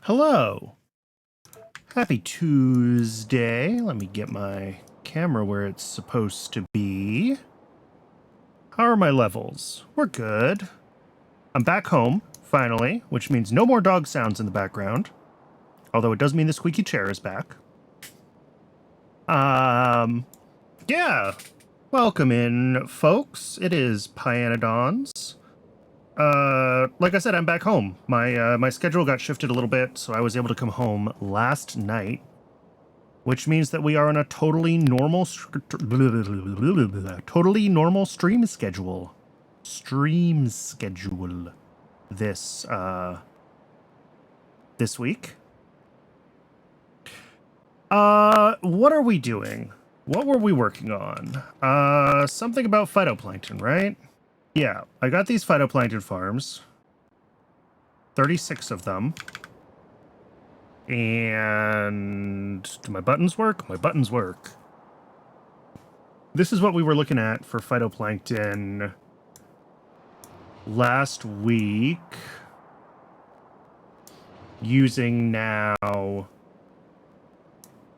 Hello. Happy Tuesday. Let me get my camera where it's supposed to be. How are my levels? We're good. I'm back home, finally, which means no more dog sounds in the background. Although it does mean the squeaky chair is back. Yeah. Welcome in, folks. It is Pyanodons. Like I said, I'm back home. My schedule got shifted a little bit, so I was able to come home last night, which means that we are on a totally normal stream schedule. This week. What are we doing? What were we working on? Something about phytoplankton, right? Yeah, I got these phytoplankton farms. 36 of them. And do my buttons work? My buttons work. This is what we were looking at for phytoplankton last week. Using now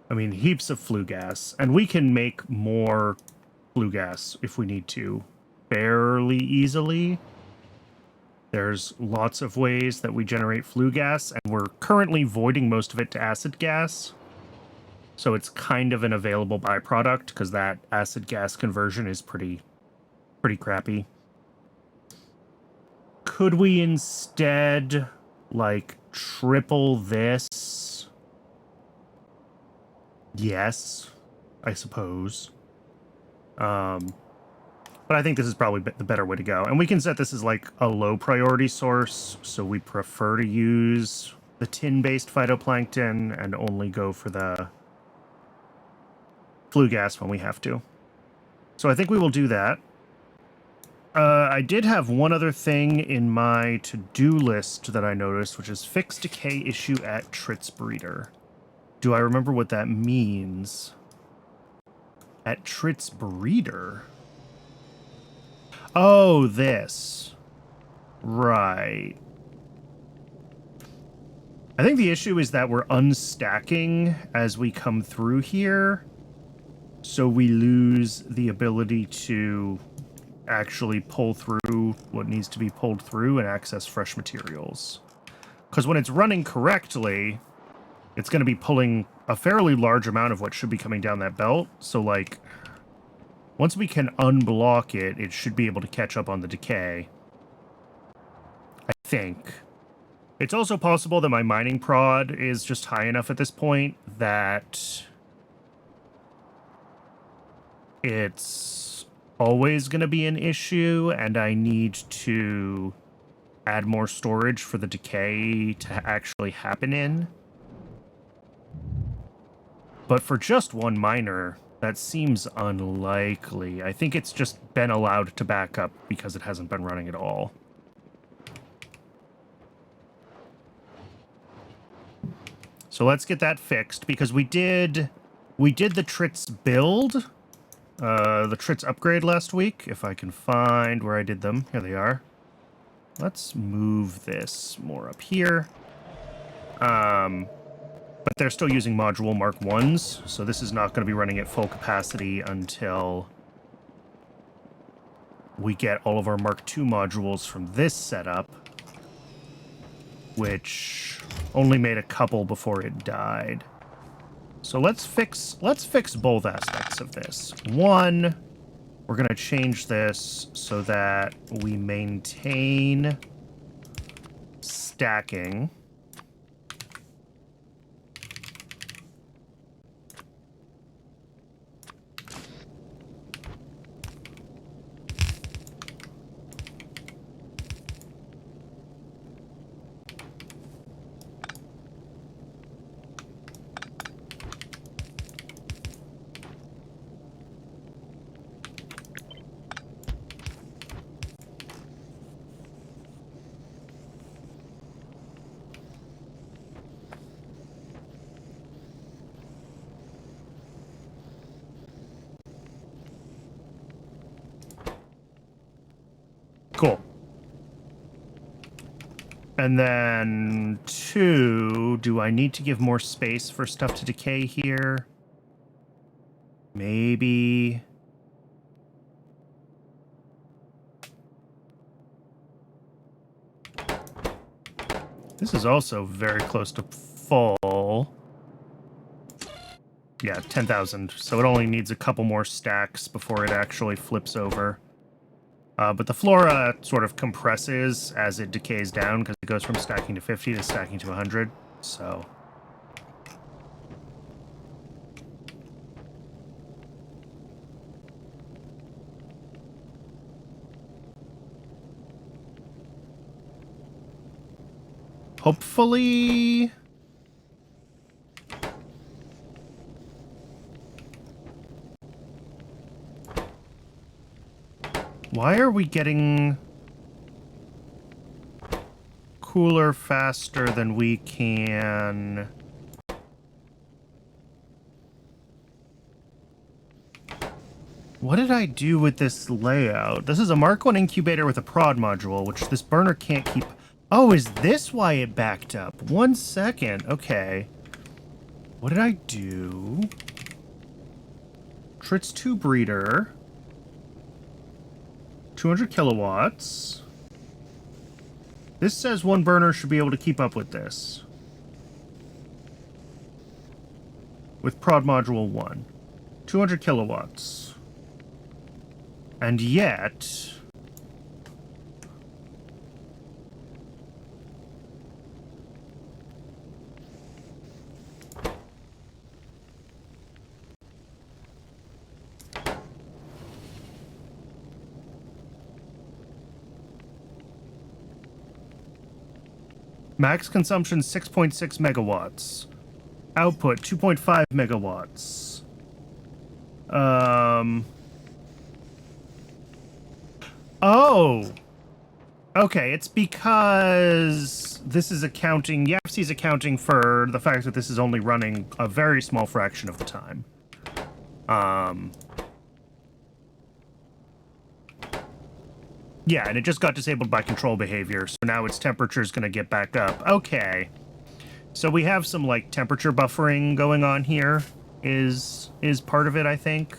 I mean, heaps of flue gas. And we can make more flue gas if we need to. Fairly easily. There's lots of ways that we generate flue gas, and we're currently voiding most of it to acid gas. So it's kind of an available byproduct, because that acid gas conversion is pretty crappy. Could we instead, like, triple this? Yes, I suppose. But I think this is probably the better way to go. And we can set this as like a low priority source. So we prefer to use the tin-based phytoplankton and only go for the flue gas when we have to. So I think we will do that. I did have one other thing in my to-do list that I noticed, which is fix decay issue at Tritz Breeder. Do I remember what that means? At Tritz Breeder? Oh, this. Right. I think the issue is that we're unstacking as we come through here, so we lose the ability to actually pull through what needs to be pulled through and access fresh materials. Because when it's running correctly, it's going to be pulling a fairly large amount of what should be coming down that belt. So, like, once we can unblock it, it should be able to catch up on the decay. I think. It's also possible that my mining prod is just high enough at this point that it's always going to be an issue, and I need to add more storage for the decay to actually happen in. But for just one miner, that seems unlikely. I think it's just been allowed to back up because it hasn't been running at all. So let's get that fixed, because we did the Tritz build, the Tritz upgrade last week, if I can find where I did them. Here they are. Let's move this more up here. But they're still using module Mark 1s, so this is not going to be running at full capacity until we get all of our Mark II modules from this setup, which only made a couple before it died. So let's fix both aspects of this. One, we're going to change this so that we maintain stacking. Cool. And then 2, do I need to give more space for stuff to decay here? Maybe. This is also very close to full. Yeah, 10,000. So it only needs a couple more stacks before it actually flips over. But the flora sort of compresses as it decays down because it goes from stacking to 50 to stacking to 100. So hopefully why are we getting cooler faster than we can? What did I do with this layout? This is a Mark 1 incubator with a prod module, which this burner can't keep. Oh, is this why it backed up? 1 second. Okay. What did I do? Tritz 2 breeder. 200 kilowatts. This says one burner should be able to keep up with this. With prod module 1. 200 kilowatts. And yet... Max consumption 6.6 megawatts. Output 2.5 megawatts. Oh! Okay, it's because this is accounting... YAFC's accounting for the fact that this is only running a very small fraction of the time. Yeah, and it just got disabled by control behavior, so now its temperature is going to get back up. Okay. So we have some, like, temperature buffering going on here, is part of it, I think.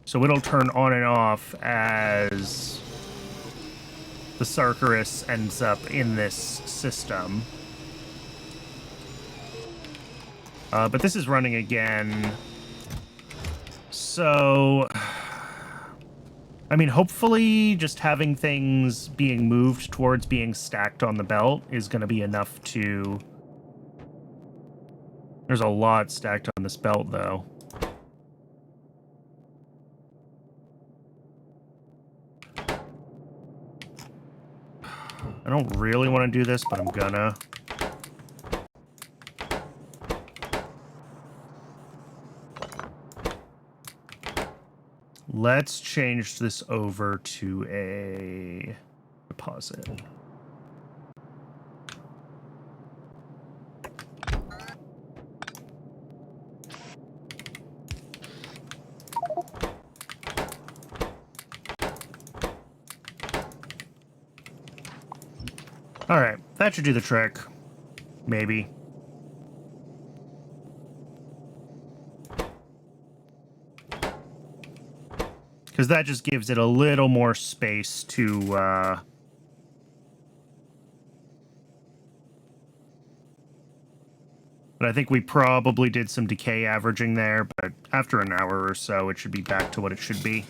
So it'll turn on and off as the Sarkarus ends up in this system. But this is running again. So... I mean, hopefully just having things being moved towards being stacked on the belt is going to be enough to... There's a lot stacked on this belt, though. I don't really want to do this, but I'm gonna. Let's change this over to a deposit. All right, that should do the trick. Maybe. Because that just gives it a little more space to, But I think we probably did some decay averaging there, but after an hour or so, it should be back to what it should be.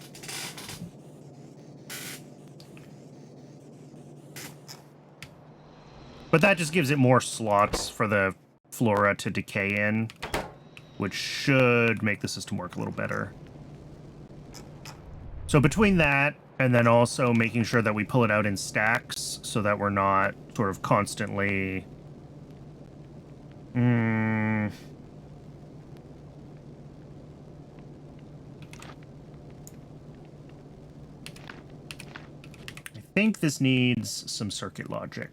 But that just gives it more slots for the flora to decay in, which should make the system work a little better. So between that, and then also making sure that we pull it out in stacks so that we're not sort of constantly... I think this needs some circuit logic.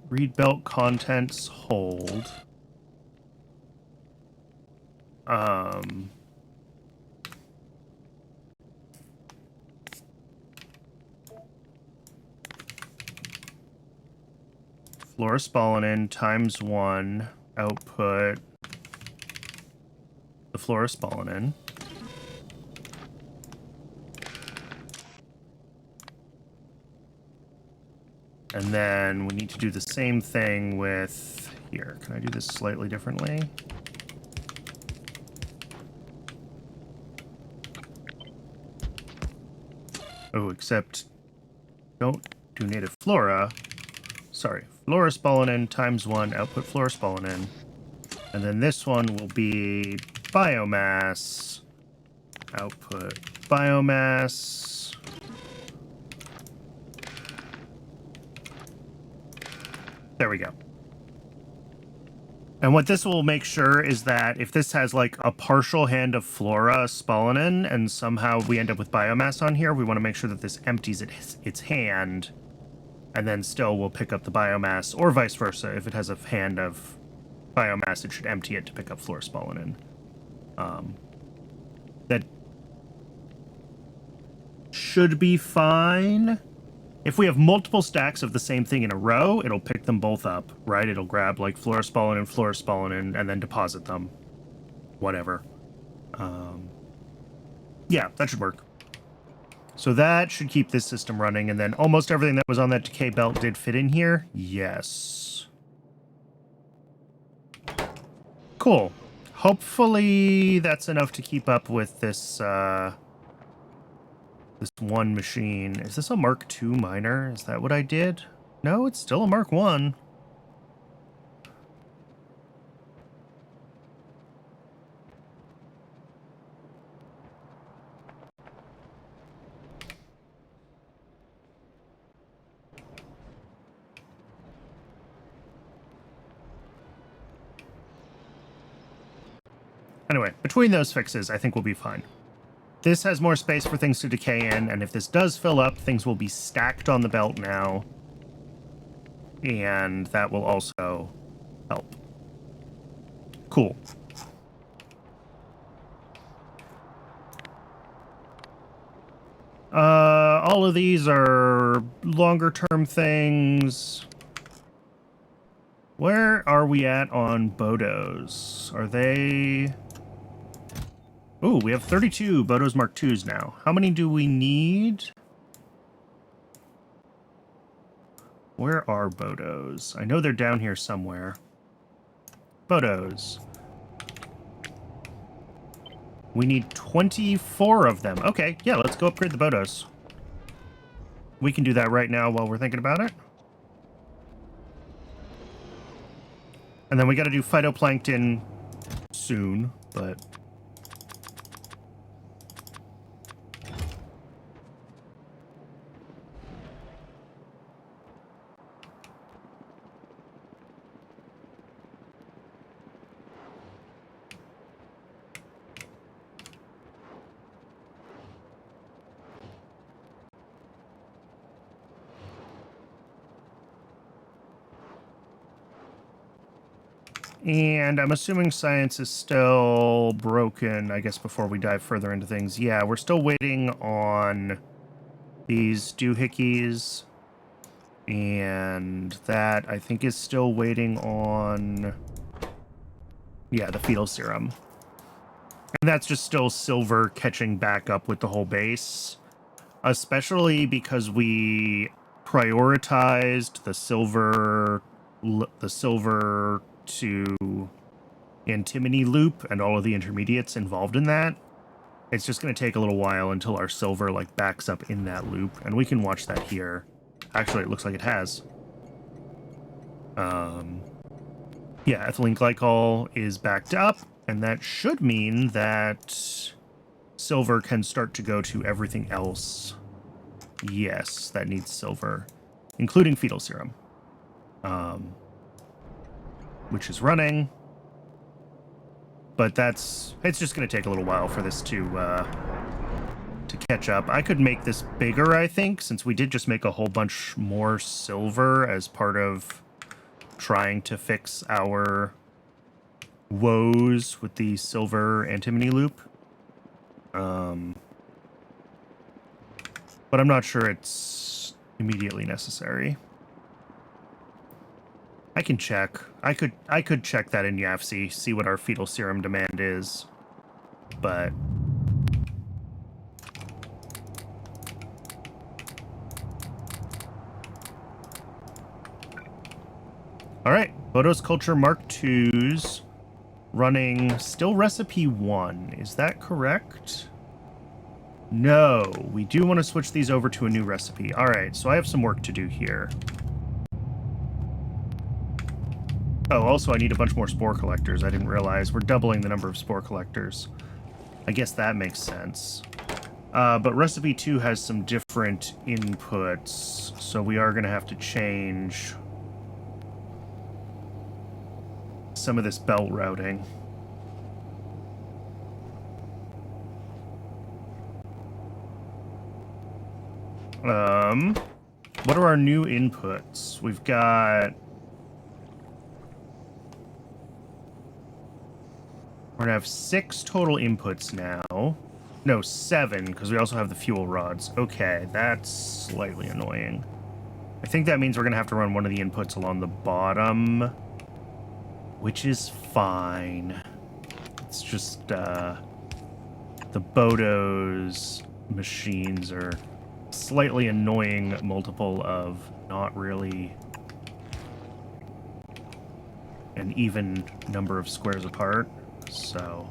Read belt contents, hold. Fluorospalanin times 1 output the fluorospalanin. And then we need to do the same thing with here. Can I do this slightly differently? Oh, except don't do native flora. Sorry, fluorospalanin times 1 output fluorospalanin. And then this one will be biomass output biomass. There we go. And what this will make sure is that if this has like a partial hand of flora spalanin and somehow we end up with biomass on here, we want to make sure that this empties its hand, and then still we'll pick up the biomass, or vice versa. If it has a hand of biomass, it should empty it to pick up fluorospalanin. That should be fine. If we have multiple stacks of the same thing in a row, it'll pick them both up, right? It'll grab like fluorospollen and then deposit them. Whatever. Yeah, that should work. So that should keep this system running, and then almost everything that was on that decay belt did fit in here. Yes. Cool. Hopefully that's enough to keep up with this, this one machine. Is this a Mark II miner? Is that what I did? No, it's still a Mark I. Anyway, between those fixes, I think we'll be fine. This has more space for things to decay in, and if this does fill up, things will be stacked on the belt now. And that will also help. Cool. All of these are longer-term things. Where are we at on Bodos? Are they... Ooh, we have 32 Bodos Mark IIs now. How many do we need? Where are Bodos? I know they're down here somewhere. Bodos. We need 24 of them. Okay, yeah, let's go upgrade the Bodos. We can do that right now while we're thinking about it. And then we got to do phytoplankton soon, but... And I'm assuming science is still broken, I guess, before we dive further into things. Yeah, we're still waiting on these doohickeys. And that, I think, is still waiting on... Yeah, the fetal serum. And that's just still silver catching back up with the whole base. Especially because we prioritized the silver to antimony loop and all of the intermediates involved in that. It's just going to take a little while until our silver like backs up in that loop, and we can watch that here. Actually, it looks like it has. Yeah, ethylene glycol is backed up, and that should mean that silver can start to go to everything else. Yes, that needs silver, including fetal serum. Which is running, but it's just going to take a little while for this to catch up. I could make this bigger, I think, since we did just make a whole bunch more silver as part of trying to fix our woes with the silver antimony loop. But I'm not sure it's immediately necessary. I can check. I could check that in YAFC, see what our fetal serum demand is. But all right, Bodos Culture Mark IIs running still recipe 1. Is that correct? No, we do want to switch these over to a new recipe. All right, so I have some work to do here. Oh, also I need a bunch more spore collectors. I didn't realize we're doubling the number of spore collectors. I guess that makes sense. But recipe 2 has some different inputs, so we are going to have to change some of this belt routing. What are our new inputs? We've got... We're gonna have 6 total inputs now. No, 7, because we also have the fuel rods. Okay, that's slightly annoying. I think that means we're gonna have to run one of the inputs along the bottom, which is fine. It's just, the Bodo's machines are slightly annoying multiple of not really an even number of squares apart, so...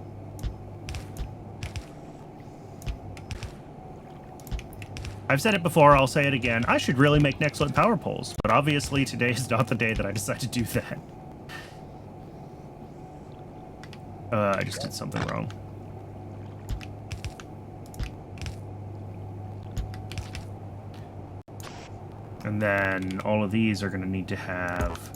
I've said it before, I'll say it again. I should really make Nextlet power poles, but obviously today is not the day that I decide to do that. I just did something wrong. And then all of these are going to need to have...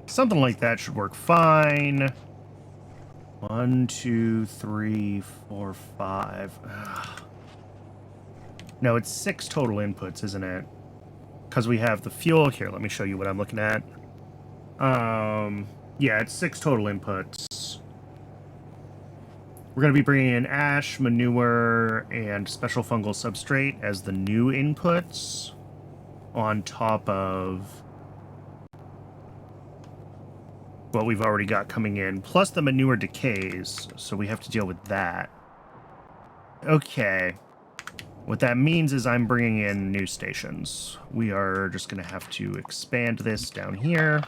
Something like that should work fine. 1, 2, 3, 4, 5. Ugh. No, it's 6 total inputs, isn't it? Because we have the fuel. Here, let me show you what I'm looking at. Yeah, it's 6 total inputs. We're going to be bringing in ash, manure, and special fungal substrate as the new inputs on top of what we've already got coming in, plus the manure decays, so we have to deal with that. Okay. What that means is I'm bringing in new stations. We are just going to have to expand this down here.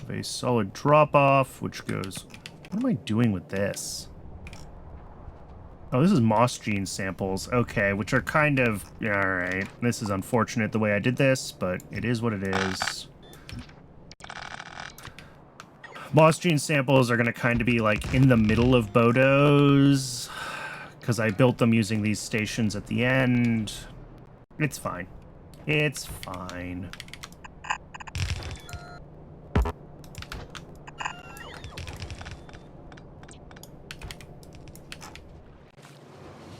A solid drop-off, which goes... What am I doing with this? Oh, this is moss gene samples. Okay, which are kind of... Alright, this is unfortunate the way I did this, but it is what it is. Moss gene samples are going to kind of be, like, in the middle of Bodo's, because I built them using these stations at the end. It's fine. It's fine.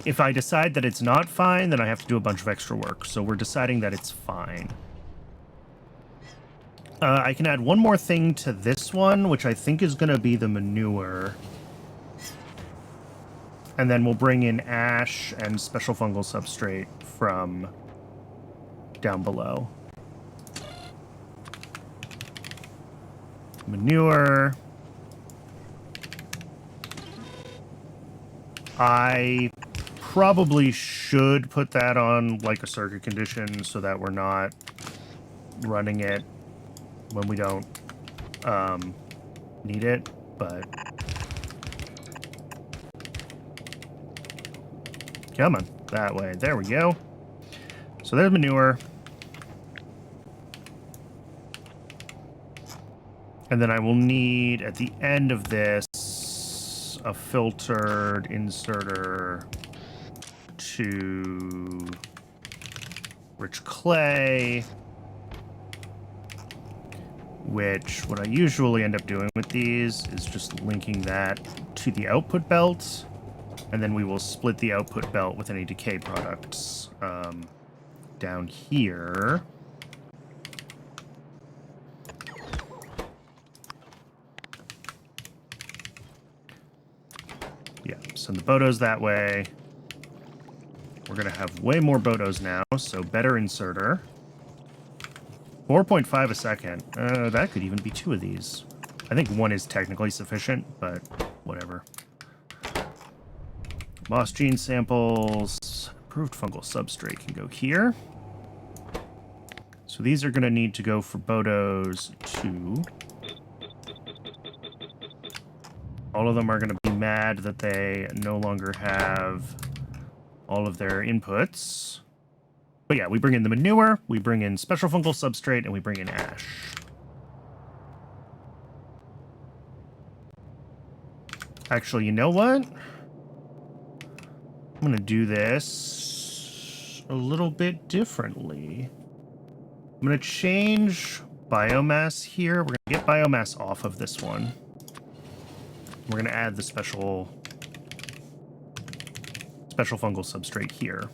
If I decide that it's not fine, then I have to do a bunch of extra work. So we're deciding that it's fine. I can add one more thing to this one, which I think is going to be the manure. And then we'll bring in ash and special fungal substrate from down below. Manure. I probably should put that on like a circuit condition so that we're not running it when we don't need it, but come on, that way. There we go. So there's manure. And then I will need, at the end of this, a filtered inserter to rich clay, which what I usually end up doing with these is just linking that to the output belt, and then we will split the output belt with any decay products down here. Yeah, send the Bodos that way. We're going to have way more Bodos now, so better inserter. 4.5 a second. That could even be 2 of these. I think 1 is technically sufficient, but whatever. Moss gene samples. Improved fungal substrate can go here. So these are going to need to go for Bodos too. All of them are going to be mad that they no longer have all of their inputs. But yeah, we bring in the manure, we bring in special fungal substrate, and we bring in ash. Actually, you know what? I'm going to do this a little bit differently. I'm going to change biomass here. We're going to get biomass off of this one. We're going to add the special fungal substrate here.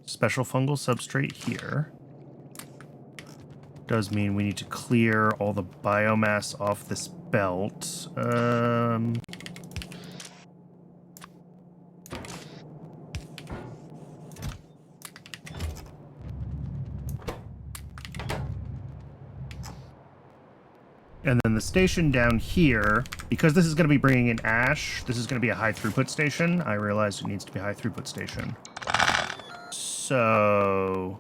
Special fungal substrate here does mean we need to clear all the biomass off this belt. And then the station down here, because this is going to be bringing in ash, this is going to be a high throughput station. I realized it needs to be a high throughput station. So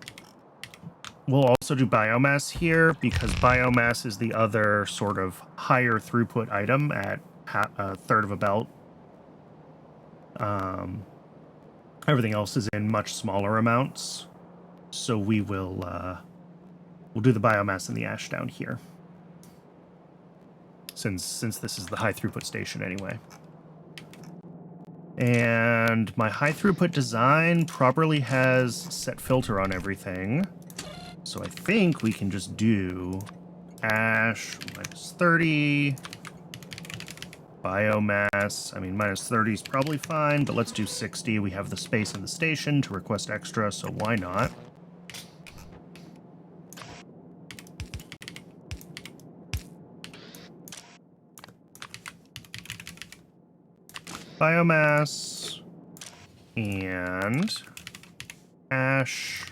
we'll also do biomass here, because biomass is the other sort of higher throughput item at a third of a belt. Everything else is in much smaller amounts. So we'll do the biomass and the ash down here. Since this is the high throughput station anyway. And my high throughput design properly has set filter on everything. So I think we can just do ash minus 30, biomass. I mean, minus 30 is probably fine, but let's do 60. We have the space in the station to request extra, so why not? Biomass and ash.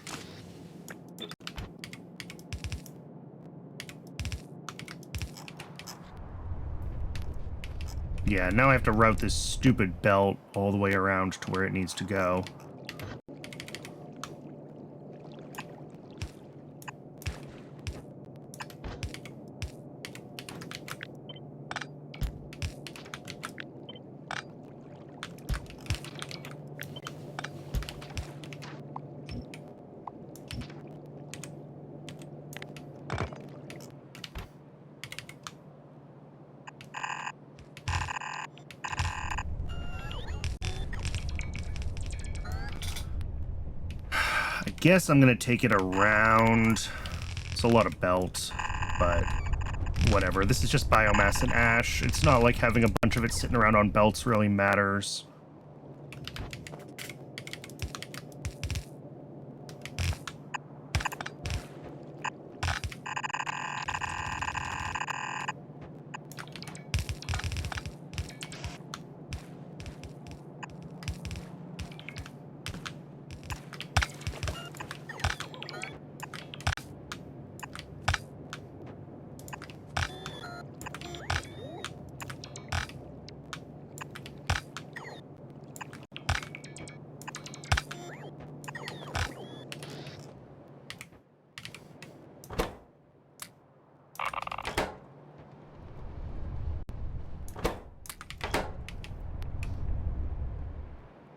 Yeah, now I have to route this stupid belt all the way around to where it needs to go. I guess I'm going to take it around. It's a lot of belt, but whatever. This is just biomass and ash. It's not like having a bunch of it sitting around on belts really matters.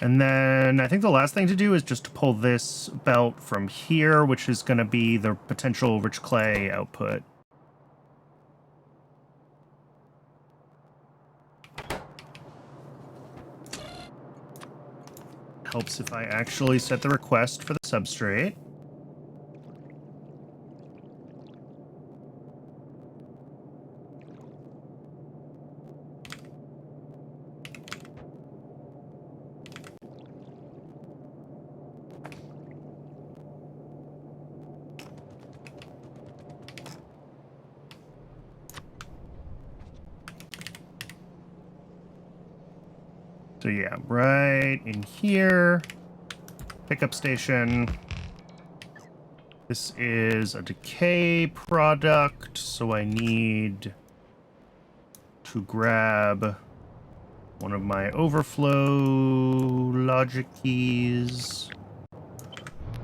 And then I think the last thing to do is just to pull this belt from here, which is going to be the potential rich clay output. Helps if I actually set the request for the substrate. So yeah, right in here, pickup station. This is a decay product, so I need to grab One of my overflow logic keys.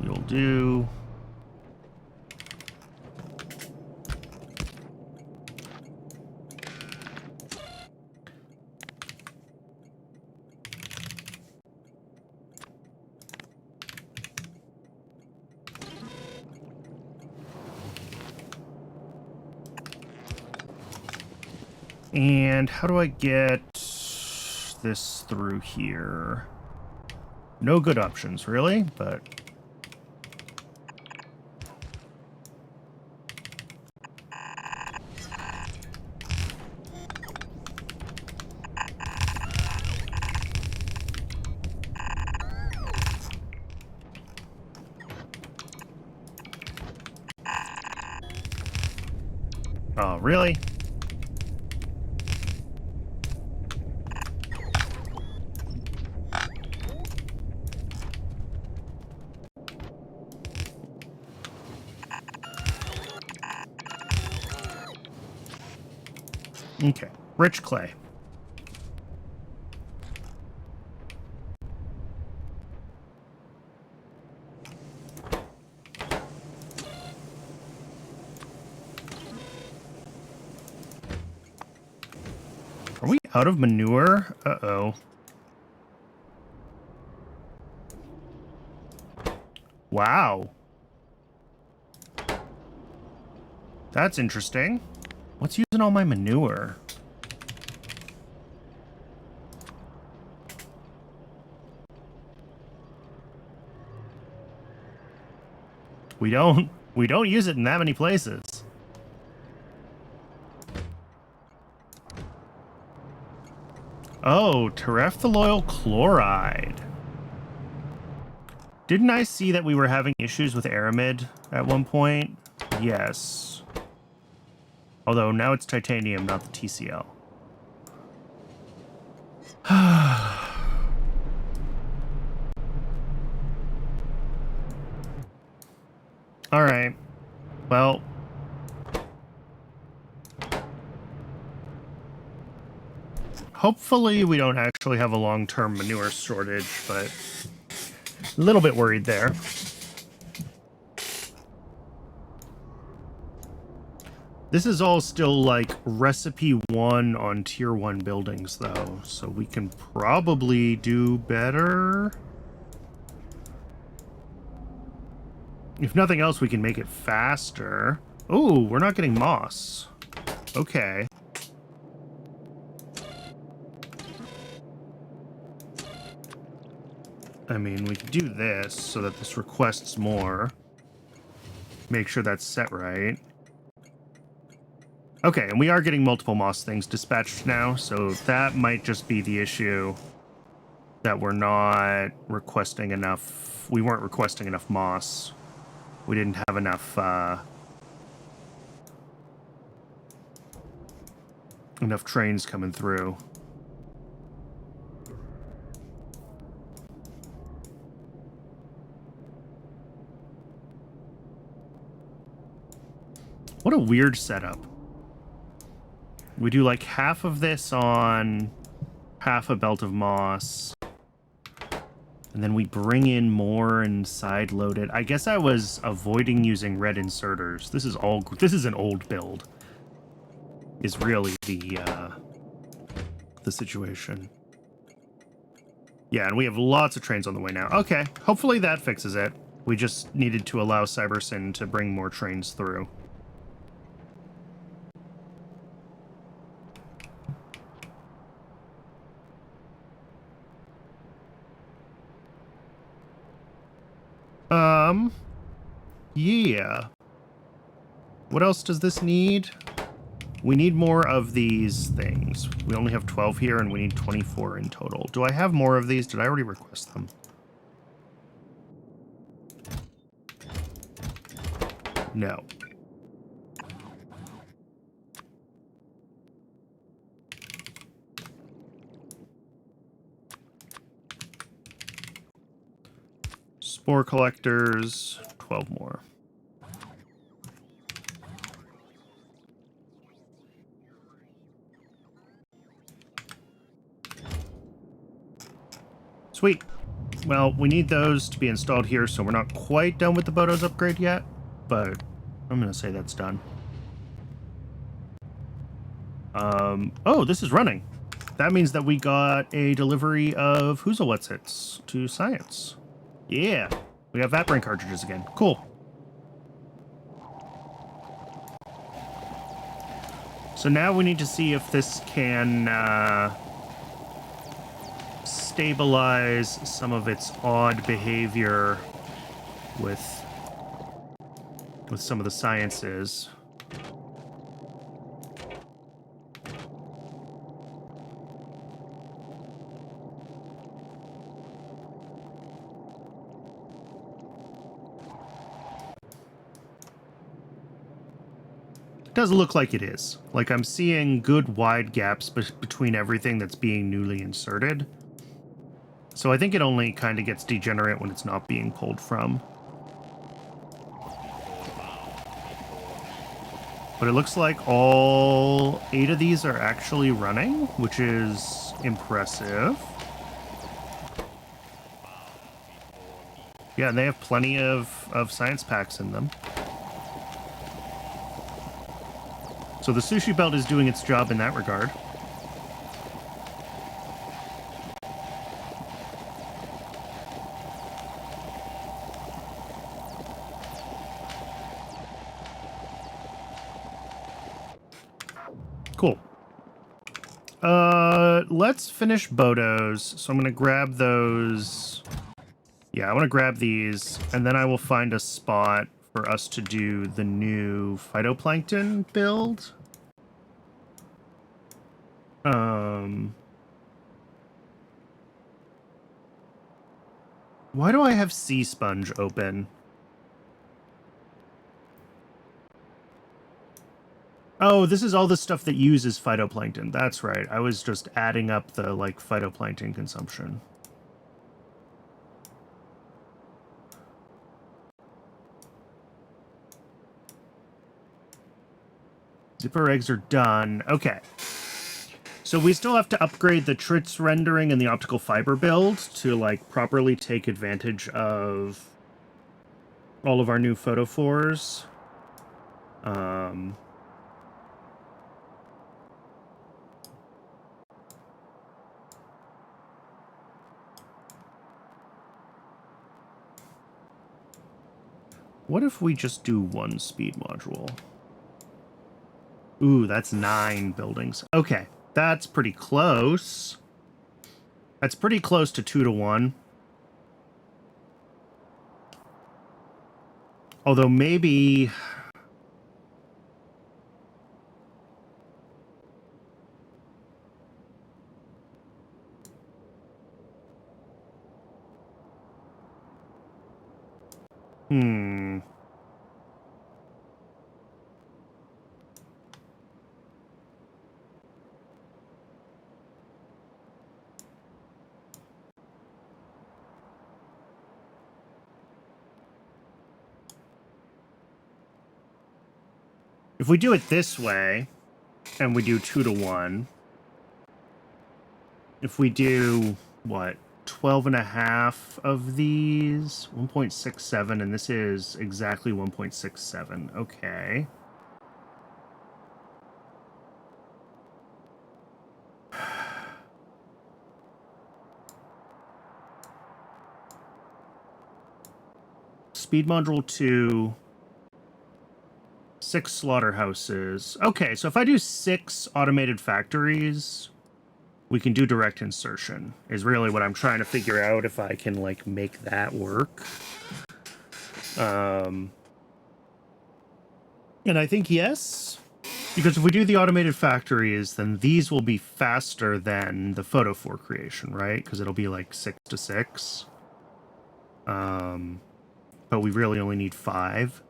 You'll do. And how do I get this through here? No good options, really, but... Oh, really? Okay, rich clay. Are we out of manure? Uh-oh. Wow. That's interesting. What's using all my manure? We don't use it in that many places. Oh, terephthalonyl chloride. Didn't I see that we were having issues with aramid at one point? Yes. Although now it's titanium, not the TCl. All right. Well, hopefully we don't actually have a long-term manure shortage, but a little bit worried there. This is all still like recipe 1 on tier 1 buildings though, so we can probably do better. If nothing else, we can make it faster. Oh, we're not getting moss. Okay. I mean, we could do this so that this requests more. Make sure that's set right. Okay, and we are getting multiple moss things dispatched now, so that might just be the issue. That we're not requesting enough... We weren't requesting enough moss. We didn't have enough, enough trains coming through. What a weird setup. We do like half of this on half a belt of moss. And then we bring in more and side load it. I guess I was avoiding using red inserters. This is an old build. Is really the situation. Yeah, and we have lots of trains on the way now. Okay, hopefully that fixes it. We just needed to allow Cybersyn to bring more trains through. Yeah. What else does this need? We need more of these things. We only have 12 here, and we need 24 in total. Do I have more of these? Did I already request them? No. Spore collectors, 12 more. Sweet. Well, we need those to be installed here, so we're not quite done with the Bodo's upgrade yet, but I'm going to say that's done. Oh, this is running. That means that we got a delivery of Whoozawhatsits to Science. Yeah, we got Vat Brain cartridges again. Cool. So now we need to see if this can stabilize some of its odd behavior with some of the sciences. Doesn't look like it is. Like, I'm seeing good wide gaps between everything that's being newly inserted. So I think it only kind of gets degenerate when it's not being pulled from. But it looks like all 8 of these are actually running, which is impressive. Yeah, and they have plenty of science packs in them. So the sushi belt is doing its job in that regard. Cool. Let's finish Bodo's. So I'm going to grab those. Yeah, I want to grab these, and then I will find a spot for us to do the new phytoplankton build. Why do I have Sea Sponge open? Oh, this is all the stuff that uses phytoplankton. That's right. I was just adding up the, like, phytoplankton consumption. Zipper eggs are done. Okay. So we still have to upgrade the Tritz rendering and the optical fiber build to, like, properly take advantage of all of our new photophores. What if we just do one speed module? Ooh, that's 9 buildings. Okay, that's pretty close. That's pretty close to 2-to-1. Although maybe... If we do it this way, and we do 2-to-1, if we do, what, 12.5 of these, 1.67, and this is exactly 1.67. Okay. Speed module 2, 6 slaughterhouses. Okay, so if I do 6 automated factories, we can do direct insertion, is really what I'm trying to figure out, if I can, like, make that work. And I think yes, because if we do the automated factories, then these will be faster than the photophore creation, right? Because it'll be like 6 to 6. But we really only need 5.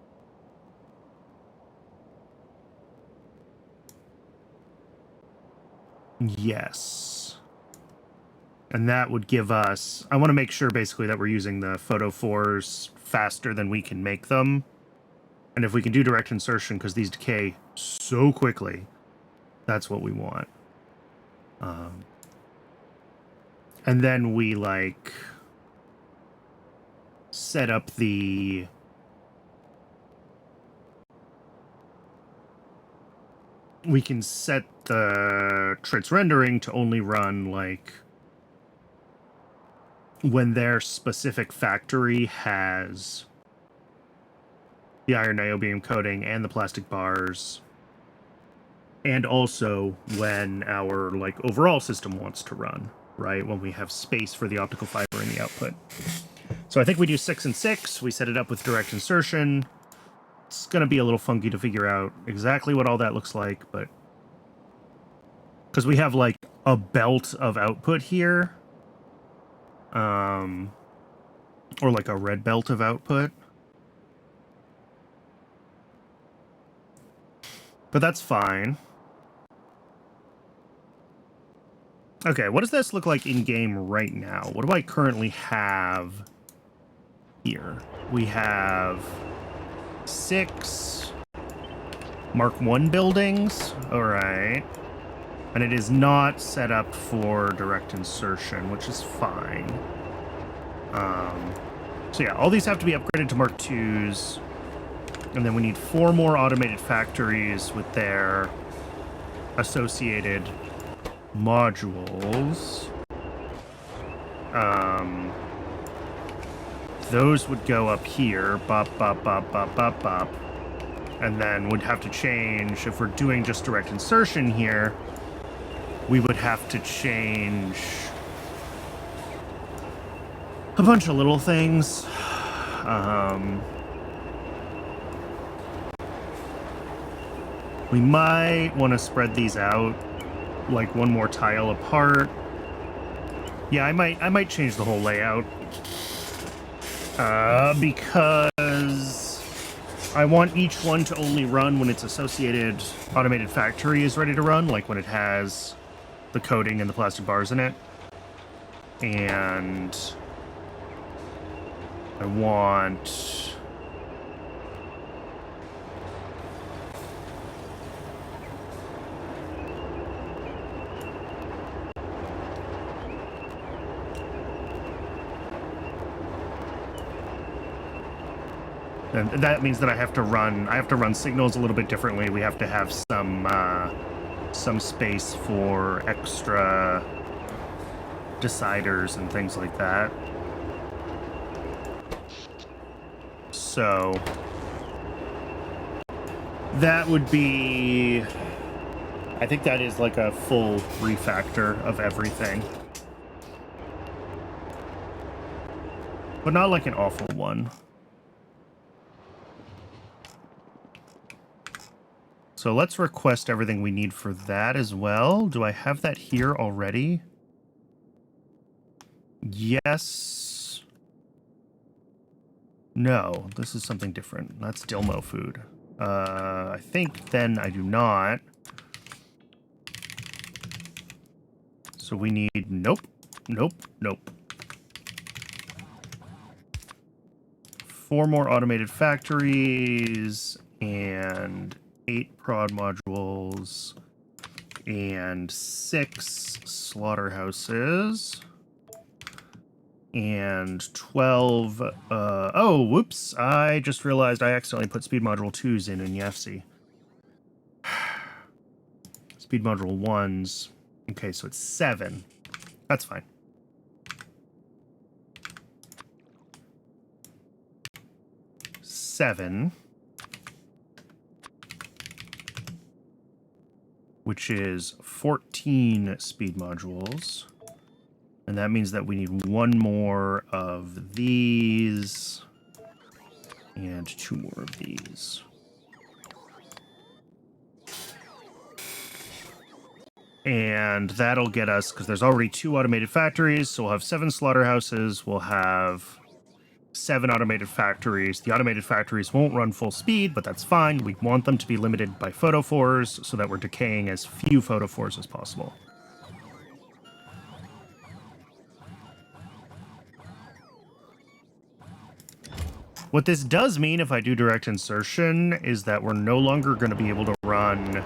Yes. And that would give us... I want to make sure, basically, that we're using the photophores faster than we can make them. And if we can do direct insertion, because these decay so quickly, that's what we want. And then we, like, set up the... We can set the Tritz rendering to only run, like, when their specific factory has the iron niobium coating and the plastic bars, and also when our, like, overall system wants to run, right? When we have space for the optical fiber in the output. So I think we do 6 and 6. We set it up with direct insertion. It's going to be a little funky to figure out exactly what all that looks like, but... Because we have, like, a belt of output here. Or, like, a red belt of output. But that's fine. Okay, what does this look like in-game right now? What do I currently have here? We have 6 Mark I buildings. All right. And it is not set up for direct insertion, which is fine. So yeah, all these have to be upgraded to Mark IIs. And then we need 4 more automated factories with their associated modules. Those would go up here. Bop, bop, bop, bop, bop, bop. And then would have to change, if we're doing just direct insertion here, we would have to change a bunch of little things. We might want to spread these out like one more tile apart. Yeah, I might change the whole layout. Because I want each one to only run when its associated automated factory is ready to run, like when it has the coating and the plastic bars in it. And I want... And that means that I have to run signals a little bit differently. We have to have some space for extra deciders and things like that. So that would be, I think that is like a full refactor of everything. But not like an awful one. So let's request everything we need for that as well. Do I have that here already? Yes. No, this is something different. That's Dilmo food. I think then I do not. So we need... Nope. Nope. Nope. 4 more automated factories and 8 prod modules and 6 slaughterhouses and 12 oh, whoops, I just realized I accidentally put speed module 2s in YAFC. Speed module 1s. Okay, so it's 7. That's fine. Seven, which is 14 speed modules. And that means that we need 1 more of these and 2 more of these. And that'll get us, because there's already 2 automated factories, so we'll have 7 slaughterhouses, we'll have 7 automated factories. The automated factories won't run full speed, but that's fine. We want them to be limited by photophores so that we're decaying as few photophores as possible. What this does mean if I do direct insertion is that we're no longer going to be able to run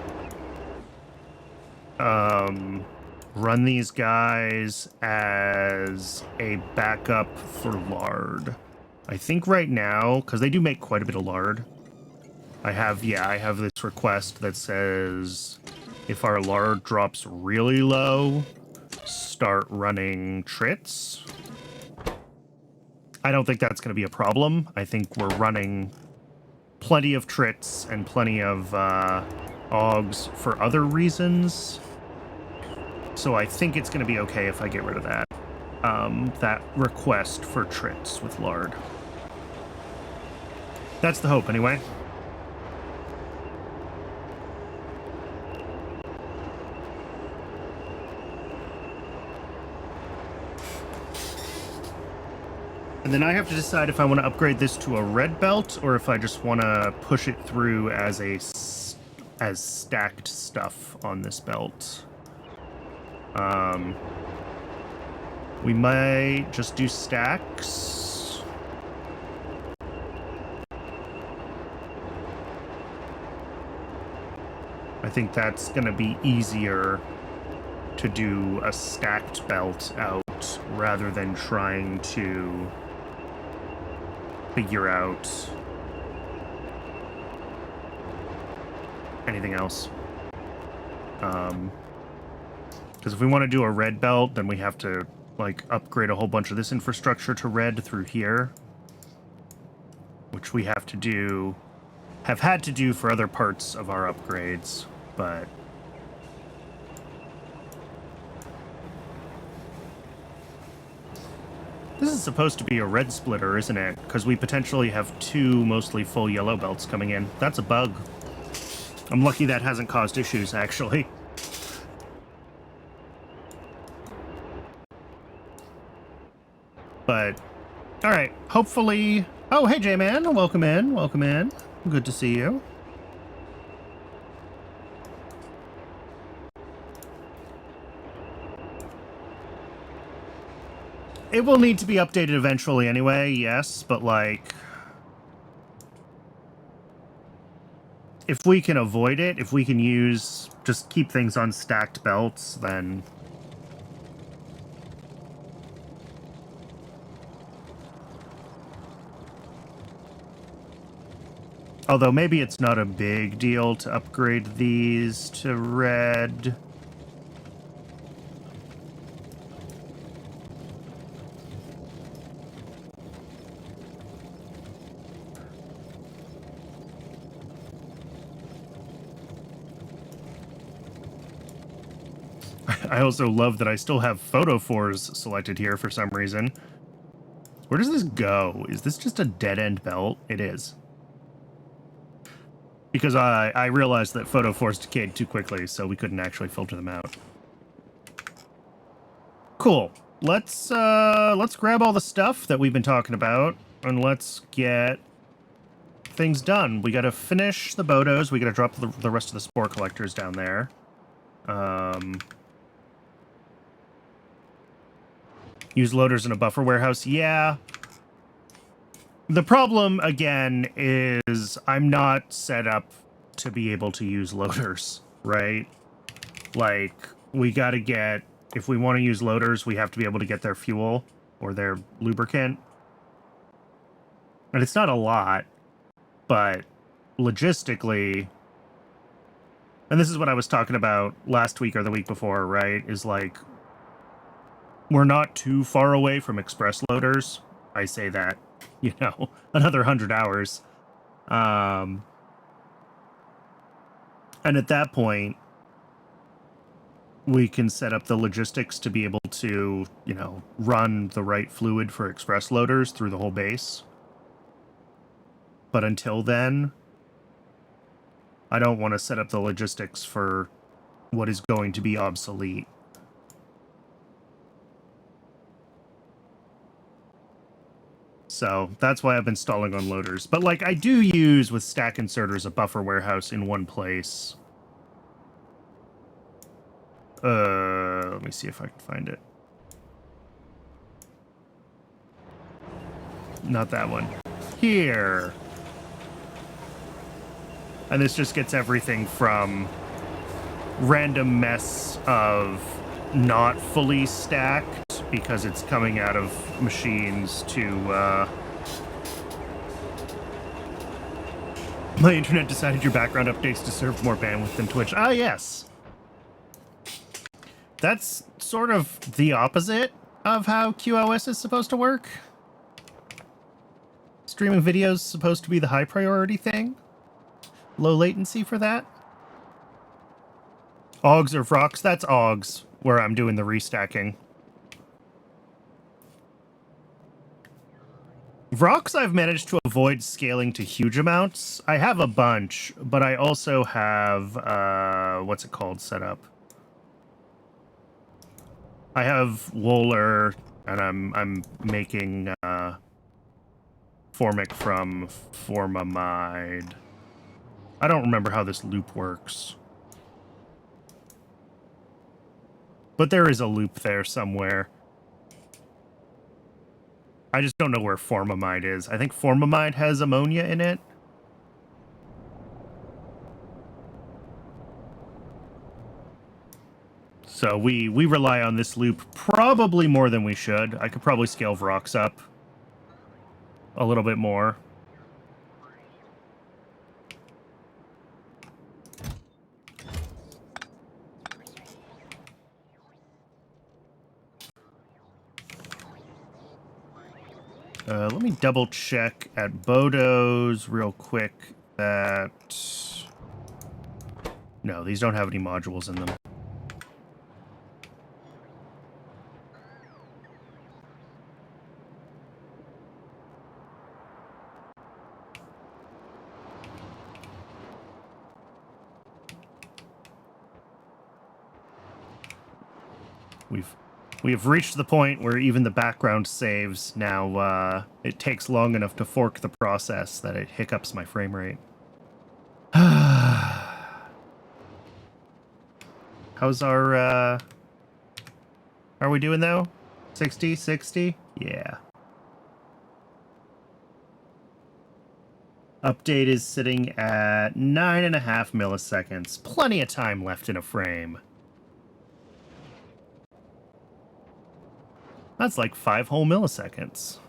run these guys as a backup for lard. I think right now, because they do make quite a bit of lard, I have this request that says if our lard drops really low, start running trits. I don't think that's going to be a problem. I think we're running plenty of trits and plenty of augs for other reasons. So I think it's going to be okay if I get rid of that. That request for trits with lard. That's the hope, anyway. And then I have to decide if I want to upgrade this to a red belt or if I just want to push it through as stacked stuff on this belt. We might just do stacks. I think that's going to be easier to do a stacked belt out rather than trying to figure out anything else. Because if we want to do a red belt, then we have to like upgrade a whole bunch of this infrastructure to red through here, which we have had to do for other parts of our upgrades, but this is supposed to be a red splitter, isn't it? Because we potentially have 2 mostly full yellow belts coming in. That's a bug. I'm lucky that hasn't caused issues, actually. But, all right, hopefully... Oh, hey, J-Man, welcome in, welcome in. Good to see you. It will need to be updated eventually anyway, yes, but, like... if we can avoid it, if we can just keep things on stacked belts, then... Although maybe it's not a big deal to upgrade these to red. I also love that I still have photophores selected here for some reason. Where does this go? Is this just a dead-end belt? It is. Because I realized that photophores decayed too quickly, so we couldn't actually filter them out. Cool. Let's grab all the stuff that we've been talking about, and let's get things done. We gotta finish the Bodos. We gotta drop the rest of the spore collectors down there. Use loaders in a buffer warehouse. Yeah. The problem, again, is I'm not set up to be able to use loaders, right? Like, we gotta get... If we want to use loaders, we have to be able to get their fuel or their lubricant. And it's not a lot, but logistically... And this is what I was talking about last week or the week before, right? Is like... We're not too far away from express loaders. I say that, you know, another 100 hours. And at that point, we can set up the logistics to be able to, you know, run the right fluid for express loaders through the whole base. But until then, I don't want to set up the logistics for what is going to be obsolete. So that's why I've been stalling on loaders. But, like, I do use with stack inserters a buffer warehouse in one place. Let me see if I can find it. Not that one. Here. And this just gets everything from random mess of not fully stacked because it's coming out of machines to, My internet decided your background updates deserved more bandwidth than Twitch. Ah, yes. That's sort of the opposite of how QoS is supposed to work. Streaming videos is supposed to be the high priority thing. Low latency for that. Augs or Vrox? That's Augs, where I'm doing the restacking. Vrox I've managed to avoid scaling to huge amounts. I have a bunch, but I also have, what's it called, set up? I have Wohler, and I'm making, Formic from Formamide. I don't remember how this loop works. But there is a loop there somewhere. I just don't know where Formamide is. I think Formamide has ammonia in it. So we rely on this loop probably more than we should. I could probably scale Vrox up a little bit more. Let me double check at Bodo's real quick that... No, these don't have any modules in them. We have reached the point where even the background saves now, it takes long enough to fork the process that it hiccups my frame rate. How's our, how are we doing though? 60, 60? Yeah. Update is sitting at 9.5 milliseconds. Plenty of time left in a frame. That's like 5 whole milliseconds.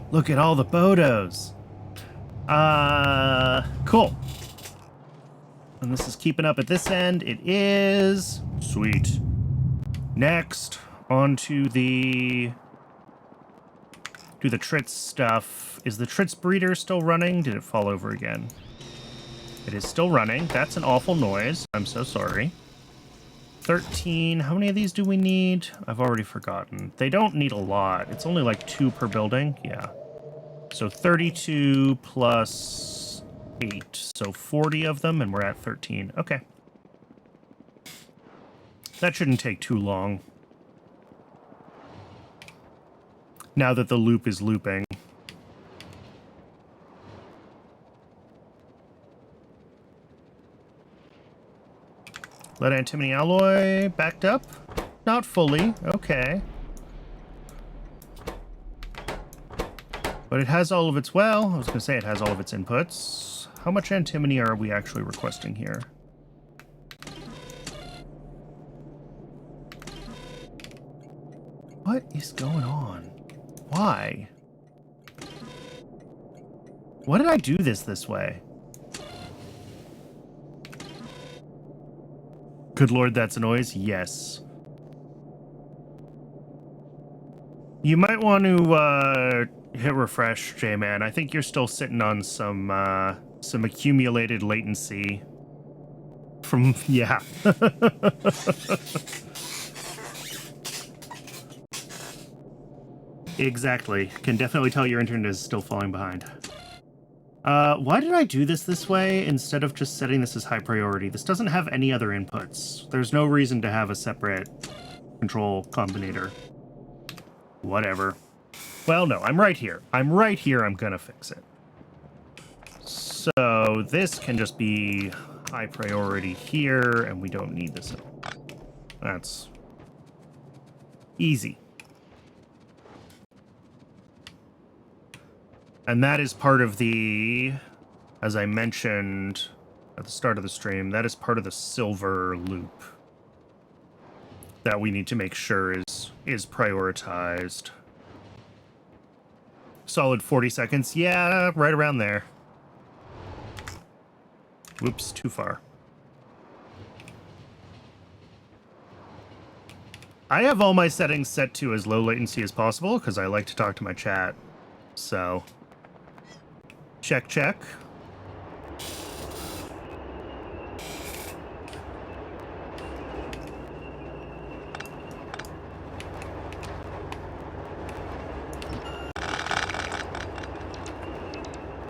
Look at all the Bodos. Cool. And this is keeping up at this end. It is. Sweet. Next, on to the Tritz stuff. Is the Tritz breeder still running? Did it fall over again? It is still running. That's an awful noise. I'm so sorry. 13. How many of these do we need? I've already forgotten. They don't need a lot. It's only like 2 per building. Yeah. So 32 plus 8. So 40 of them, and we're at 13. Okay. That shouldn't take too long. Now that the loop is looping. Lead antimony alloy backed up? Not fully. Okay. But it has all of its, well, I was going to say it has all of its inputs. How much antimony are we actually requesting here? What is going on? Why? Why did I do this way? Good lord, that's a noise? Yes. You might want to hit refresh, J-Man. I think you're still sitting on some accumulated latency from, yeah. Exactly. Can definitely tell your internet is still falling behind. Why did I do this way instead of just setting this as high priority? This doesn't have any other inputs. There's no reason to have a separate control combinator. Whatever. Well, no, I'm right here. I'm right here. I'm gonna fix it. So this can just be high priority here, and we don't need this at all. That's easy. And that is part of the, as I mentioned at the start of the stream, that is part of the silver loop that we need to make sure is prioritized. Solid 40 seconds. Yeah, right around there. Whoops, too far. I have all my settings set to as low latency as possible because I like to talk to my chat. So, check, check.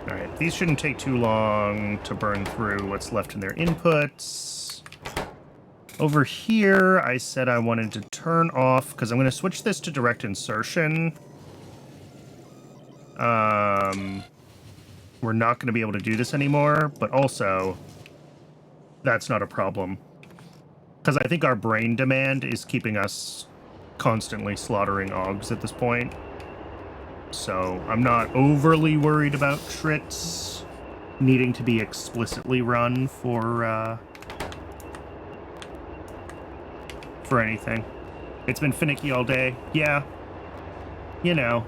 Alright, these shouldn't take too long to burn through what's left in their inputs. Over here, I said I wanted to turn off, because I'm going to switch this to direct insertion. We're not going to be able to do this anymore, but also, that's not a problem. Because I think our brain demand is keeping us constantly slaughtering Augs at this point. So I'm not overly worried about Trits needing to be explicitly run for anything. It's been finicky all day. Yeah. You know.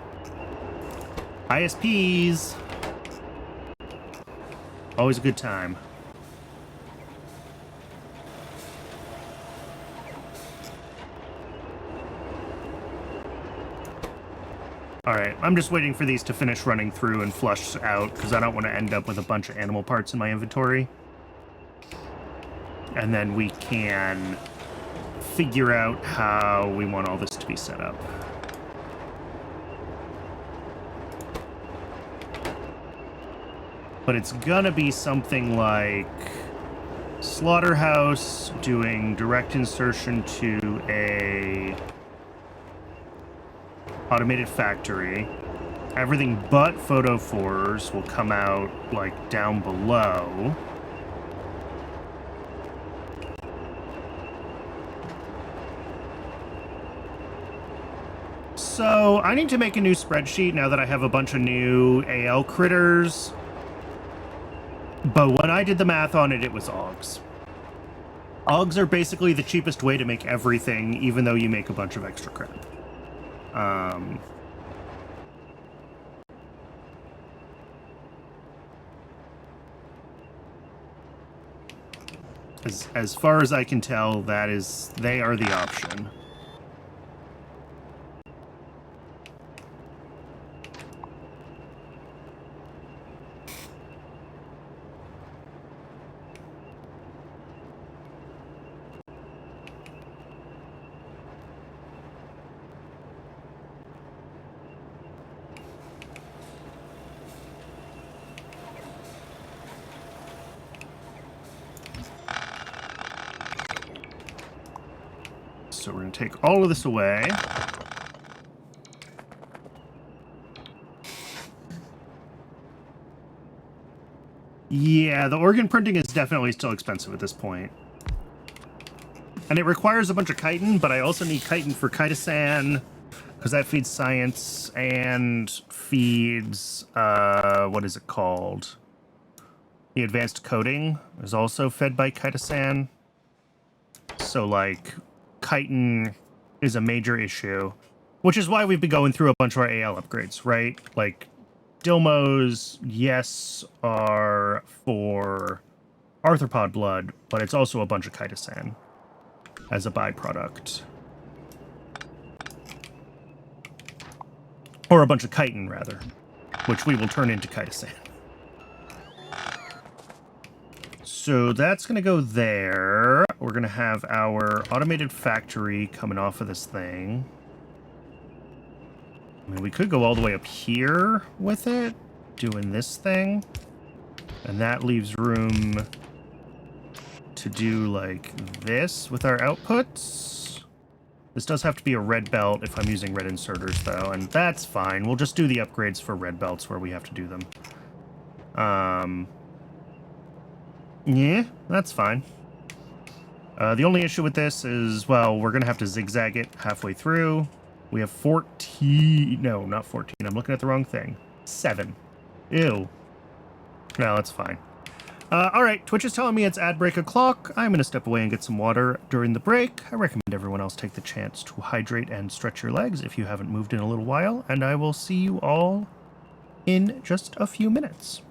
ISPs. Always a good time. Alright, I'm just waiting for these to finish running through and flush out, because I don't want to end up with a bunch of animal parts in my inventory. And then we can figure out how we want all this to be set up. But it's gonna be something like Slaughterhouse doing direct insertion to a automated factory. Everything but photophores will come out like down below. So I need to make a new spreadsheet now that I have a bunch of new AL critters. But when I did the math on it, it was Augs. Augs are basically the cheapest way to make everything, even though you make a bunch of extra crap. As far as I can tell, they are the option. So we're going to take all of this away. Yeah, the organ printing is definitely still expensive at this point. And it requires a bunch of chitin, but I also need chitin for chitosan, because that feeds science and feeds, what is it called? The advanced coding is also fed by chitosan. So, like, chitin is a major issue, which is why we've been going through a bunch of our AL upgrades, right? Like, Dilmos, yes, are for arthropod blood, but it's also a bunch of chitosan as a byproduct. Or a bunch of chitin, rather, which we will turn into chitosan. So that's going to go there. We're going to have our automated factory coming off of this thing. I mean, we could go all the way up here with it, doing this thing. And that leaves room to do like this with our outputs. This does have to be a red belt if I'm using red inserters, though, and that's fine. We'll just do the upgrades for red belts where we have to do them. Yeah, that's fine. The only issue with this is, well, we're going to have to zigzag it halfway through. We have 14... No, not 14. I'm looking at the wrong thing. 7. Ew. No, that's fine. All right, Twitch is telling me it's ad break o'clock. I'm going to step away and get some water during the break. I recommend everyone else take the chance to hydrate and stretch your legs if you haven't moved in a little while, and I will see you all in just a few minutes.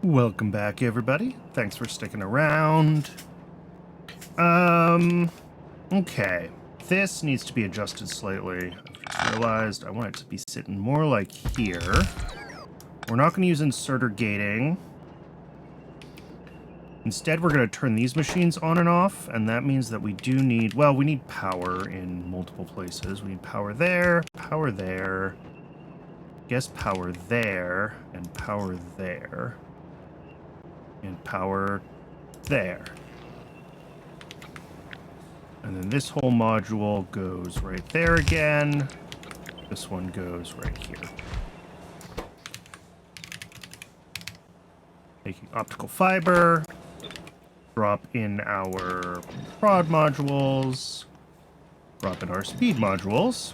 Welcome back, everybody. Thanks for sticking around. Okay. This needs to be adjusted slightly. I just realized I want it to be sitting more like here. We're not going to use inserter gating. Instead, we're going to turn these machines on and off, and that means that we do need, well, we need power in multiple places. We need power there, guess power there, and power there. And power there. And then this whole module goes right there again. This one goes right here. Taking optical fiber. Drop in our prod modules. Drop in our speed modules.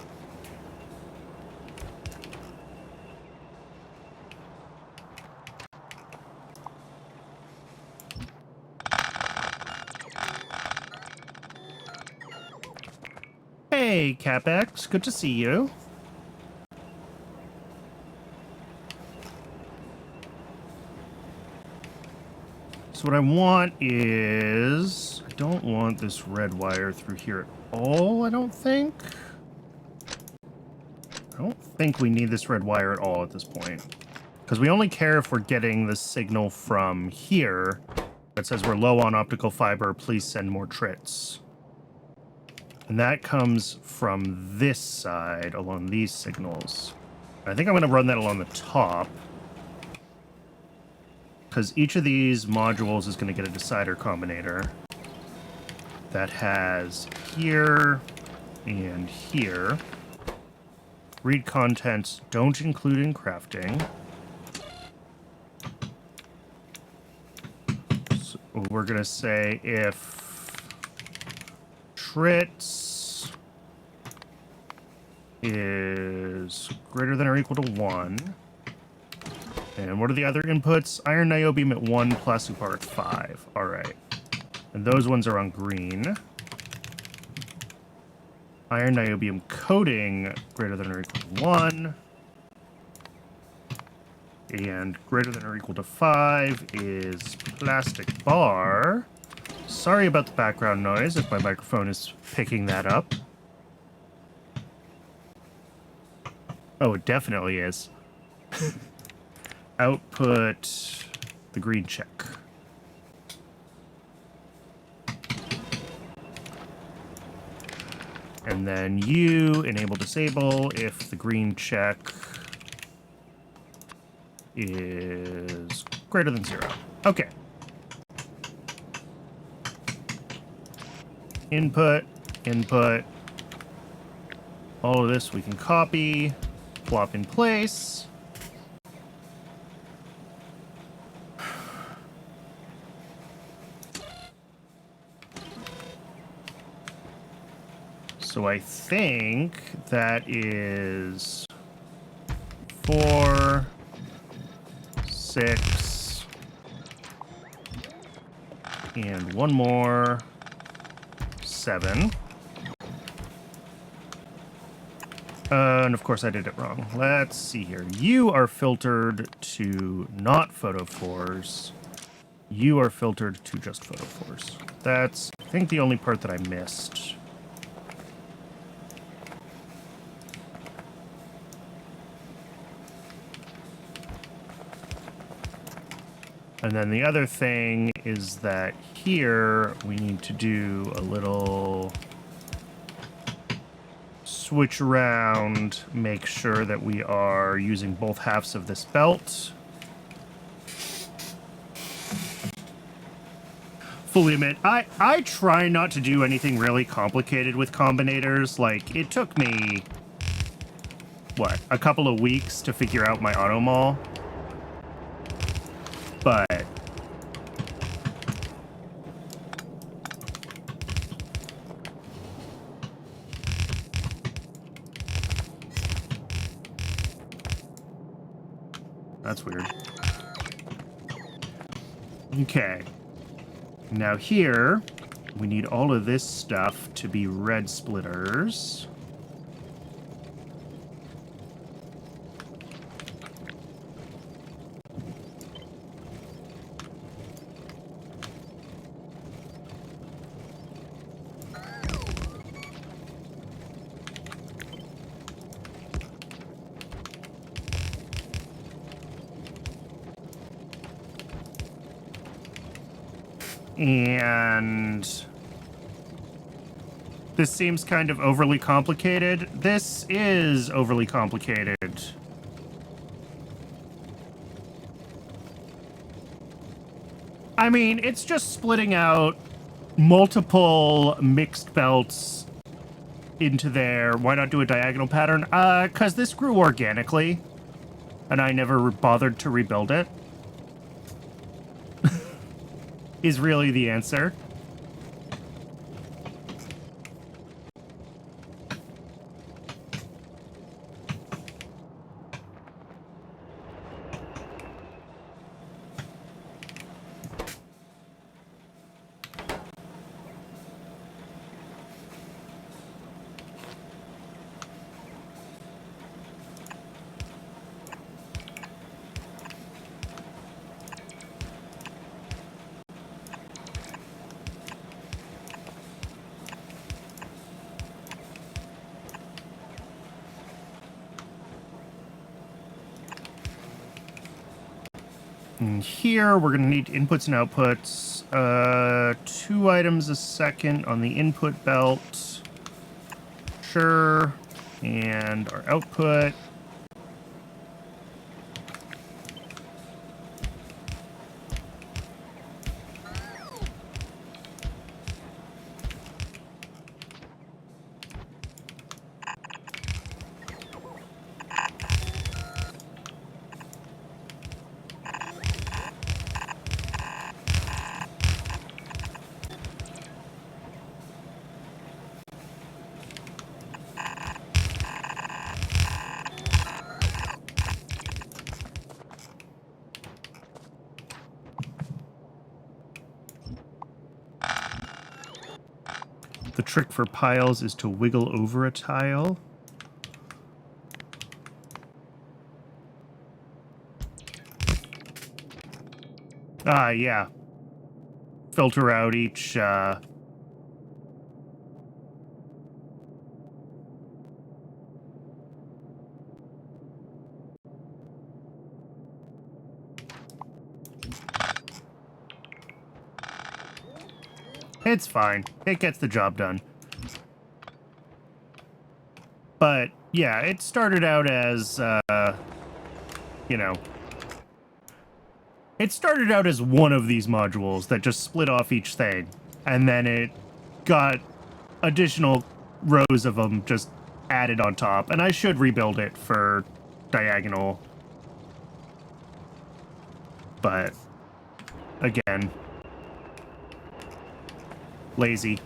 Hey, CapX, good to see you. So what I want is... I don't want this red wire through here at all, I don't think. I don't think we need this red wire at all at this point. Because we only care if we're getting the signal from here that says we're low on optical fiber, please send more trits. And that comes from this side along these signals. I think I'm going to run that along the top. Because each of these modules is going to get a decider combinator that has here and here. Read contents don't include in crafting. So we're going to say if trits is greater than or equal to 1. And what are the other inputs? Iron niobium at 1, plastic bar at 5. All right. And those ones are on green. Iron niobium coating greater than or equal to 1. And greater than or equal to 5 is plastic bar. Sorry about the background noise if my microphone is picking that up. Oh, it definitely is. Output the green check. And then you enable disable if the green check is greater than 0. Okay. Input, input. All of this we can copy, plop in place. So I think that is 4, 6, and one more, 7. And of course I did it wrong. Let's see here. You are filtered to not photophores. You are filtered to just photophores. That's, I think, the only part that I missed. And then the other thing is that here we need to do a little switch around, make sure that we are using both halves of this belt. Fully admit, I try not to do anything really complicated with combinators. Like, it took me, what, a couple of weeks to figure out my automall. But that's weird. Okay. Now here, we need all of this stuff to be red splitters. And this seems kind of overly complicated. This is overly complicated. I mean, it's just splitting out multiple mixed belts into there. Why not do a diagonal pattern? 'Cause this grew organically, and I never bothered to rebuild it. Is really the answer. And here we're going to need inputs and outputs. 2 items a second on the input belt. Sure. And our output. The trick for piles is to wiggle over a tile. Ah, yeah. Filter out each, It's fine. It gets the job done. But, yeah, it started out as, you know... It started out as one of these modules that just split off each thing. And then it got additional rows of them just added on top. And I should rebuild it for diagonal. But, again... lazy.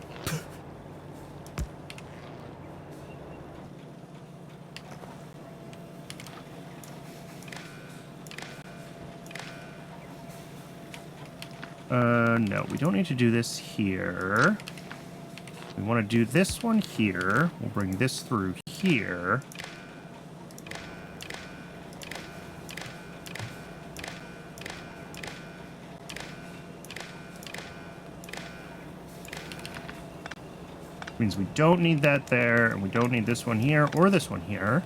No, we don't need to do this here. We want to do this one here. We'll bring this through here. Means we don't need that there, and we don't need this one here or this one here.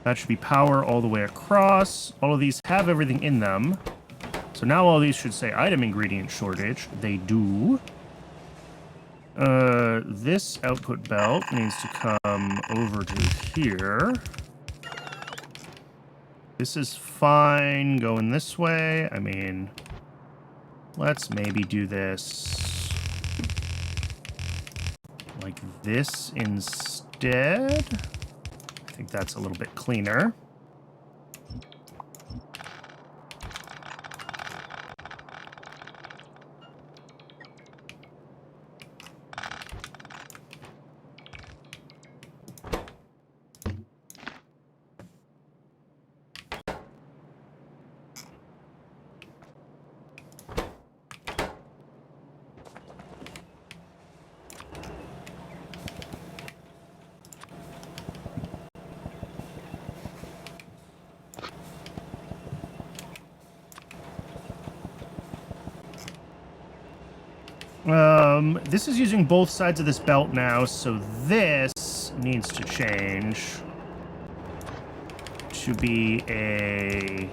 That should be power all the way across. All of these have everything in them. So now all these should say item ingredient shortage. They do. This output belt needs to come over to here. This is fine going this way. I mean, let's maybe do this like this instead. I think that's a little bit cleaner. This is using both sides of this belt now, so this needs to change to be a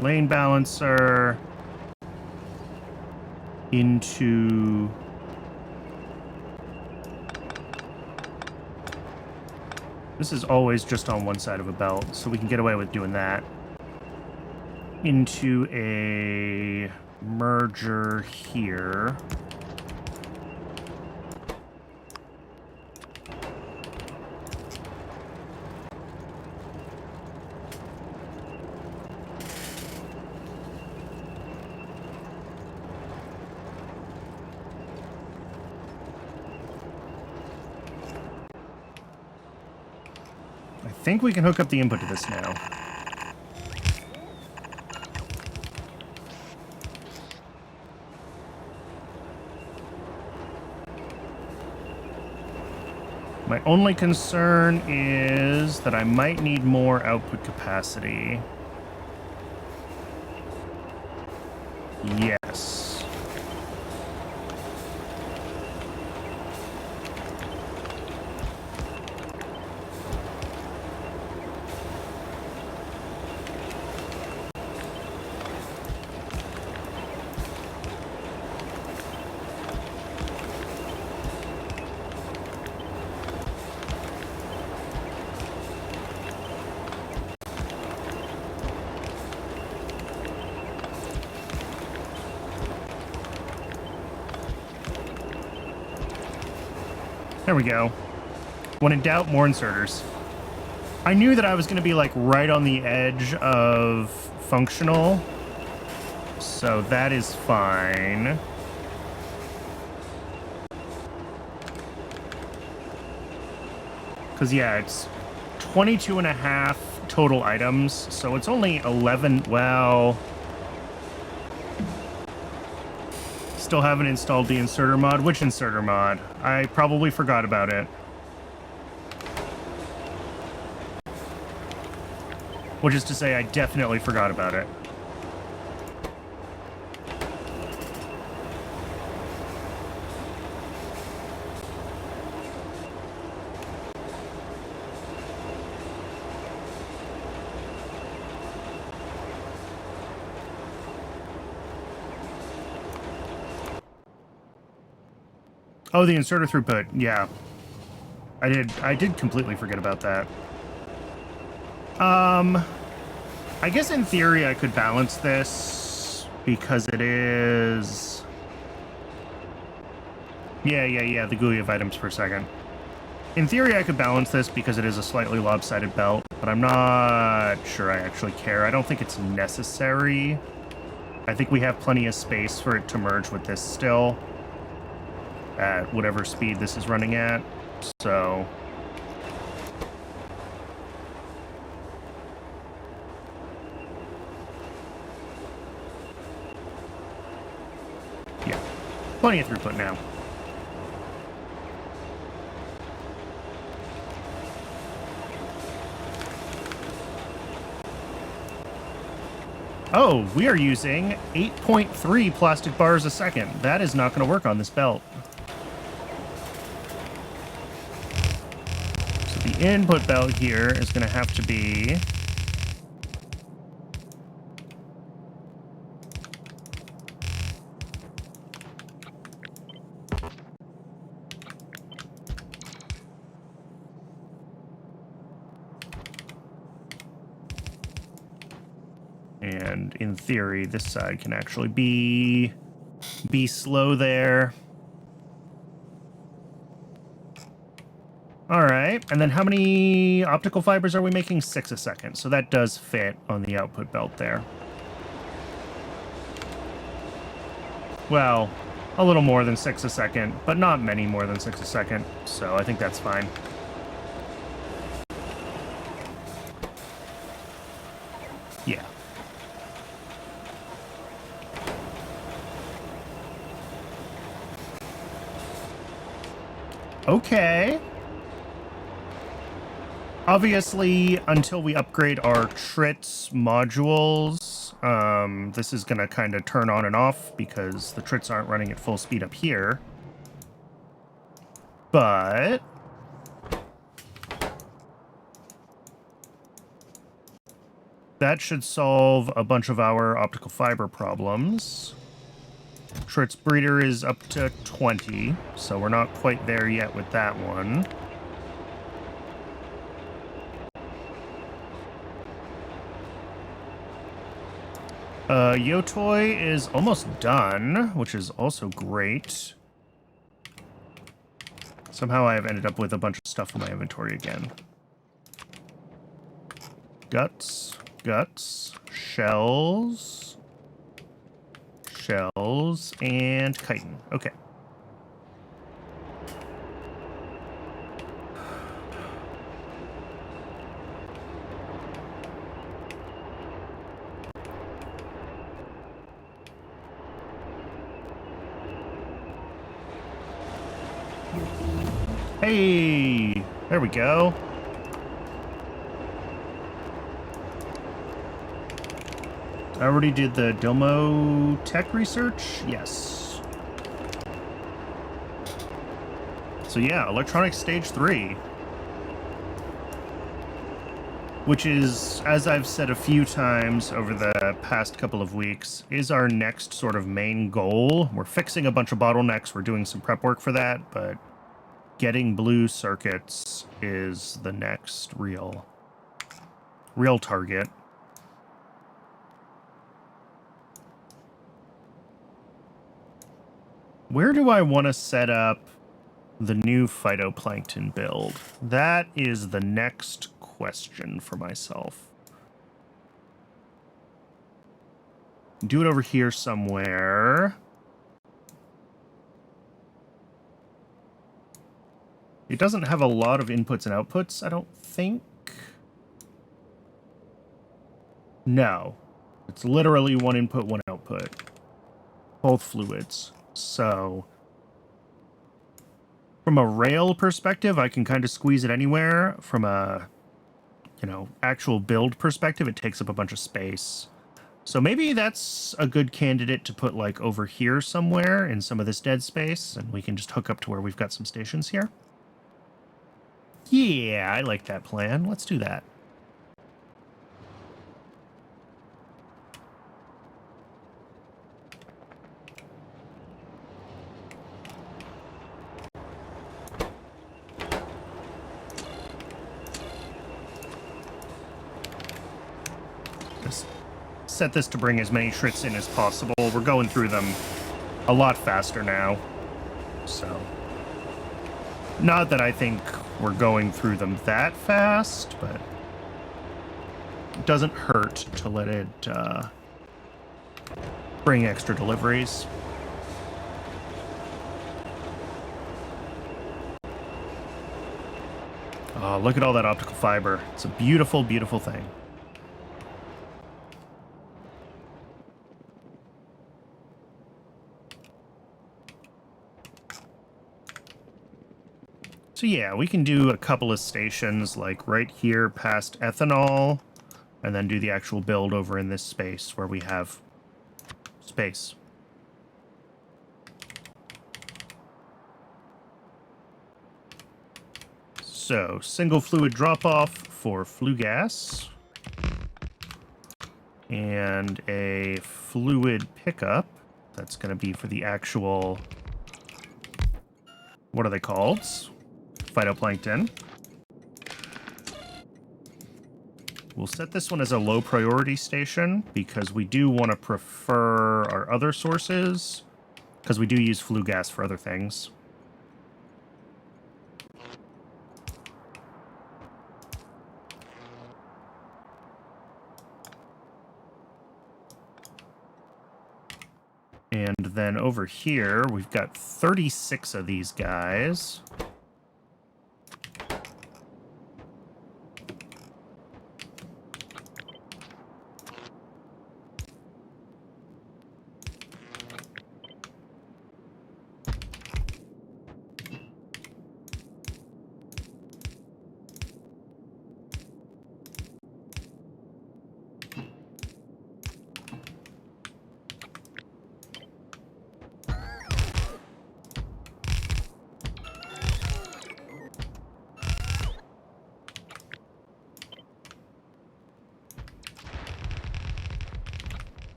lane balancer into this is always just on one side of a belt, so we can get away with doing that. Into a merger here. I think we can hook up the input to this now. My only concern is that I might need more output capacity. Yes. There we go. When in doubt, more inserters. I knew that I was going to be like right on the edge of functional, so that is fine. Because, yeah, it's 22 and a half total items, so it's only 11. Well, still haven't installed the inserter mod. Which inserter mod? I probably forgot about it. Which is to say, I definitely forgot about it. Oh, the inserter throughput. Yeah. I did completely forget about that. I guess in theory I could balance this because it is... Yeah, the GUI of items per second. In theory I could balance this because it is a slightly lopsided belt, but I'm not sure I actually care. I don't think it's necessary. I think we have plenty of space for it to merge with this still at whatever speed this is running at, so... yeah, plenty of throughput now. Oh, we are using 8.3 plastic bars a second. That is not going to work on this belt. So the input belt here is going to have to be... and in theory, this side can actually be slow there. All right, and then how many optical fibers are we making? 6 a second, so that does fit on the output belt there. Well, a little more than 6 a second, but not many more than 6 a second, so I think that's fine. Yeah. Okay. Obviously, until we upgrade our Trits modules, this is going to kind of turn on and off because the Trits aren't running at full speed up here. But... that should solve a bunch of our optical fiber problems. Trits breeder is up to 20, so we're not quite there yet with that one. Yotoi is almost done, which is also great. Somehow I have ended up with a bunch of stuff in my inventory again. Guts, shells, and chitin. Okay. Hey, there we go. I already did the Domo tech research. Yes. So yeah, electronics stage 3. Which is, as I've said a few times over the past couple of weeks, is our next sort of main goal. We're fixing a bunch of bottlenecks. We're doing some prep work for that, but getting blue circuits is the next real target. Where do I want to set up the new phytoplankton build? That is the next question for myself. Do it over here somewhere. It doesn't have a lot of inputs and outputs, I don't think. No. It's literally one input, one output. Both fluids. So, from a rail perspective, I can kind of squeeze it anywhere. From a, actual build perspective, it takes up a bunch of space. So maybe that's a good candidate to put, like, over here somewhere in some of this dead space, and we can just hook up to where we've got some stations here. Yeah, I like that plan. Let's do that. Just set this to bring as many shrits in as possible. We're going through them a lot faster now. So, not that I think we're going through them that fast, but it doesn't hurt to let it bring extra deliveries. Oh, look at all that optical fiber. It's a beautiful, beautiful thing. So yeah, we can do a couple of stations, like right here past ethanol, and then do the actual build over in this space where we have space. So, single fluid drop-off for flue gas. And a fluid pickup. That's going to be for the actual... What are they called? Phytoplankton. We'll set this one as a low priority station because we do want to prefer our other sources, because we do use flue gas for other things. And then over here, we've got 36 of these guys.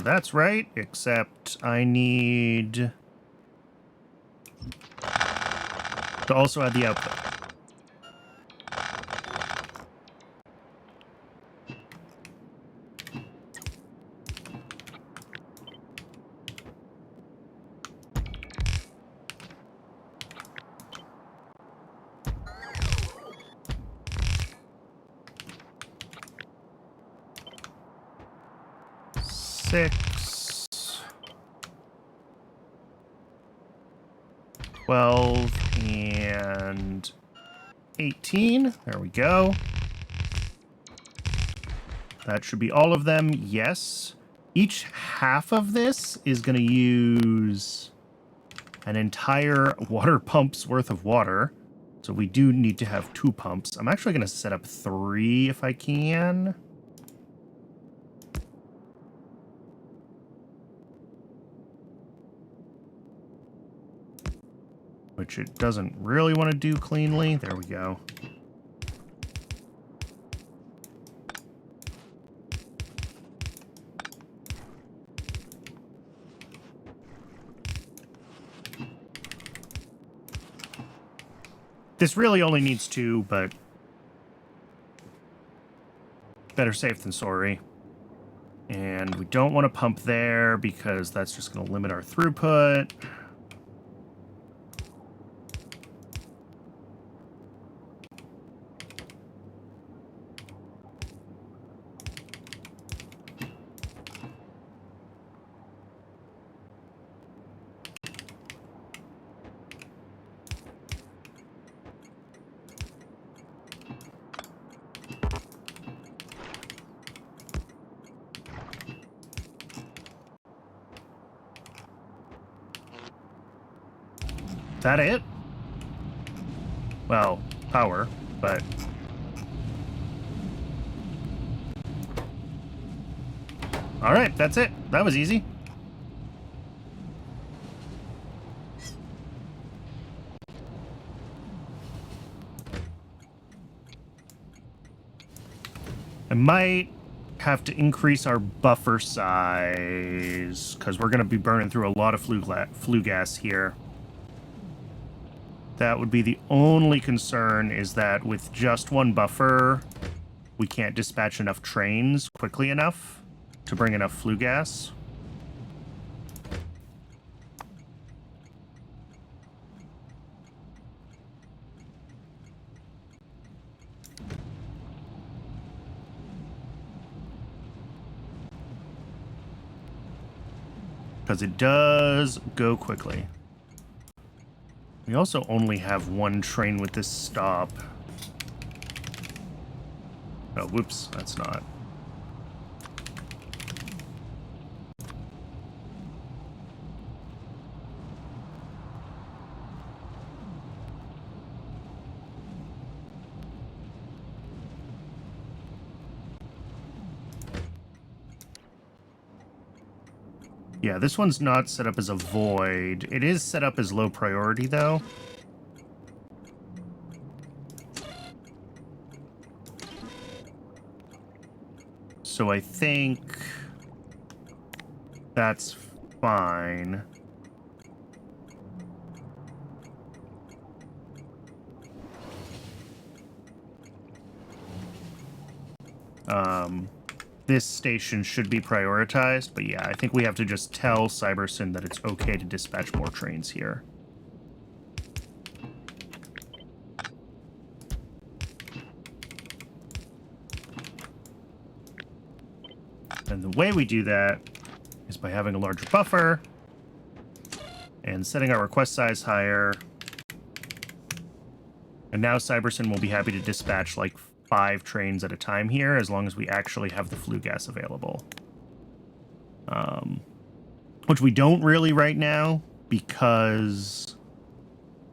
That's right, except I need to also add the output. Six, 12, and 18. There we go. That should be all of them. Yes. Each half of this is going to use an entire water pump's worth of water. So we do need to have 2 pumps. I'm actually going to set up 3 if I can. Which it doesn't really want to do cleanly. There we go. This really only needs 2, but better safe than sorry. And we don't want to pump there because that's just going to limit our throughput. That it? Well, power, but... Alright, that's it. That was easy. I might have to increase our buffer size, because we're going to be burning through a lot of flue gas here. That would be the only concern, is that with just one buffer, we can't dispatch enough trains quickly enough to bring enough flue gas. Because it does go quickly. We also only have one train with this stop. Oh, whoops, that's not. Yeah, this one's not set up as a void. It is set up as low priority, though. So I think that's fine. This station should be prioritized, but yeah, I think we have to just tell Cybersyn that it's okay to dispatch more trains here. And the way we do that is by having a larger buffer and setting our request size higher. And now Cybersyn will be happy to dispatch like 5 trains at a time here, as long as we actually have the flue gas available. Which we don't really right now, because...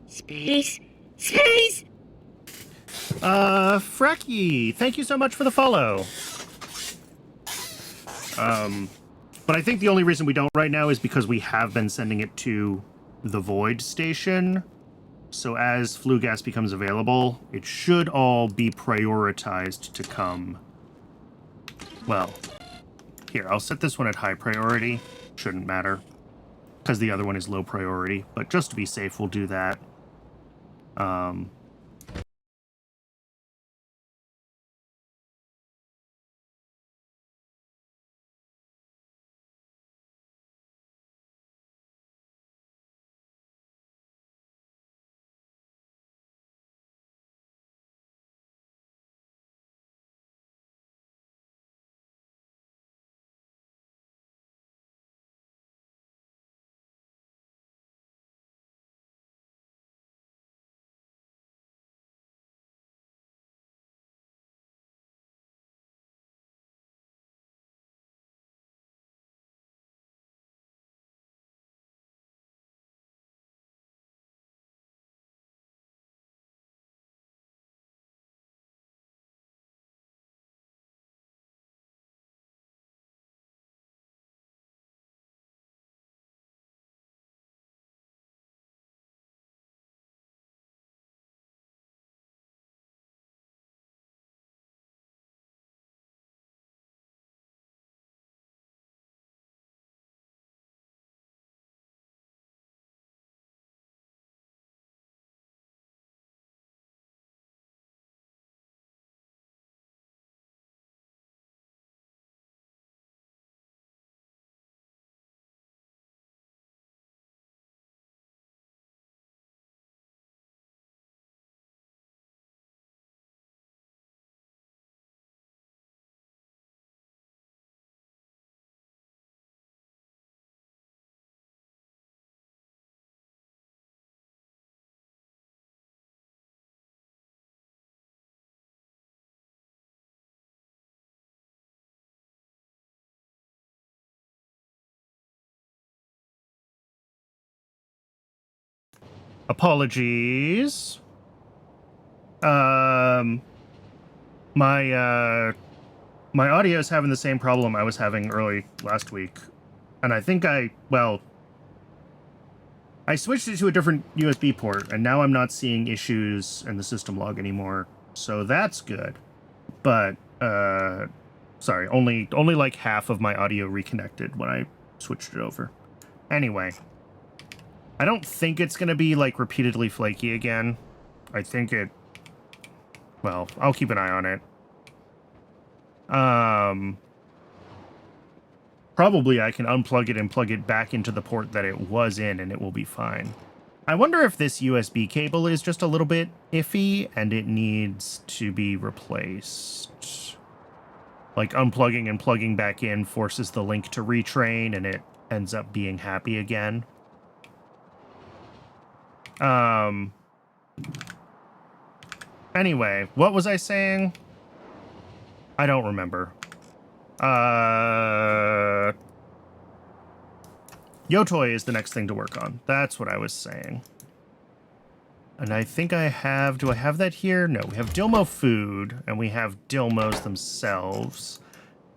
Space! Frecky, thank you so much for the follow. But I think the only reason we don't right now is because we have been sending it to the Void station. So as flue gas becomes available, it should all be prioritized to come. Well, here, I'll set this one at high priority. Shouldn't matter, because the other one is low priority. But just to be safe, we'll do that. Apologies. My my audio is having the same problem I was having early last week. And I think I switched it to a different USB port, and now I'm not seeing issues in the system log anymore. So that's good. But sorry, only like half of my audio reconnected when I switched it over. Anyway, I don't think it's going to be like repeatedly flaky again. I think it, well, I'll keep an eye on it. Probably I can unplug it and plug it back into the port that it was in, and it will be fine. I wonder if this USB cable is just a little bit iffy and it needs to be replaced. Like unplugging and plugging back in forces the link to retrain, and it ends up being happy again. Anyway, what was I saying? I don't remember. Yotoy is the next thing to work on. That's what I was saying. And I think I have... Do I have that here? No, we have Dilmo food, and we have Dilmos themselves.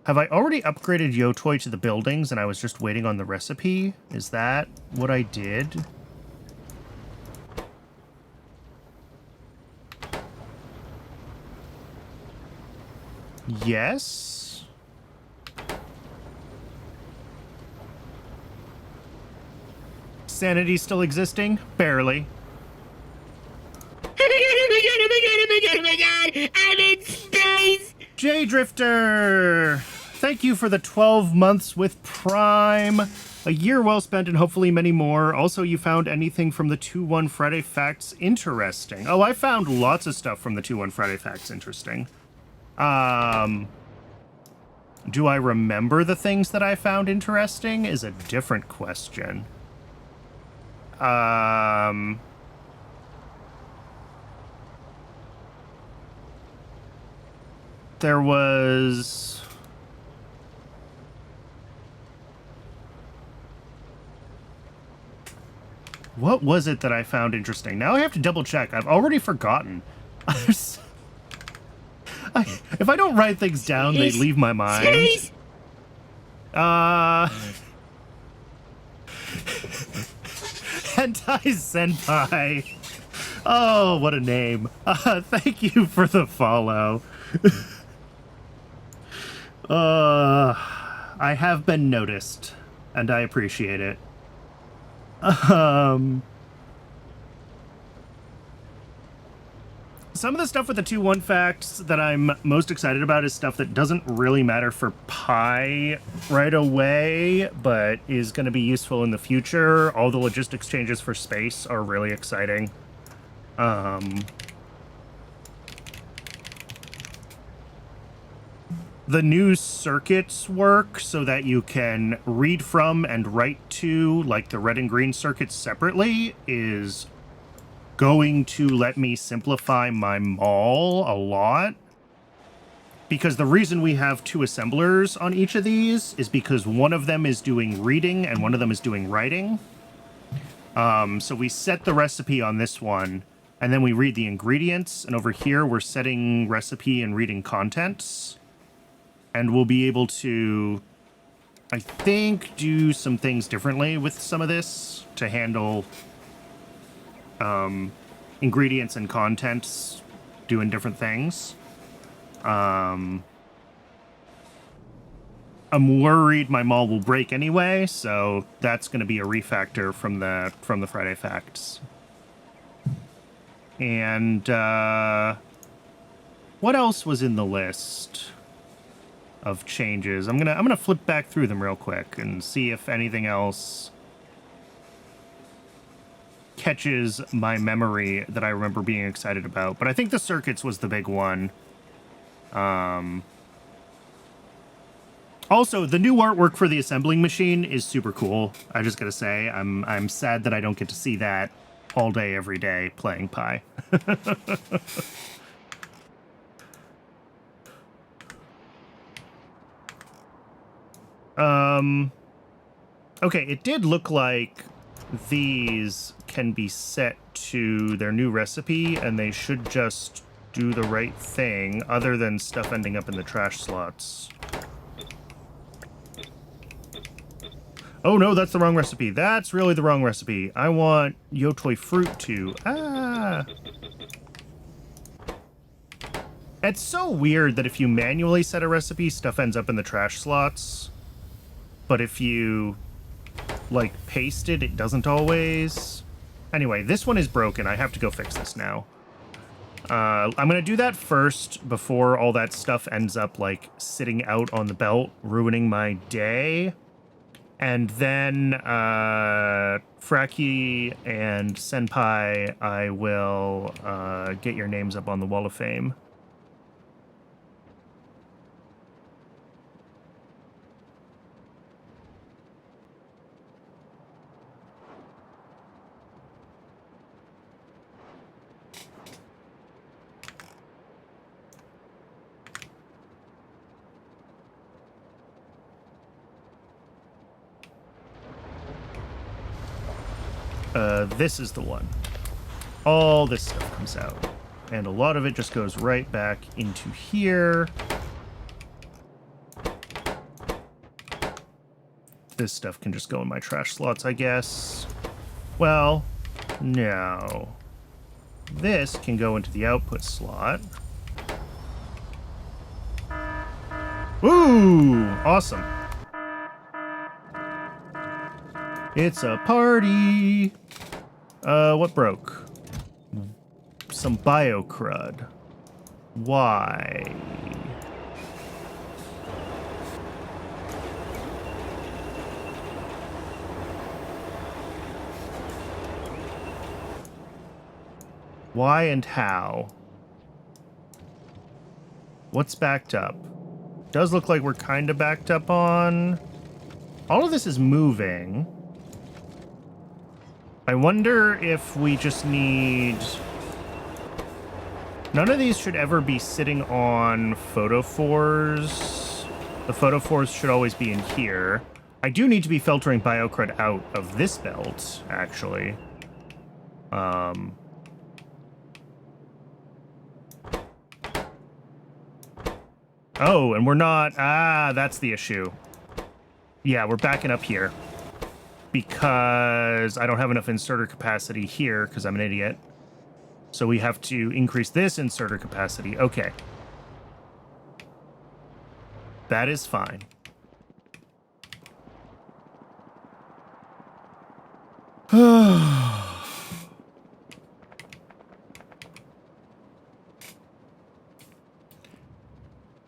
Have I already upgraded Yotoy to the buildings, and I was just waiting on the recipe? Is that what I did? Yes. Sanity still existing? Barely. Oh my god, I'm in space! J Drifter! Thank you for the 12 months with Prime. A year well spent and hopefully many more. Also, you found anything from the 2-1 Friday Facts interesting? Oh, I found lots of stuff from the 2-1 Friday Facts interesting. Do I remember the things that I found interesting is a different question. There was... What was it that I found interesting? Now I have to double check. I've already forgotten. If I don't write things down, they leave my mind. Hentai Senpai. Oh, what a name. Thank you for the follow. I have been noticed, and I appreciate it. Some of the stuff with the 2-1 facts that I'm most excited about is stuff that doesn't really matter for Pi right away, but is going to be useful in the future. All the logistics changes for space are really exciting. The new circuits work so that you can read from and write to, like the red and green circuits separately, is going to let me simplify my mall a lot. Because the reason we have 2 assemblers on each of these is because one of them is doing reading and one of them is doing writing. So we set the recipe on this one, and then we read the ingredients, and over here we're setting recipe and reading contents. And we'll be able to, I think, do some things differently with some of this to handle ingredients and contents doing different things. I'm worried my mall will break anyway, so that's going to be a refactor from the Friday Facts. And what else was in the list of changes? I'm gonna flip back through them real quick and see if anything else catches my memory that I remember being excited about. But I think the circuits was the big one. Also, the new artwork for the assembling machine is super cool. I just gotta say, I'm sad that I don't get to see that all day, every day, playing Pi. Okay, it did look like these can be set to their new recipe, and they should just do the right thing, other than stuff ending up in the trash slots. Oh no, that's the wrong recipe. That's really the wrong recipe. I want Yotoi fruit too. Ah! It's so weird that if you manually set a recipe, stuff ends up in the trash slots. But if you, like, paste it, it doesn't always. Anyway, this one is broken. I have to go fix this now. I'm going to do that first before all that stuff ends up, like, sitting out on the belt, ruining my day. And then, Fraki and Senpai, I will get your names up on the Wall of Fame. This is the one. All this stuff comes out. And a lot of it just goes right back into here. This stuff can just go in my trash slots, I guess. Well, no. This can go into the output slot. Ooh, awesome. It's a party. What broke? Some bio crud. Why? Why and how? What's backed up? Does look like we're kind of backed up on. All of this is moving. I wonder if we just need... None of these should ever be sitting on photophores. The photophores should always be in here. I do need to be filtering biocrud out of this belt, actually. Oh, and we're not... Ah, that's the issue. Yeah, we're backing up here. Because I don't have enough inserter capacity here, because I'm an idiot. So we have to increase this inserter capacity. Okay. That is fine.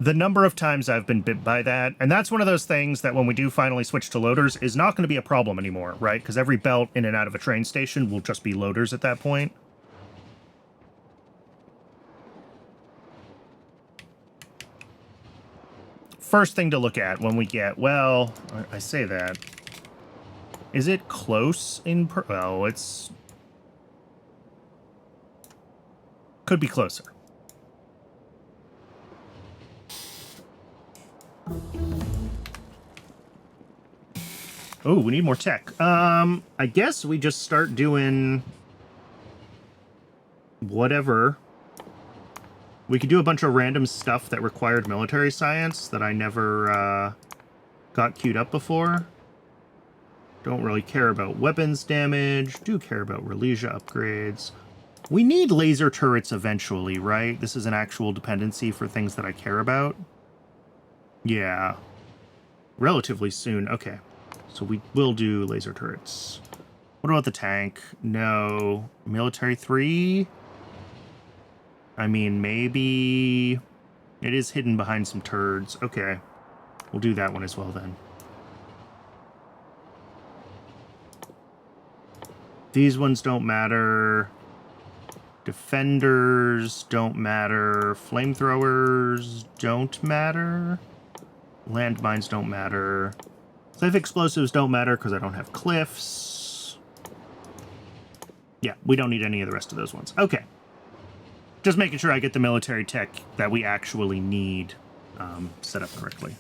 The number of times I've been bit by that, and that's one of those things that when we do finally switch to loaders is not going to be a problem anymore, right? Because every belt in and out of a train station will just be loaders at that point. First thing to look at when we get, well, I say that. Is it close in oh, it's... Could be closer. Oh, we need more tech. I guess we just start doing whatever. We could do a bunch of random stuff that required military science that I never got queued up before. Don't really care about weapons damage. Do care about Relesia upgrades. We need laser turrets eventually, right? This is an actual dependency for things that I care about. Yeah. Relatively soon. Okay. So we will do laser turrets. What about the tank? No. Military 3? I mean, maybe... It is hidden behind some turds. Okay. We'll do that one as well, then. These ones don't matter. Defenders don't matter. Flamethrowers don't matter. Landmines don't matter. Cliff explosives don't matter because I don't have cliffs. Yeah, we don't need any of the rest of those ones. Okay. Just making sure I get the military tech that we actually need set up correctly.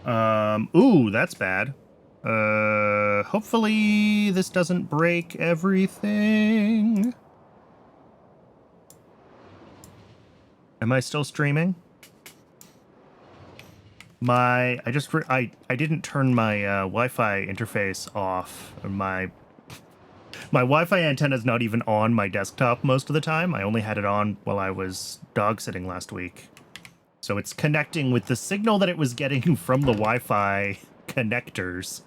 Ooh, that's bad. Hopefully this doesn't break everything. Am I still streaming? I didn't turn my Wi-Fi interface off. My Wi-Fi antenna is not even on my desktop most of the time. I only had it on while I was dog sitting last week. So it's connecting with the signal that it was getting from the Wi-Fi connectors,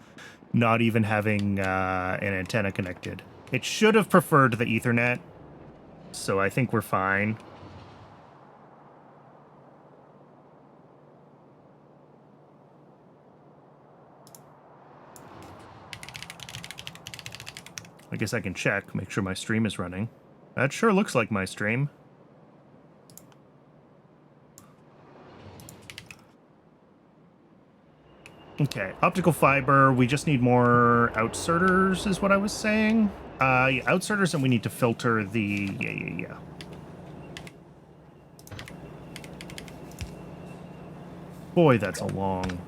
not even having an antenna connected. It should have preferred the Ethernet, so I think we're fine. I guess I can check, make sure my stream is running. That sure looks like my stream. Okay, optical fiber, we just need more outserters is what I was saying. Yeah, outserters, and we need to filter the... Yeah. Boy, that's a long...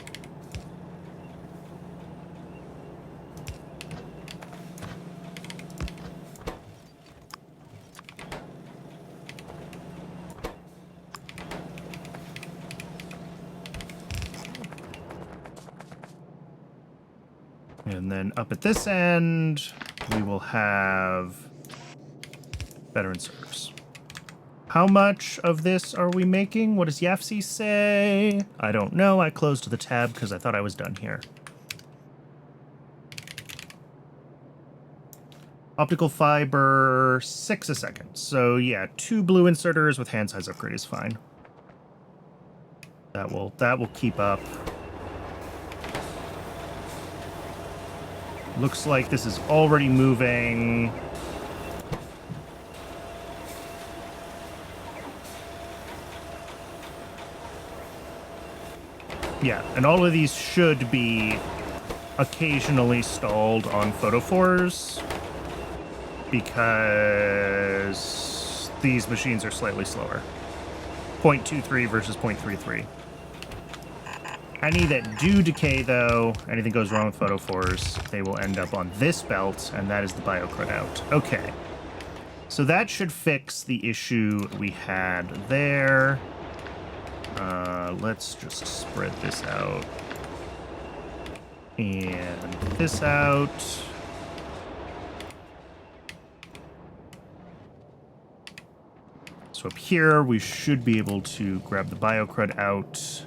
And then up at this end, we will have better inserters. How much of this are we making? What does Yafsi say? I don't know. I closed the tab because I thought I was done here. Optical fiber, 6 a second. So yeah, 2 blue inserters with hand size upgrade is fine. That will keep up. Looks like this is already moving. Yeah, and all of these should be occasionally stalled on photophores because these machines are slightly slower. 0.23 versus 0.33. Any that do decay, though, anything goes wrong with photophores, they will end up on this belt, and that is the biocrud out. Okay. So that should fix the issue we had there. Let's just spread this out. And this out. So up here, we should be able to grab the biocrud out.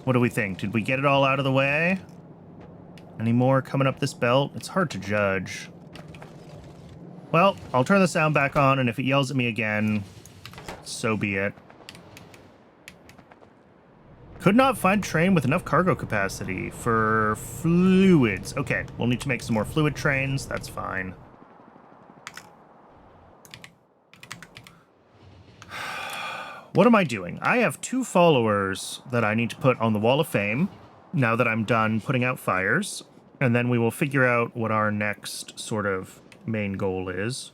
What do we think? Did we get it all out of the way? Any more coming up this belt? It's hard to judge. Well, I'll turn the sound back on, and if it yells at me again, so be it. Could not find train with enough cargo capacity for fluids. Okay, we'll need to make some more fluid trains. That's fine. What am I doing? I have 2 followers that I need to put on the Wall of Fame now that I'm done putting out fires, and then we will figure out what our next sort of main goal is.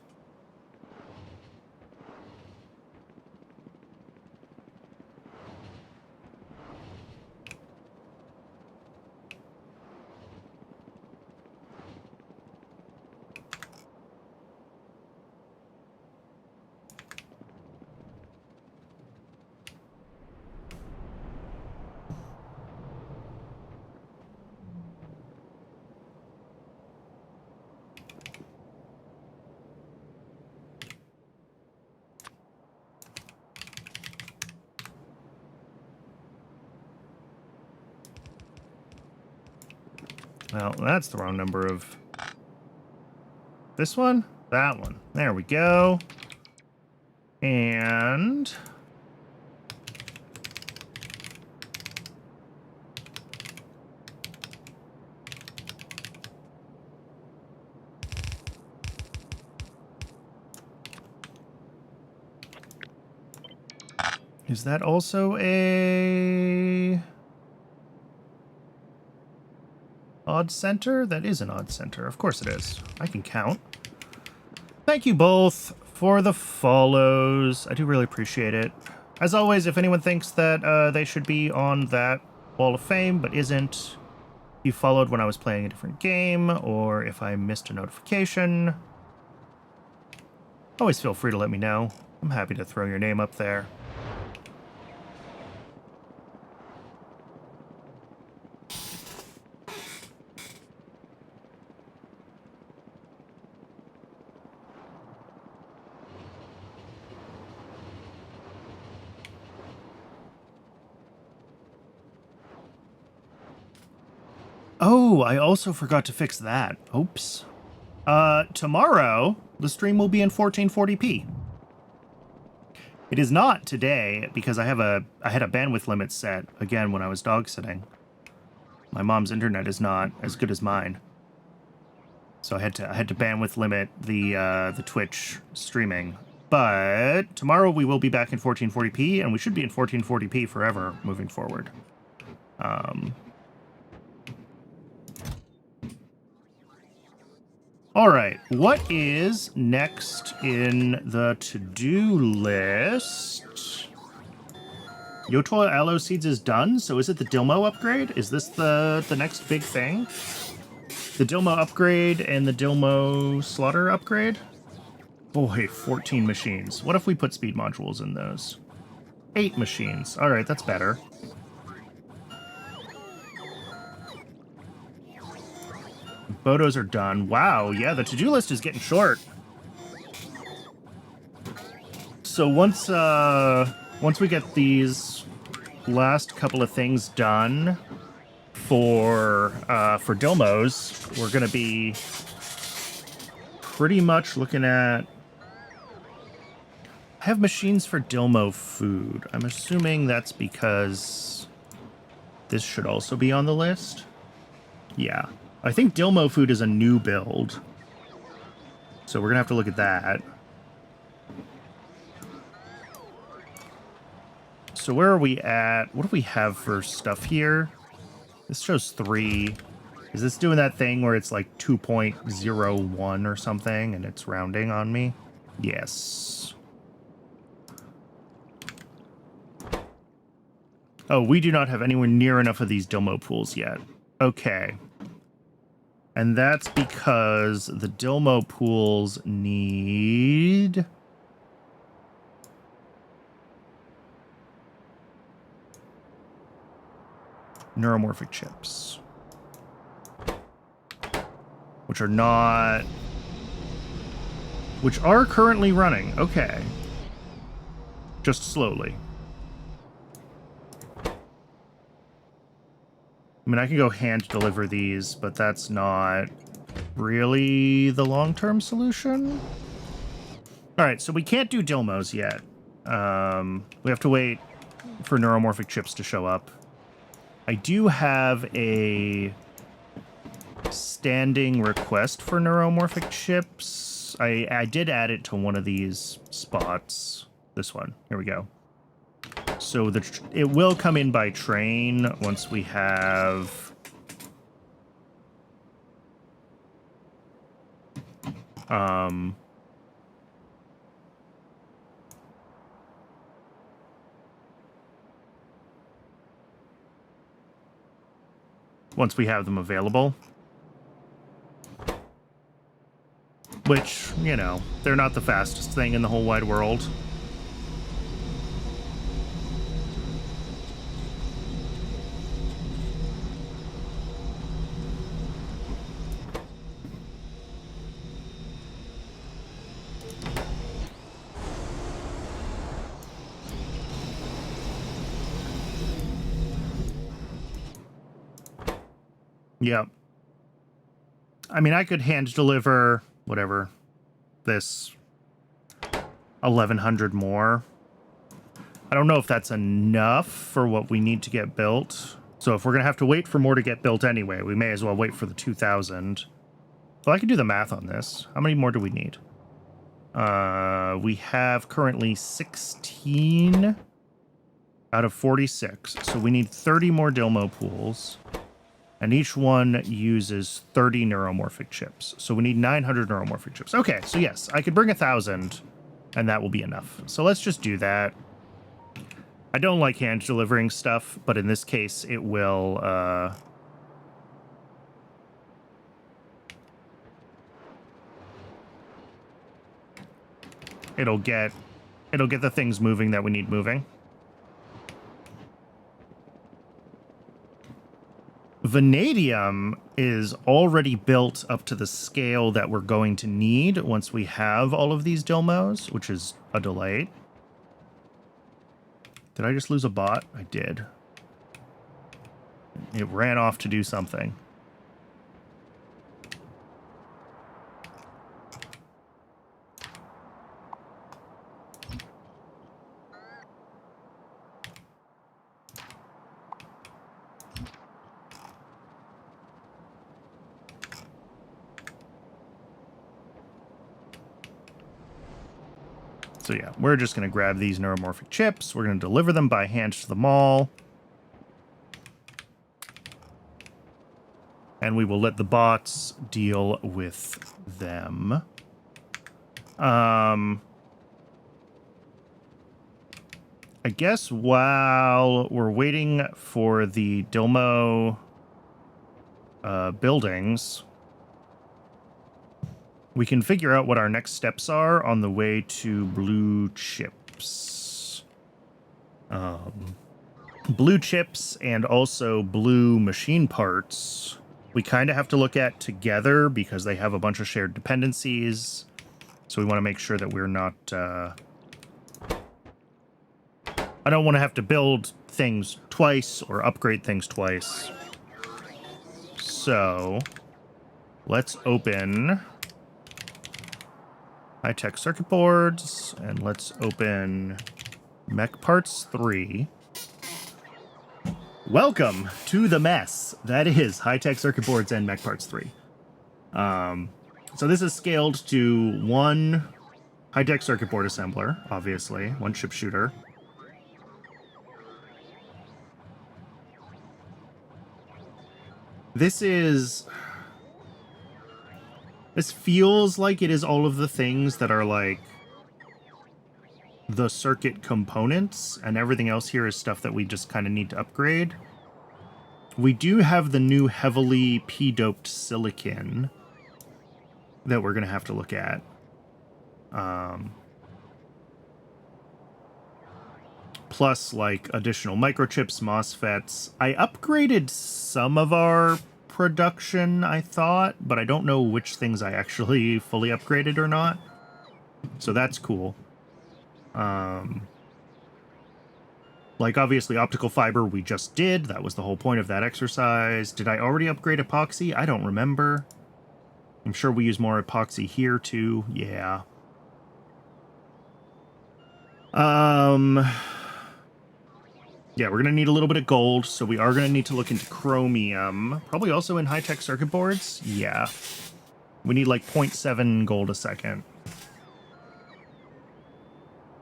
Well, that's the wrong number of... This one? That one. There we go. And... is that also a... odd center? That is an odd center. Of course it is. I can count. Thank you both for the follows. I do really appreciate it. As always, if anyone thinks that they should be on that Wall of Fame but isn't, you followed when I was playing a different game, or if I missed a notification, always feel free to let me know. I'm happy to throw your name up there. Oh, I also forgot to fix that. Oops. Tomorrow, the stream will be in 1440p. It is not today because I had a bandwidth limit set again when I was dog sitting. My mom's internet is not as good as mine, so I had to bandwidth limit the Twitch streaming. But tomorrow we will be back in 1440p, and we should be in 1440p forever moving forward. All right, what is next in the to-do list? Yotoil Aloe Seeds is done, so is it the Dilmo upgrade? Is this the next big thing? The Dilmo upgrade and the Dilmo Slaughter upgrade? Boy, 14 machines. What if we put speed modules in those? 8 machines. All right, that's better. Photos are done. Wow, yeah, the to-do list is getting short. So once we get these last couple of things done for Dilmos, we're gonna be pretty much looking at. I have machines for Dilmo food. I'm assuming that's because this should also be on the list. Yeah. I think Dilmo food is a new build, so we're gonna have to look at that. So where are we at? What do we have for stuff here? This shows 3. Is this doing that thing where it's like 2.01 or something and it's rounding on me? Yes. Oh, we do not have anywhere near enough of these Dilmo pools yet. Okay. And that's because the Dilmo pools need neuromorphic chips, which are currently running. Okay. Just slowly. I mean, I can go hand deliver these, but that's not really the long-term solution. All right, so we can't do Dilmos yet. We have to wait for neuromorphic chips to show up. I do have a standing request for neuromorphic chips. I did add it to one of these spots. This one. Here we go. So it will come in by train once we have once we have them available. Which, you know, they're not the fastest thing in the whole wide world. Yeah. I mean, I could hand deliver, whatever, this 1,100 more. I don't know if that's enough for what we need to get built. So if we're going to have to wait for more to get built anyway, we may as well wait for the 2,000. Well, I can do the math on this. How many more do we need? We have currently 16 out of 46. So we need 30 more Dilmo pools. And each one uses 30 neuromorphic chips. So we need 900 neuromorphic chips. Okay, so yes, I could bring 1,000, and that will be enough. So let's just do that. I don't like hand delivering stuff, but in this case, it will... it'll get the things moving that we need moving. Vanadium is already built up to the scale that we're going to need once we have all of these Dilmos, which is a delight. Did I just lose a bot? I did. It ran off to do something. So yeah, we're just going to grab these neuromorphic chips. We're going to deliver them by hand to the mall. And we will let the bots deal with them. I guess while we're waiting for the Dilmo buildings, we can figure out what our next steps are on the way to blue chips. Blue chips and also blue machine parts, we kind of have to look at together because they have a bunch of shared dependencies. So we want to make sure that we're not... I don't want to have to build things twice or upgrade things twice. So let's open high-tech circuit boards, and let's open Mech Parts 3. Welcome to the mess that is high-tech circuit boards and Mech Parts 3. So this is scaled to one high-tech circuit board assembler, obviously, one chip shooter. This feels like it is all of the things that are like the circuit components, and everything else here is stuff that we just kind of need to upgrade. We do have the new heavily p-doped silicon that we're going to have to look at. Plus, like, additional microchips, MOSFETs. I upgraded some of our production, I thought, but I don't know which things I actually fully upgraded or not. So that's cool. Like, obviously, optical fiber we just did. That was the whole point of that exercise. Did I already upgrade epoxy? I don't remember. I'm sure we use more epoxy here, too. Yeah. Yeah, we're going to need a little bit of gold, so we are going to need to look into chromium. Probably also in high-tech circuit boards. Yeah. We need like 0.7 gold a second.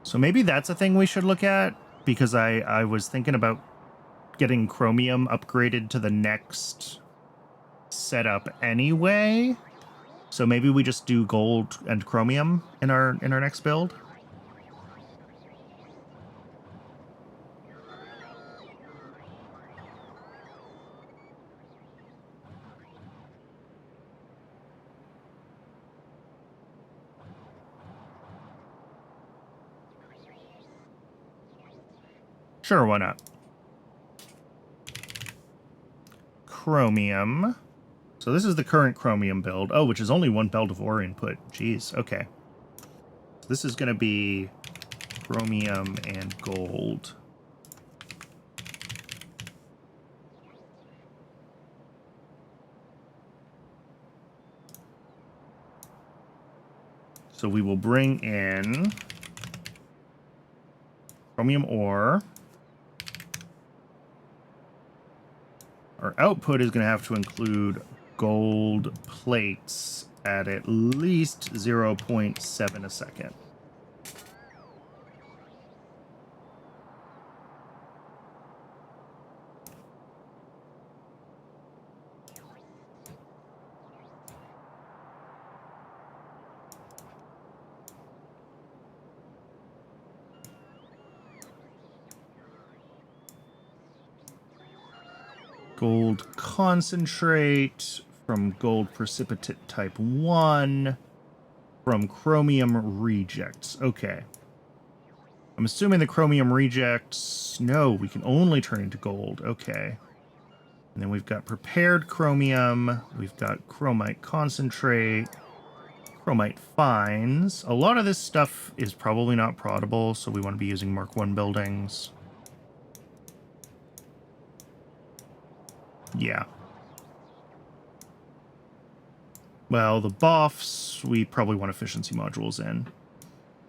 So maybe that's a thing we should look at, because I was thinking about getting chromium upgraded to the next setup anyway. So maybe we just do gold and chromium in our next build. Sure, why not? Chromium. So this is the current chromium build. Oh, which is only one belt of ore input. Jeez, okay. This is going to be chromium and gold. So we will bring in chromium ore. Our output is going to have to include gold plates at least 0.7 a second. Gold concentrate from gold precipitate type 1 from chromium rejects. Okay. I'm assuming the chromium rejects... No, we can only turn into gold. Okay. And then we've got prepared chromium. We've got chromite concentrate. Chromite fines. A lot of this stuff is probably not proddable, so we want to be using Mark 1 buildings. Yeah. Well, the buffs, we probably want efficiency modules in.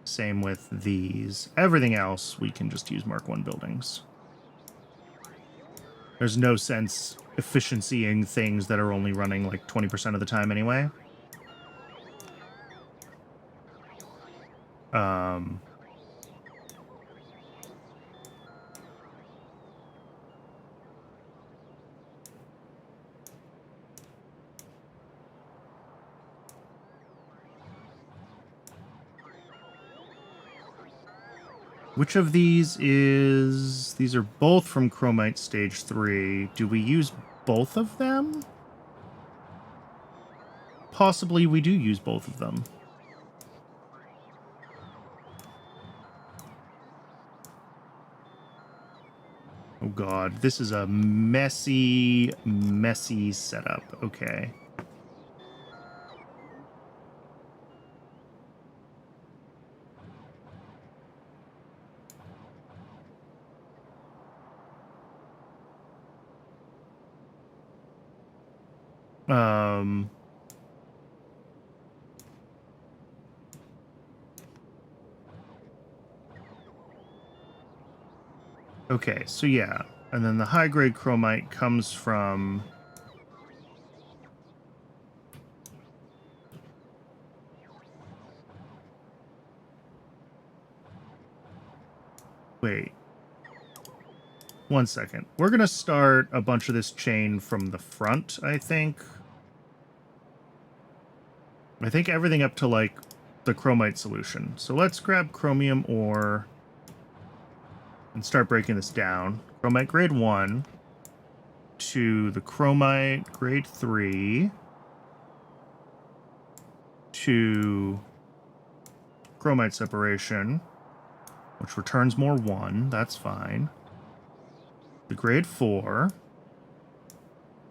Same with these. Everything else, we can just use Mark 1 buildings. There's no sense efficiencying things that are only running like 20% of the time anyway. Which of these is... These are both from Chromite Stage 3. Do we use both of them? Possibly we do use both of them. Oh god, this is a messy, messy setup. Okay. Okay, so yeah. And then the high-grade chromite comes from... Wait. 1 second. We're going to start a bunch of this chain from the front, I think. I think everything up to, like, the chromite solution. So let's grab chromium ore and start breaking this down. Chromite grade 1 to the chromite grade 3 to chromite separation, which returns more 1. That's fine. The grade 4.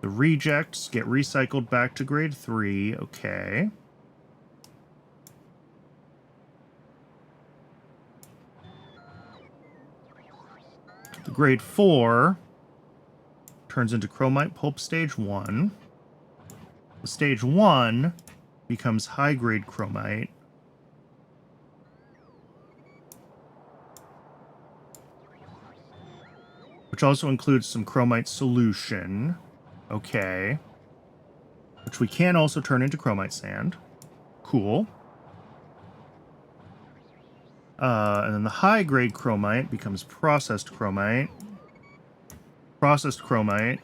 The rejects get recycled back to grade 3. Okay. The grade 4 turns into chromite pulp stage 1. The stage 1 becomes high-grade chromite. Which also includes some chromite solution. Okay. Which we can also turn into chromite sand. Cool. And then the high-grade chromite becomes processed chromite. Processed chromite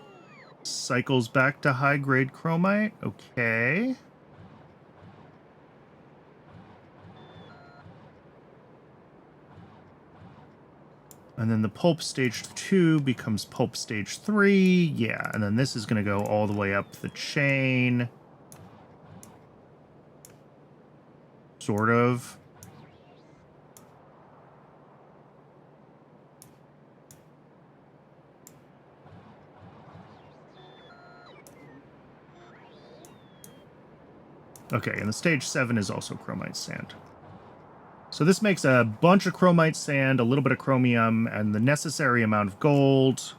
cycles back to high-grade chromite. Okay. And then the pulp stage 2 becomes pulp stage 3. Yeah, and then this is going to go all the way up the chain. Sort of. Okay, and the stage 7 is also chromite sand. So this makes a bunch of chromite sand, a little bit of chromium, and the necessary amount of gold.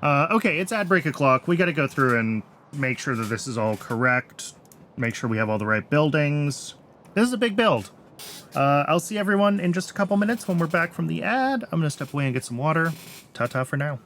Okay, it's ad break o'clock. We got to go through and make sure that this is all correct. Make sure we have all the right buildings. This is a big build. I'll see everyone in just a couple minutes when we're back from the ad. I'm going to step away and get some water. Ta-ta for now.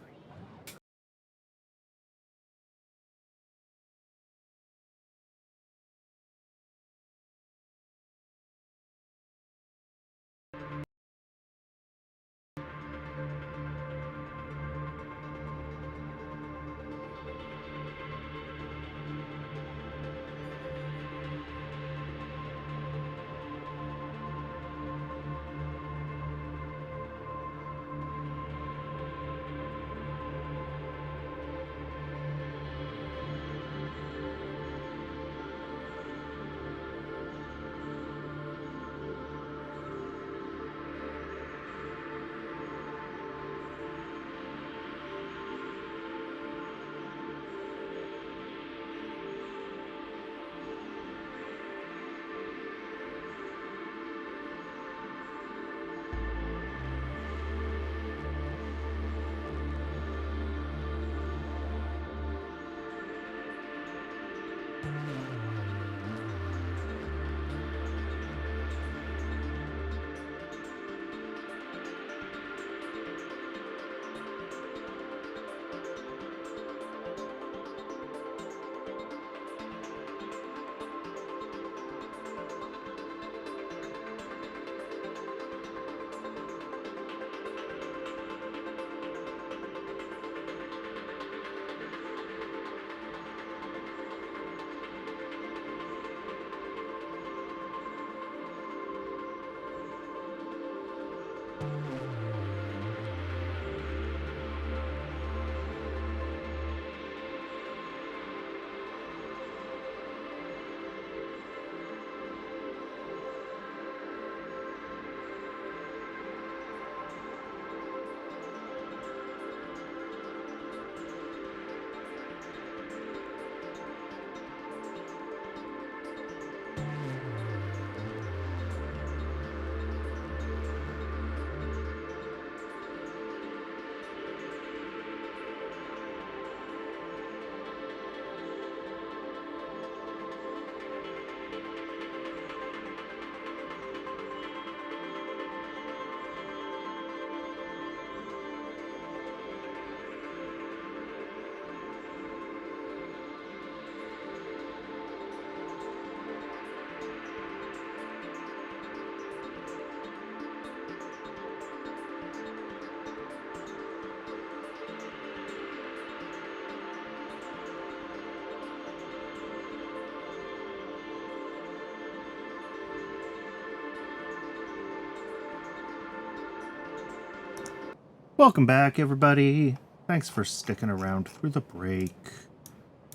Welcome back, everybody. Thanks for sticking around through the break.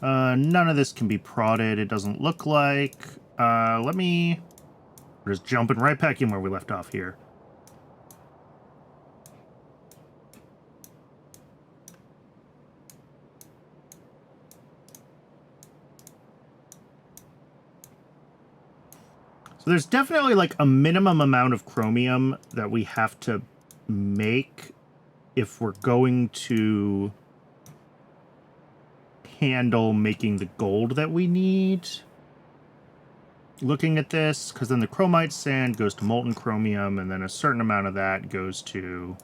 None of this can be prodded, it doesn't look like. We're just jumping right back in where we left off here. So there's definitely like a minimum amount of chromium that we have to make if we're going to handle making the gold that we need. Looking at this, because then the chromite sand goes to molten chromium, and then a certain amount of that goes to...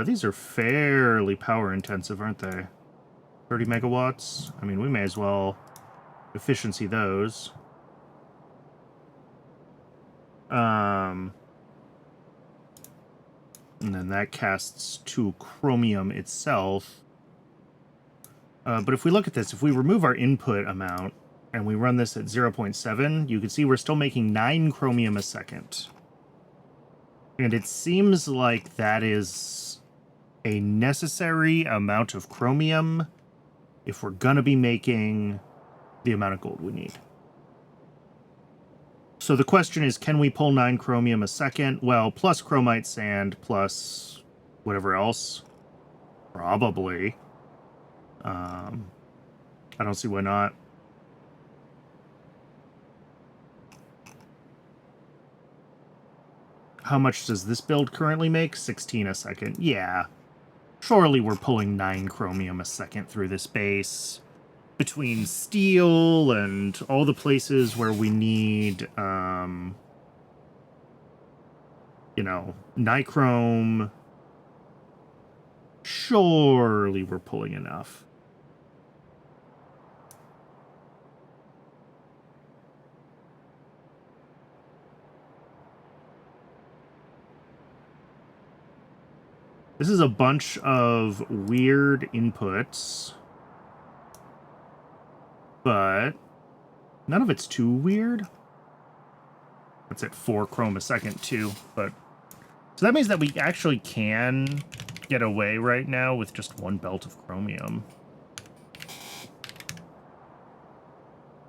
these are fairly power intensive, aren't they? 30 megawatts? I mean, we may as well efficiency those. And then that casts to chromium itself. But if we look at this, if we remove our input amount and we run this at 0.7, you can see we're still making 9 chromium a second. And it seems like that is a necessary amount of chromium if we're going to be making the amount of gold we need. So the question is, can we pull 9 chromium a second? Well, plus chromite sand, plus whatever else. Probably. I don't see why not. How much does this build currently make? 16 a second. Yeah. Surely we're pulling 9 chromium a second through this base. Between steel and all the places where we need, you know, nichrome. Surely we're pulling enough. This is a bunch of weird inputs. But none of it's too weird. That's at 4 chrome a second too, but so that means that we actually can get away right now with just 1 belt of chromium.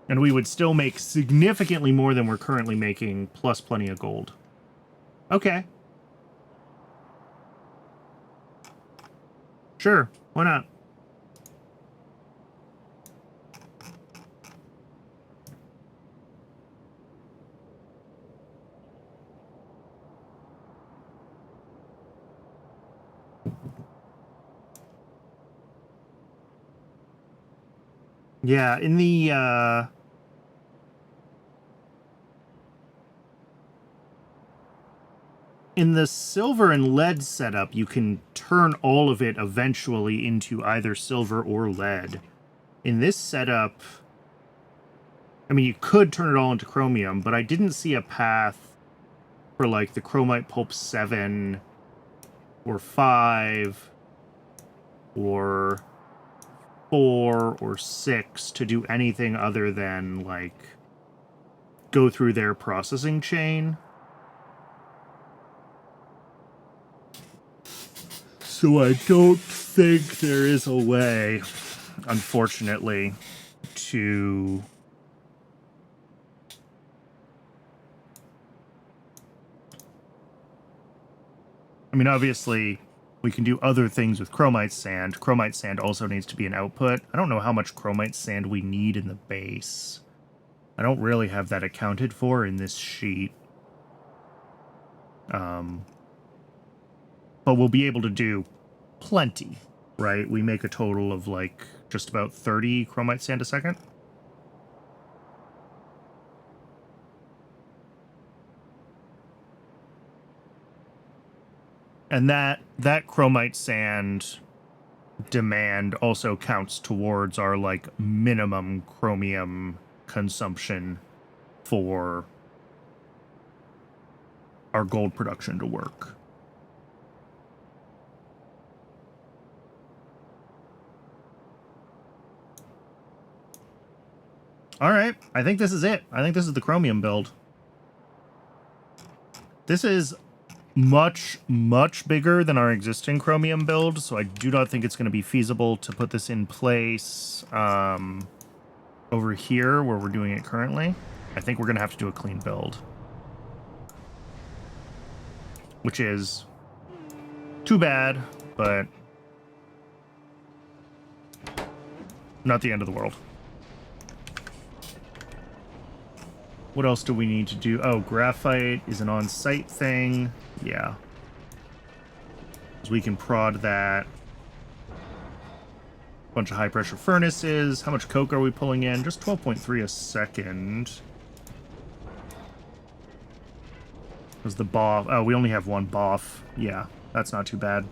And we would still make significantly more than we're currently making, plus plenty of gold. Okay. Sure, why not? Yeah, in the silver and lead setup, you can turn all of it eventually into either silver or lead. In this setup, I mean, you could turn it all into chromium, but I didn't see a path for, like, the Chromite Pulp 7 or 5 or 4 or 6 to do anything other than, like, go through their processing chain. So I don't think there is a way, unfortunately, to... I mean, obviously, we can do other things with chromite sand. Chromite sand also needs to be an output. I don't know how much chromite sand we need in the base. I don't really have that accounted for in this sheet. But we'll be able to do plenty, right? We make a total of, like, just about 30 chromite sand a second. And that chromite sand demand also counts towards our, like, minimum chromium consumption for our gold production to work. All right, I think this is it. I think this is the chromium build. This is much, much bigger than our existing chromium build, so I do not think it's going to be feasible to put this in place over here where we're doing it currently. I think we're going to have to do a clean build, which is too bad, but not the end of the world. What else do we need to do? Oh, graphite is an on-site thing. Yeah. So we can prod that. Bunch of high-pressure furnaces. How much coke are we pulling in? Just 12.3 a second. Was the BOF? Oh, we only have one BOF. Yeah, that's not too bad.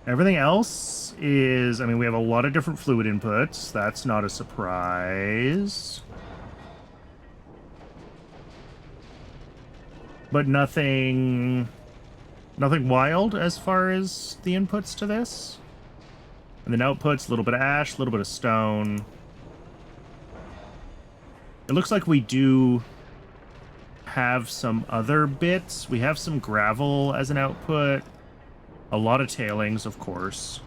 Everything else is... I mean, we have a lot of different fluid inputs. That's not a surprise. But nothing wild as far as the inputs to this. And then outputs, a little bit of ash, a little bit of stone. It looks like we do have some other bits. We have some gravel as an output. A lot of tailings, of course.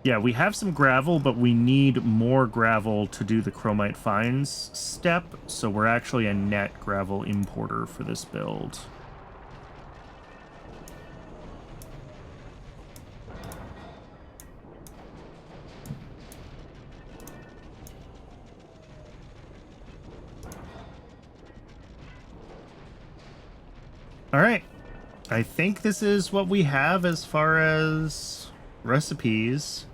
Yeah, we have some gravel, but we need more gravel to do the chromite fines step, so we're actually a net gravel importer for this build. All right. I think this is what we have as far as recipes.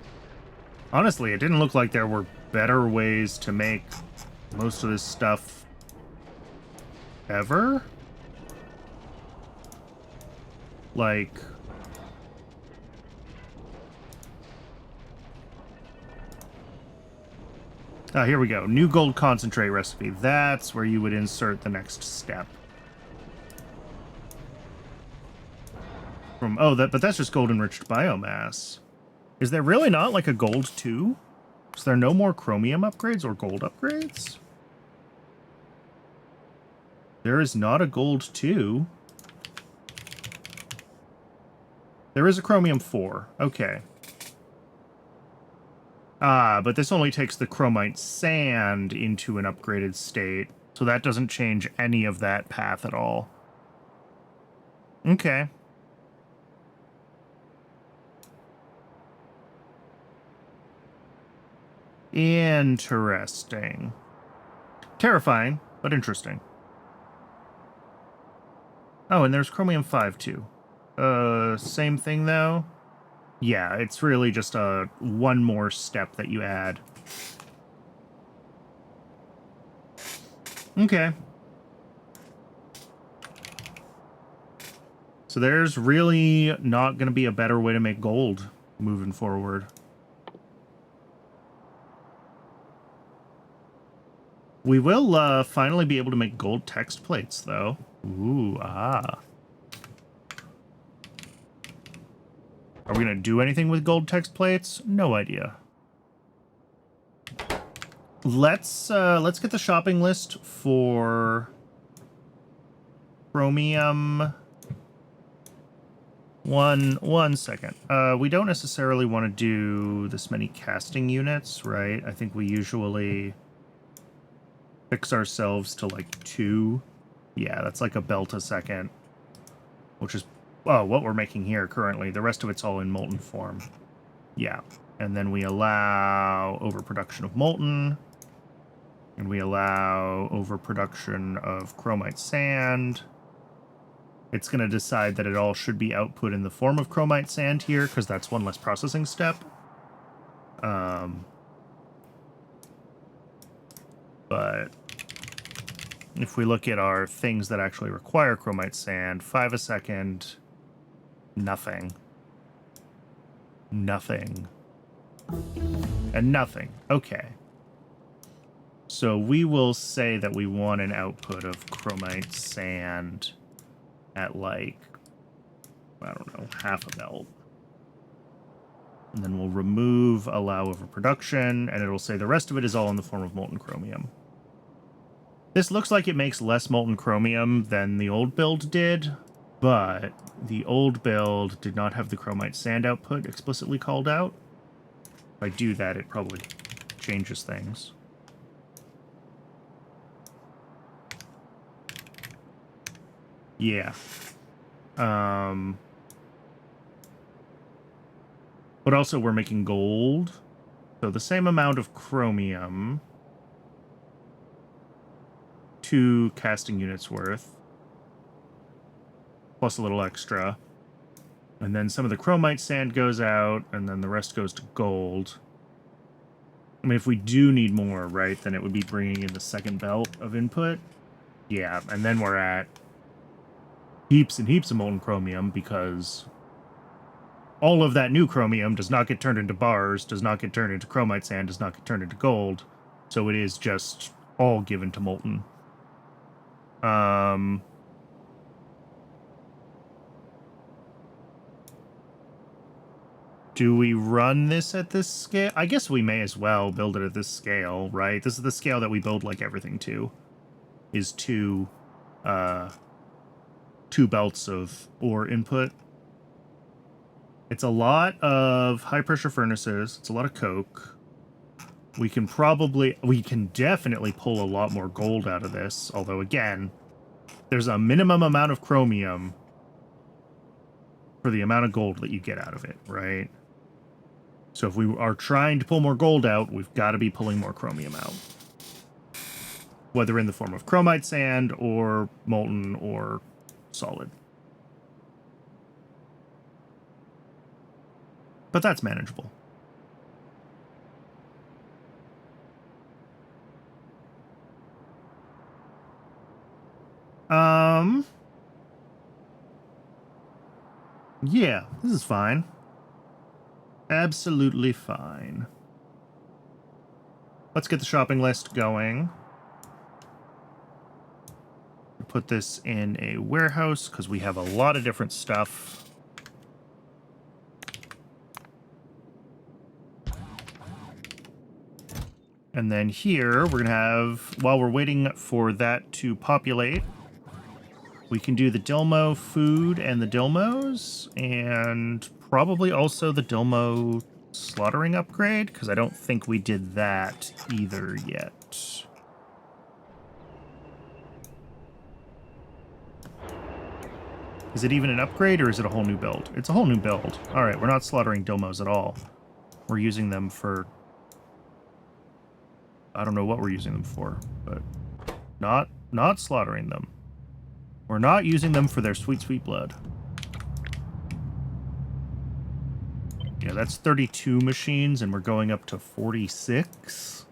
Honestly, it didn't look like there were better ways to make most of this stuff ever. Like... Ah, here we go. New gold concentrate recipe. That's where you would insert the next step. But that's just gold enriched biomass. Is there really not like a gold 2? Is there no more chromium upgrades or gold upgrades? There is not a gold 2. There is a chromium 4. Okay. Ah, but this only takes the chromite sand into an upgraded state, so that doesn't change any of that path at all. Okay. Interesting. Terrifying, but interesting. Oh, and there's chromium 5 too. Same thing though. Yeah, it's really just a one more step that you add. Okay. So there's really not going to be a better way to make gold moving forward. We will finally be able to make gold text plates, though. Ooh, ah. Are we going to do anything with gold text plates? No idea. Let's get the shopping list for chromium. One second. We don't necessarily want to do this many casting units, right? I think we usually fix ourselves to like 2. Yeah, that's like a belt a second, which is what we're making here currently. The rest of it's all in molten form. Yeah, and then we allow overproduction of molten. And we allow overproduction of chromite sand. It's going to decide that it all should be output in the form of chromite sand here, because that's one less processing step. But if we look at our things that actually require chromite sand, 5 a second, nothing. Nothing. And nothing. Okay. So we will say that we want an output of chromite sand at like, I don't know, half a belt. And then we'll remove allow overproduction, and it'll say the rest of it is all in the form of molten chromium. This looks like it makes less molten chromium than the old build did, but the old build did not have the chromite sand output explicitly called out. If I do that, it probably changes things. Yeah. But also we're making gold. So the same amount of chromium. 2 casting units worth. Plus a little extra. And then some of the chromite sand goes out, and then the rest goes to gold. I mean, if we do need more, right, then it would be bringing in the second belt of input. Yeah, and then we're at heaps and heaps of molten chromium, because all of that new chromium does not get turned into bars, does not get turned into chromite sand, does not get turned into gold. So it is just all given to molten. Do we run this at this scale? I guess we may as well build it at this scale, right? This is the scale that we build like everything to. Is 2 belts of ore input. It's a lot of high pressure furnaces. It's a lot of coke. We can definitely pull a lot more gold out of this. Although again, there's a minimum amount of chromium for the amount of gold that you get out of it, right? So if we are trying to pull more gold out, we've got to be pulling more chromium out. Whether in the form of chromite sand or molten or solid. But that's manageable. Yeah, this is fine. Absolutely fine. Let's get the shopping list going. Put this in a warehouse because we have a lot of different stuff. And then here, we're going to have, while we're waiting for that to populate, we can do the Dilmo food and the Dilmos, and probably also the Dilmo slaughtering upgrade, because I don't think we did that either yet. Is it even an upgrade, or is it a whole new build? It's a whole new build. All right, we're not slaughtering Dilmos at all. We're using them for... I don't know what we're using them for, but not slaughtering them. We're not using them for their sweet, sweet blood. Yeah, that's 32 machines, and we're going up to 46.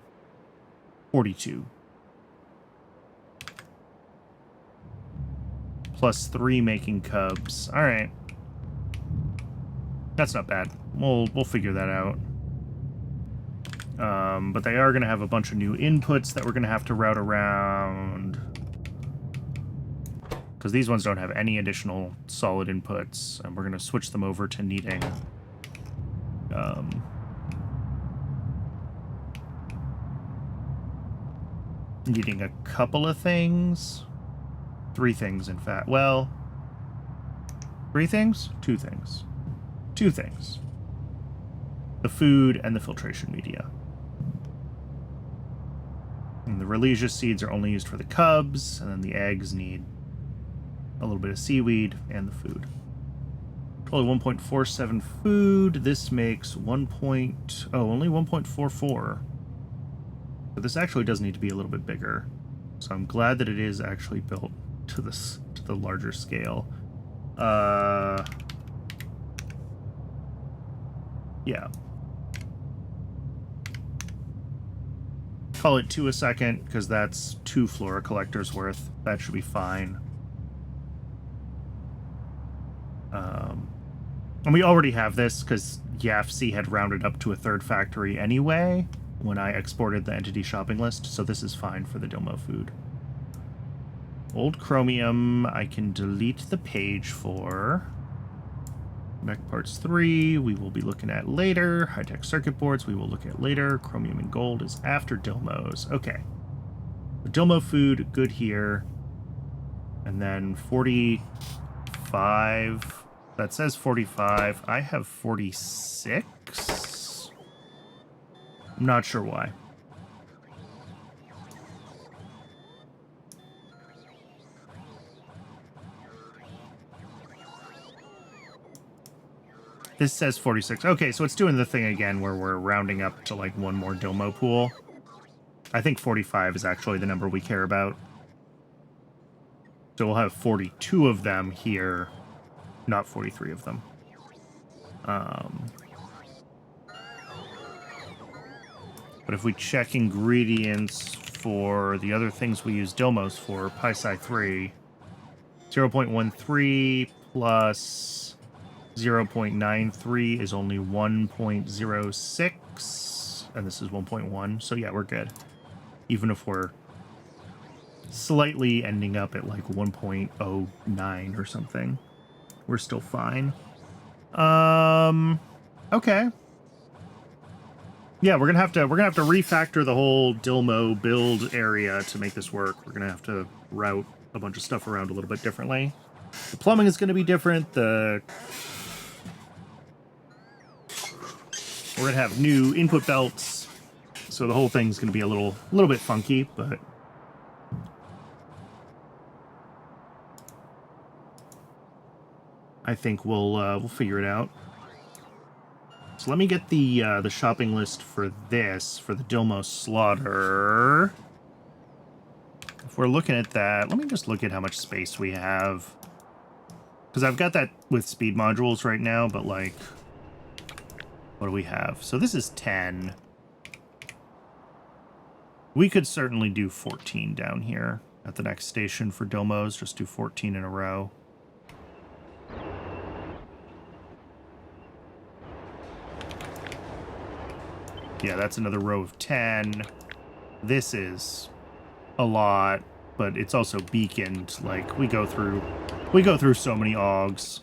42. Plus 3 making cubs. All right. That's not bad. We'll figure that out. But they are going to have a bunch of new inputs that we're going to have to route around. Because these ones don't have any additional solid inputs. And we're going to switch them over to needing... needing a couple of things. 3 things, in fact. Well, 3 things? 2 things. 2 things. The food and the filtration media. And the Relesia seeds are only used for the cubs, and then the eggs need a little bit of seaweed and the food. Total 1.47 food. This makes only 1.44. But this actually does need to be a little bit bigger. So I'm glad that it is actually built to the larger scale. Yeah. Call it 2 a second, because that's 2 flora collectors worth. That should be fine. And we already have this, because YAFC had rounded up to a 3rd factory anyway when I exported the entity shopping list, so this is fine for the Domo food. Old chromium, I can delete the page for. Mech parts 3, we will be looking at later. High-tech circuit boards, we will look at later. Chromium and gold is after Dilmos. Okay. The Dilmo food, good here. And then 45. That says 45. I have 46. I'm not sure why. This says 46. Okay, so it's doing the thing again where we're rounding up to like 1 more Dilmo pool. I think 45 is actually the number we care about. So we'll have 42 of them here, not 43 of them. But if we check ingredients for the other things we use Dilmos for, PySci 3, 0.13 plus 0.93 is only 1.06, and this is 1.1, so yeah, we're good. Even if we're slightly ending up at like 1.09 or something, we're still fine. Okay. Yeah, we're gonna have to refactor the whole Dilmo build area to make this work. We're gonna have to route a bunch of stuff around a little bit differently. The plumbing is gonna be different. We're gonna have new input belts, so the whole thing's gonna be a little bit funky, but I think we'll figure it out. So let me get the shopping list for this, for the Dilmo slaughter. If we're looking at that, let me just look at how much space we have. Because I've got that with speed modules right now, but like, what do we have? So this is 10. We could certainly do 14 down here at the next station for Dilmos. Just do 14 in a row. Yeah, that's another row of 10. This is a lot, but it's also beaconed. Like, we go through so many augs.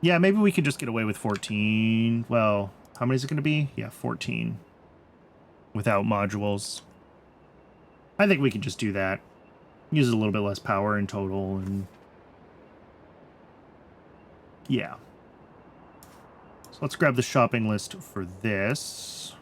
Yeah, maybe we could just get away with 14. Well, how many is it going to be? Yeah, 14. Without modules. I think we could just do that. Uses a little bit less power in total, and yeah. So let's grab the shopping list for this.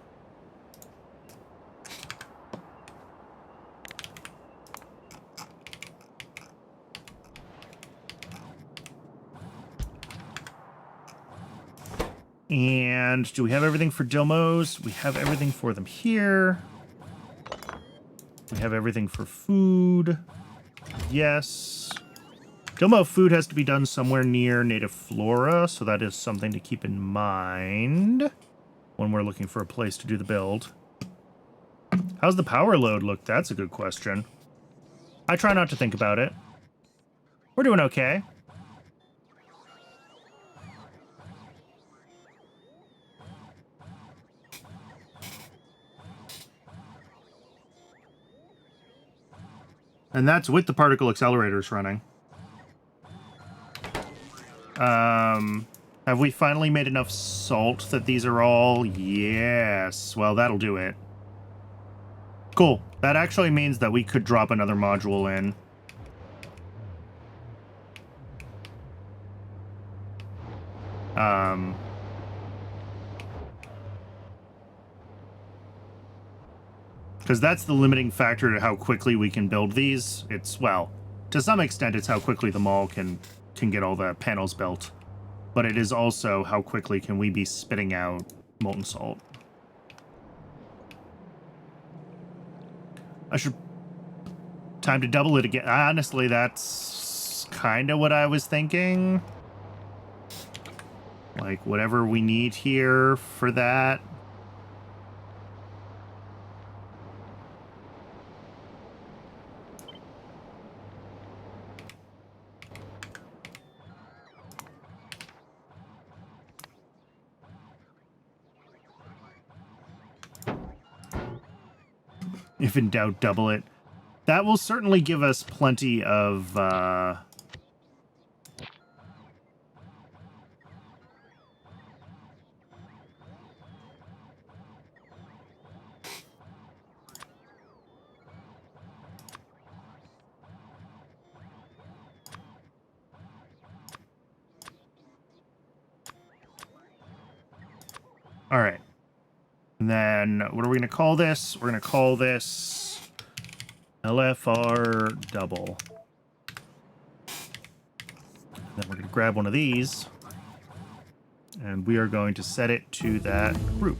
And do we have everything for Dilmos? We have everything for them here. We have everything for food. Yes. Dilmo food has to be done somewhere near native flora, so that is something to keep in mind when we're looking for a place to do the build. How's the power load look? That's a good question. I try not to think about it. We're doing okay. And that's with the particle accelerators running. Have we finally made enough salt that these are all? Yes. Well, that'll do it. Cool. That actually means that we could drop another module in. Because that's the limiting factor to how quickly we can build these. It's, well, to some extent, it's how quickly the mall can get all the panels built. But it is also how quickly can we be spitting out molten salt. I should... Time to double it again. Honestly, that's kind of what I was thinking. Like, whatever we need here for that. If in doubt, double it. That will certainly give us plenty of, All right. And then, what are we going to call this? We're going to call this LFR double. Then we're going to grab one of these, and we are going to set it to that group.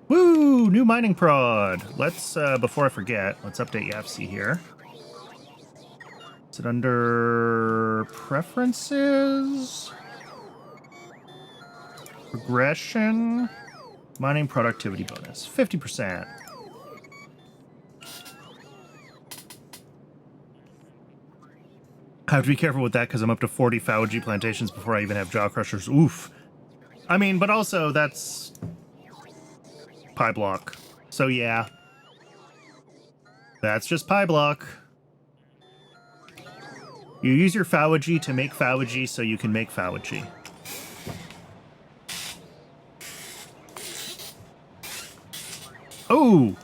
Woo! New mining prod. Let's, before I forget, let's update YAFC here. Is it under preferences? Progression? Mining productivity bonus. 50%. I have to be careful with that because I'm up to 40 Faoji plantations before I even have jaw crushers. Oof. I mean, but also that's pie block. So yeah. That's just pie block. You use your Faoji to make Faoji so you can make Faoji. Ooh!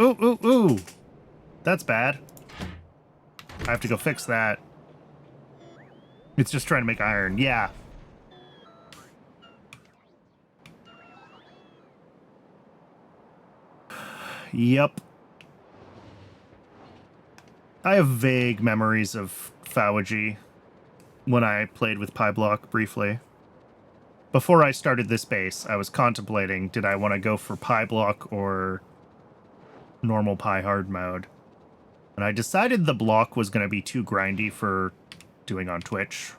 Ooh, ooh, ooh! That's bad. I have to go fix that. It's just trying to make iron. Yeah. Yep. I have vague memories of Faoji when I played with PieBlock briefly. Before I started this base, I was contemplating, did I want to go for PieBlock or normal Pie hard mode? And I decided the block was going to be too grindy for doing on Twitch.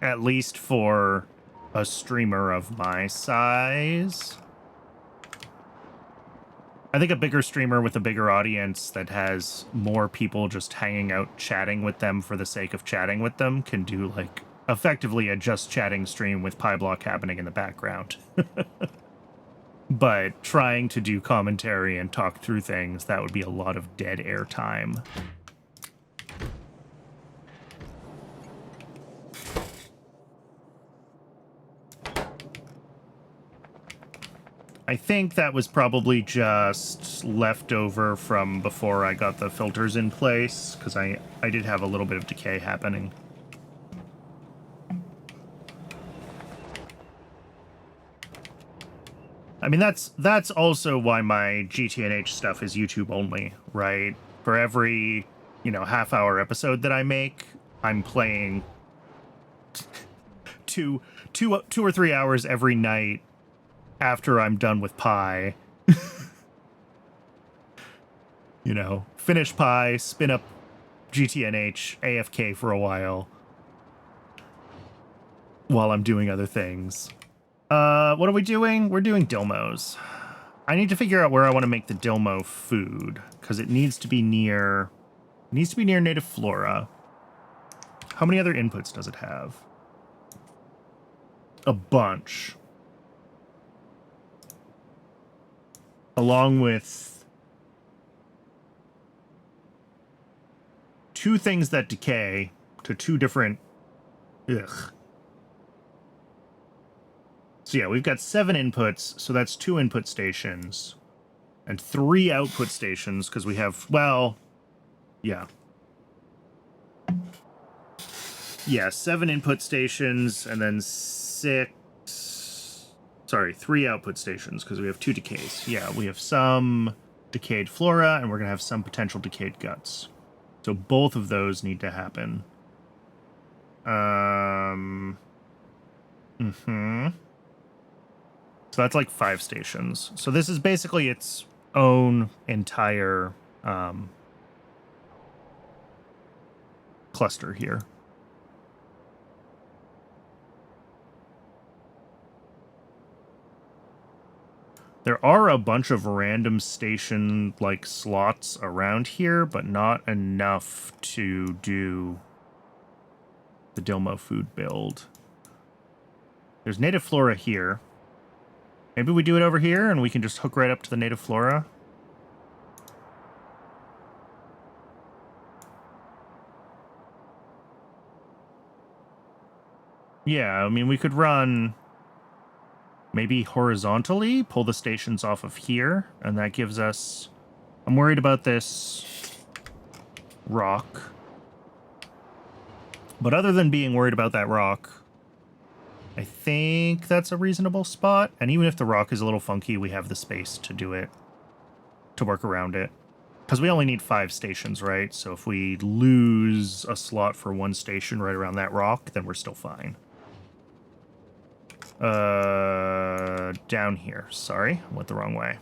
At least for a streamer of my size. I think a bigger streamer with a bigger audience that has more people just hanging out chatting with them for the sake of chatting with them can do, like, effectively a just chatting stream with PieBlock happening in the background. But trying to do commentary and talk through things, that would be a lot of dead air time. I think that was probably just leftover from before I got the filters in place, because I did have a little bit of decay happening. I mean, that's also why my GTNH stuff is YouTube only, right? For every, half-hour episode that I make, I'm playing two or 3 hours every night after I'm done with pie. You know, finish pie, spin up GTNH, AFK for a while I'm doing other things. What are we doing? We're doing Dilmos. I need to figure out where I want to make the Dilmo food, because it needs to be near native flora. How many other inputs does it have? A bunch. Along with 2 things that decay to 2 different... Ugh. So yeah, we've got 7 inputs, so that's 2 input stations. And 3 output stations, because we have, well... Yeah. Yeah, 7 input stations, and then 3 output stations, because we have 2 decays. Yeah, we have some decayed flora, and we're going to have some potential decayed guts. So both of those need to happen. So that's like 5 stations. So this is basically its own entire cluster here. There are a bunch of random station like slots around here, but not enough to do the Dilmo food build. There's native flora here. Maybe we do it over here and we can just hook right up to the native flora. Yeah, I mean, we could run maybe horizontally, pull the stations off of here, and that gives us... I'm worried about this rock. But other than being worried about that rock, I think that's a reasonable spot. And even if the rock is a little funky, we have the space to do it, to work around it. Because we only need 5 stations, right? So if we lose a slot for 1 station right around that rock, then we're still fine. Down here. Sorry, I went the wrong way.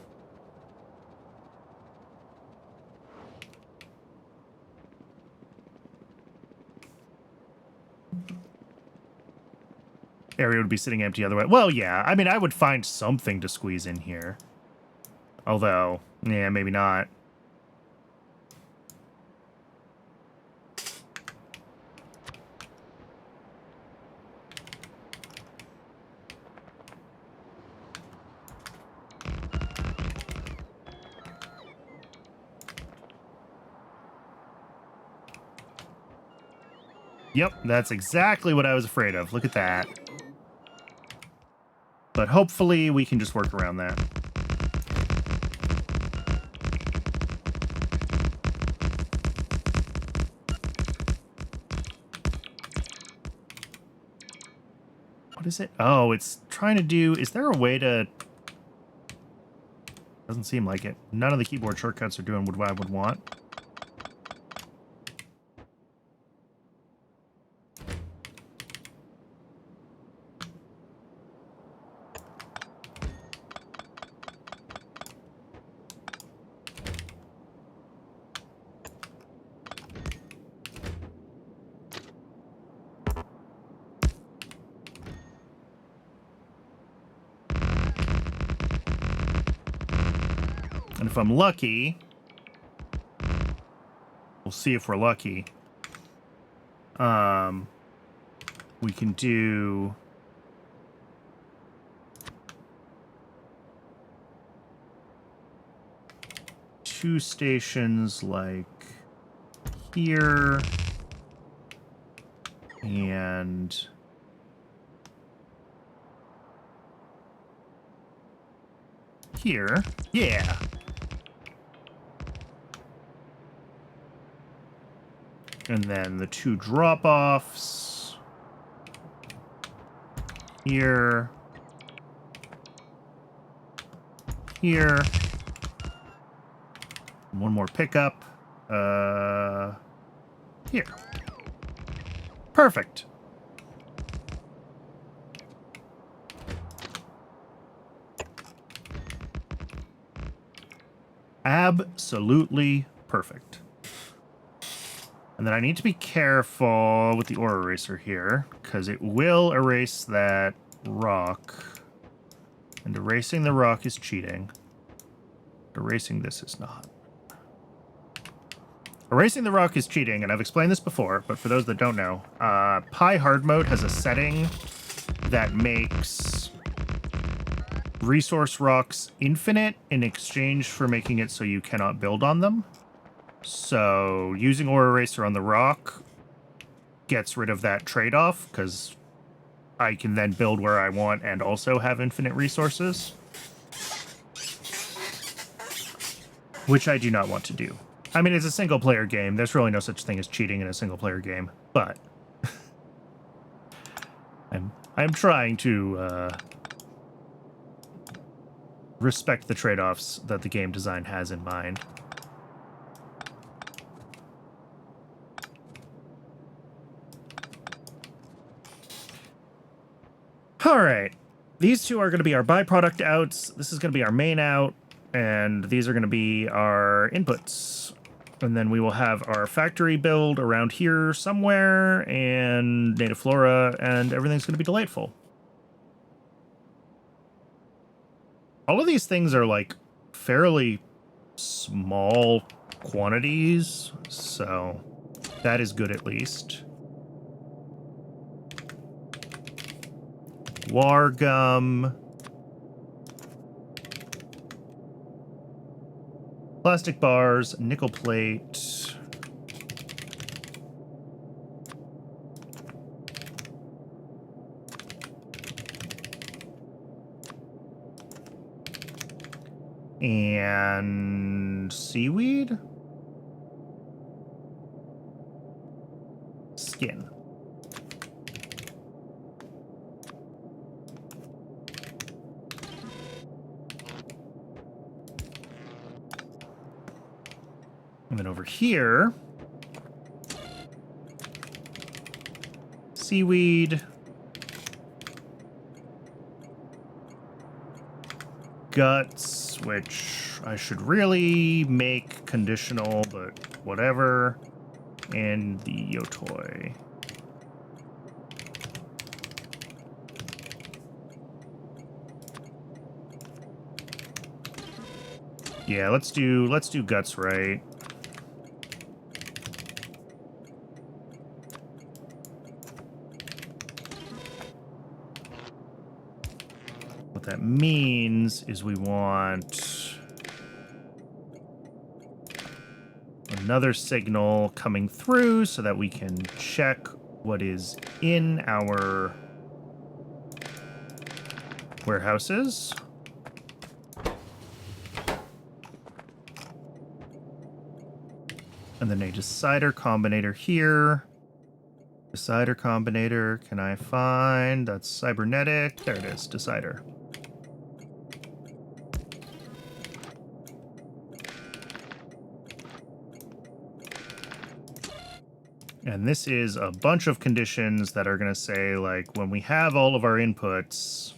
Area would be sitting empty otherwise. Well, yeah. I mean, I would find something to squeeze in here. Although, yeah, maybe not. Yep, that's exactly what I was afraid of. Look at that. But hopefully we can just work around that. What is it? Oh, it's trying to do... Is there a way to... Doesn't seem like it. None of the keyboard shortcuts are doing what I would want. And if I'm lucky, we'll see if we're lucky. We can do... two stations like here and here. Yeah. And then the 2 drop-offs here, here, and 1 more pickup, here. Perfect. Absolutely perfect. And then I need to be careful with the ore eraser here, because it will erase that rock. And erasing the rock is cheating. Erasing this is not. Erasing the rock is cheating, and I've explained this before, but for those that don't know, Pi hard mode has a setting that makes resource rocks infinite in exchange for making it so you cannot build on them. So using ore eraser on the rock gets rid of that trade-off, because I can then build where I want and also have infinite resources. Which I do not want to do. I mean, it's a single-player game. There's really no such thing as cheating in a single-player game, but I'm trying to respect the trade-offs that the game design has in mind. All right. These two are going to be our byproduct outs. This is going to be our main out, and these are going to be our inputs. And then we will have our factory build around here somewhere, and native flora, and everything's going to be delightful. All of these things are, like, fairly small quantities, so that is good at least. War gum. Plastic bars, nickel plate. And seaweed? Skin. And then over here, seaweed, guts, which I should really make conditional, but whatever, and the yotoi. Yeah, let's do guts right. What that means is we want another signal coming through so that we can check what is in our warehouses. And then a decider combinator here. Decider combinator, can I find? That's cybernetic. There it is, decider. And this is a bunch of conditions that are going to say, like, when we have all of our inputs,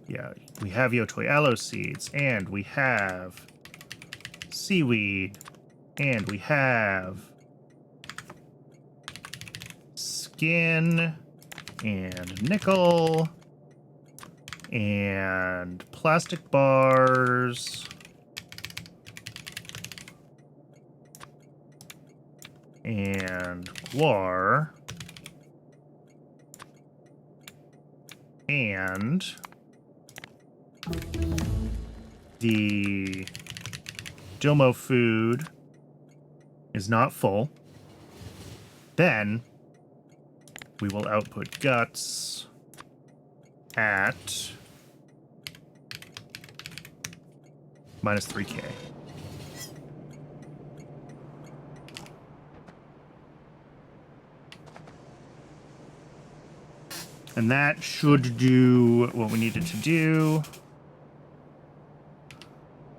yeah, we have yotoi aloe seeds, and we have seaweed, and we have skin, and nickel, and plastic bars, and guar, and the Dilmo food is not full. Then we will output guts at minus 3K. And that should do what we needed to do.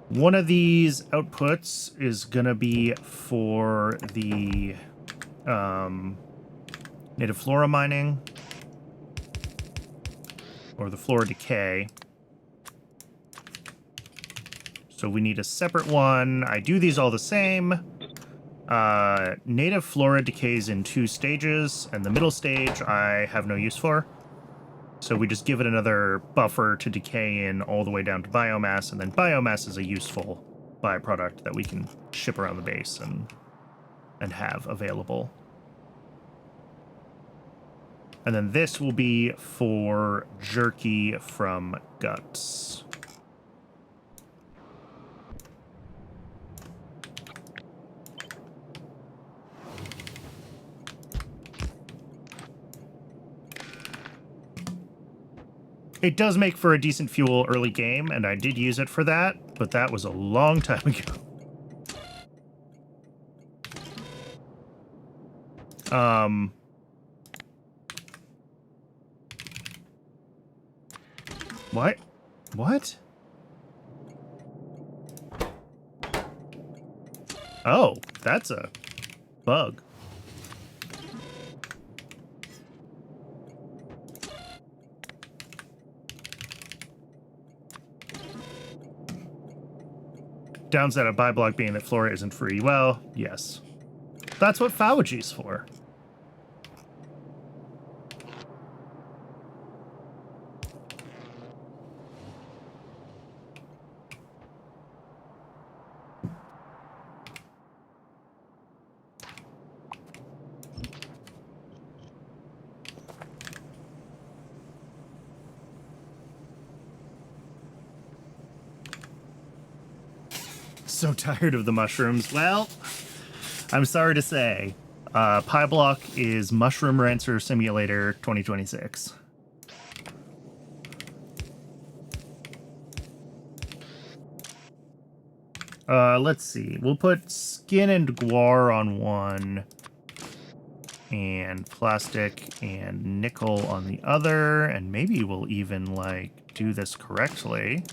One of these outputs is going to be for the native flora mining, or the flora decay. So we need a separate one. I do these all the same. Native flora decays in 2 stages, and the middle stage I have no use for. So we just give it another buffer to decay in all the way down to biomass, and then biomass is a useful byproduct that we can ship around the base and have available. And then this will be for jerky from guts. It does make for a decent fuel early game, and I did use it for that, but that was a long time ago. What? What? Oh, that's a bug. Downside of buy-block being that flora isn't free. Well, yes. That's what Fauji's for. So tired of the mushrooms. Well, I'm sorry to say, PieBlock is Mushroom Rancer Simulator 2026. Let's see. We'll put skin and guar on one, and plastic and nickel on the other, and maybe we'll even, like, do this correctly.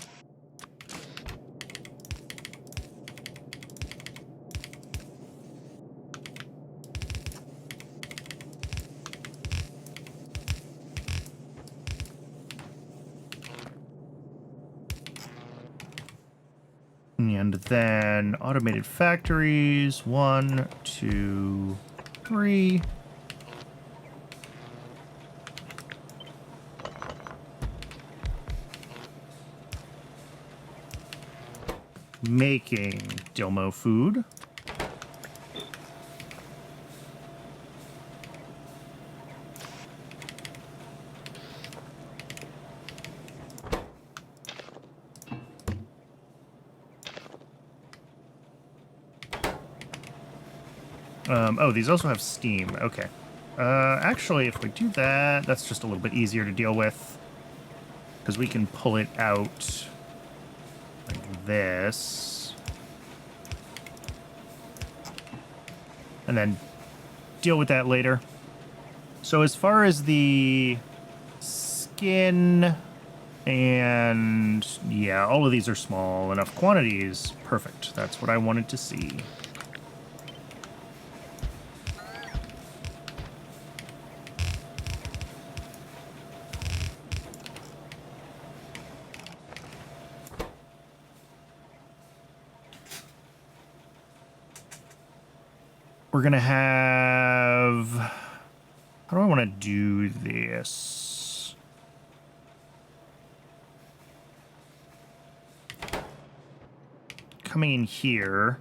And then automated factories, 1, 2, 3. Making Dilmo food. Oh, these also have steam. Okay. Actually, if we do that, that's just a little bit easier to deal with, because we can pull it out like this, and then deal with that later. So as far as the skin, and yeah, all of these are small enough quantities. Perfect. That's what I wanted to see. We're going to have... How do I want to do this? Coming in here,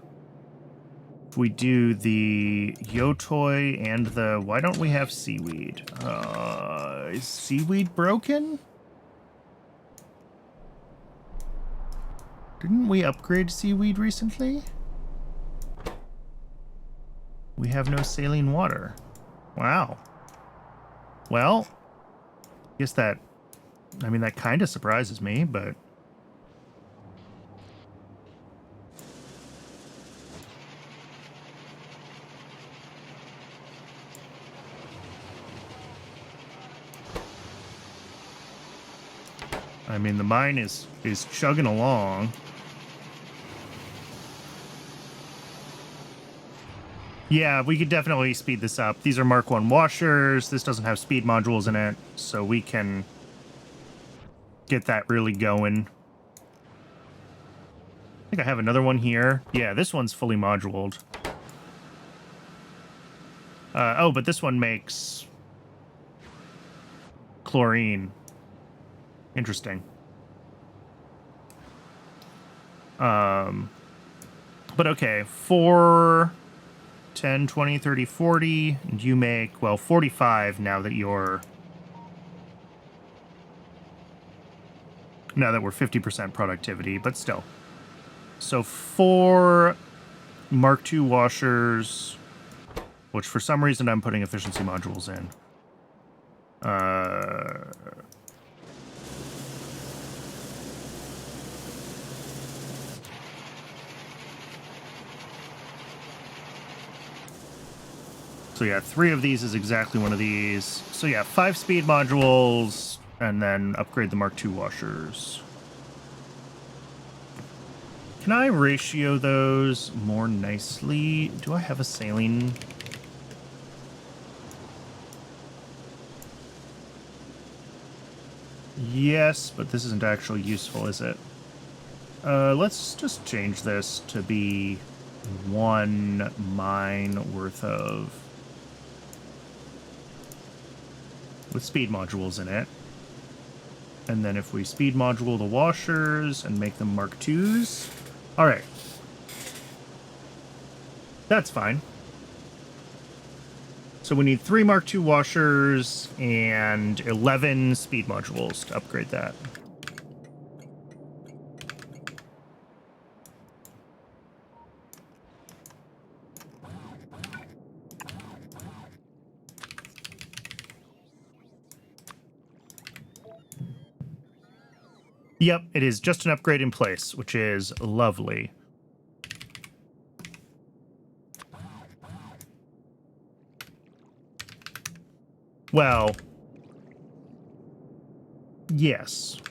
if we do the Yotoi and the... Why don't we have seaweed? Is seaweed broken? Didn't we upgrade seaweed recently? We have no saline water. Wow. Well, I guess that... I mean, that kind of surprises me, but... I mean, the mine is chugging along. Yeah, we could definitely speed this up. These are Mark 1 washers. This doesn't have speed modules in it, so we can get that really going. I think I have another one here. Yeah, this one's fully moduled. Oh, but this one makes chlorine. Interesting. But okay, 4, 10, 20, 30, 40, and you make, well, 45 now that you're... Now that we're 50% productivity, but still. So 4 Mark II washers, which for some reason I'm putting efficiency modules in. So yeah, 3 of these is exactly one of these. So yeah, 5 speed modules, and then upgrade the Mark II washers. Can I ratio those more nicely? Do I have a saline? Yes, but this isn't actually useful, is it? Let's just change this to be 1 mine worth of... with speed modules in it. And then if we speed module the washers and make them Mark IIs... Alright. That's fine. So we need 3 Mark II washers and 11 speed modules to upgrade that. Yep, it is just an upgrade in place, which is lovely. Well, yes.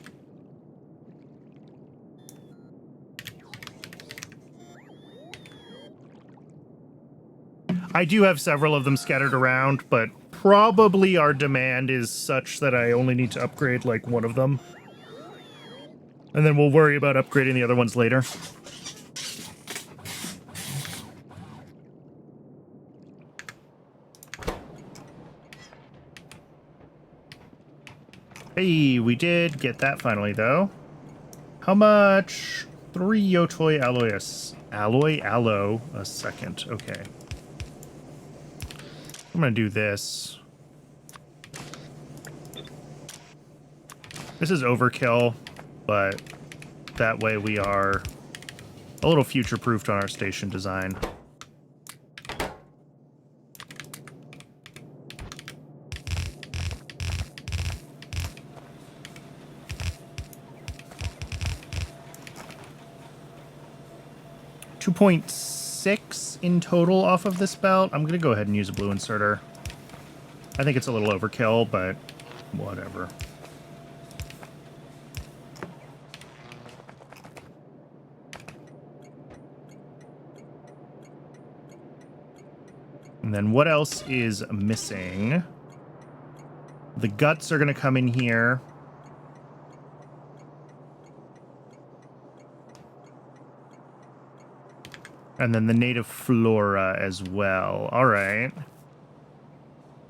I do have several of them scattered around, but probably our demand is such that I only need to upgrade like one of them. And then we'll worry about upgrading the other ones later. Hey, we did get that finally, though. How much? 3 Yotoi alloy a second. Okay. I'm gonna do this. This is overkill, but that way we are a little future-proofed on our station design. .6 in total off of this belt. I'm going to go ahead and use a blue inserter. I think it's a little overkill, but whatever. And then what else is missing? The guts are going to come in here. And then the native flora as well. All right.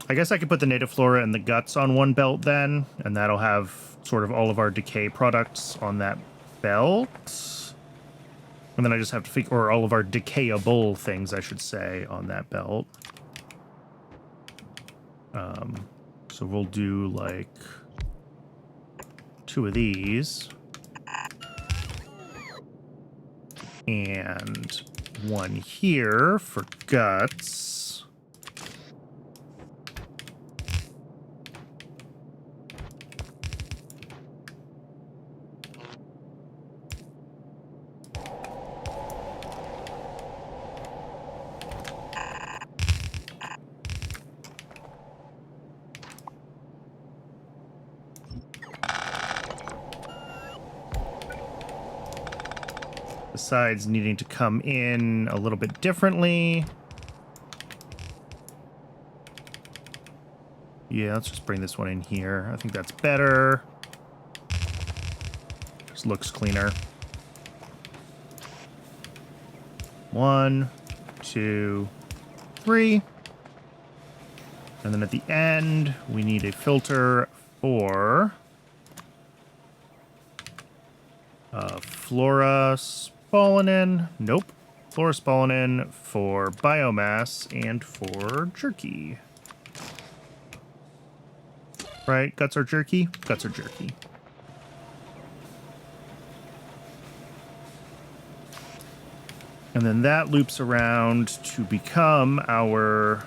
I guess I could put the native flora and the guts on one belt then, and that'll have sort of all of our decay products on that belt. And then I just have to figure, or all of our decayable things, I should say, on that belt. So we'll do like 2 of these. And 1 here for guts. Besides needing to come in a little bit differently. Yeah, let's just bring this one in here. I think that's better. Just looks cleaner. 1, 2, 3. And then at the end, we need a filter for fluorospalanin. Nope. Fluorospalanin for biomass and for jerky. Right? Guts are jerky? Guts are jerky. And then that loops around to become our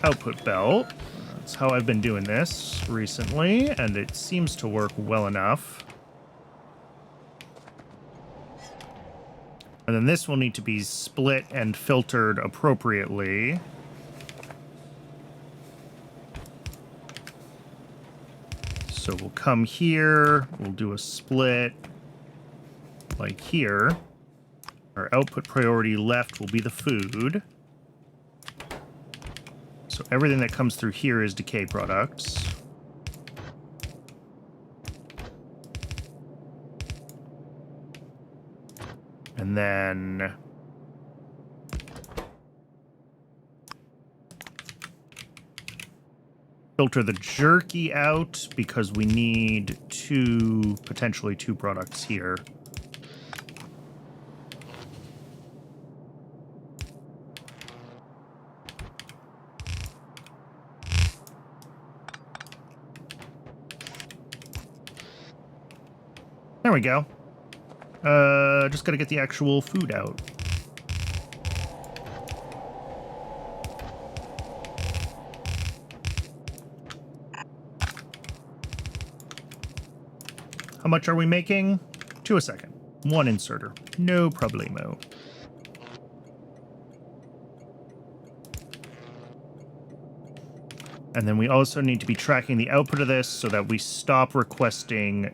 output belt. That's how I've been doing this recently, and it seems to work well enough. And then this will need to be split and filtered appropriately. So we'll come here, we'll do a split like here. Our output priority left will be the food. So everything that comes through here is decay products. And then filter the jerky out because we need potentially two products here. There we go. Just gotta get the actual food out. How much are we making? 2 a second. 1 inserter. No problemo. And then we also need to be tracking the output of this so that we stop requesting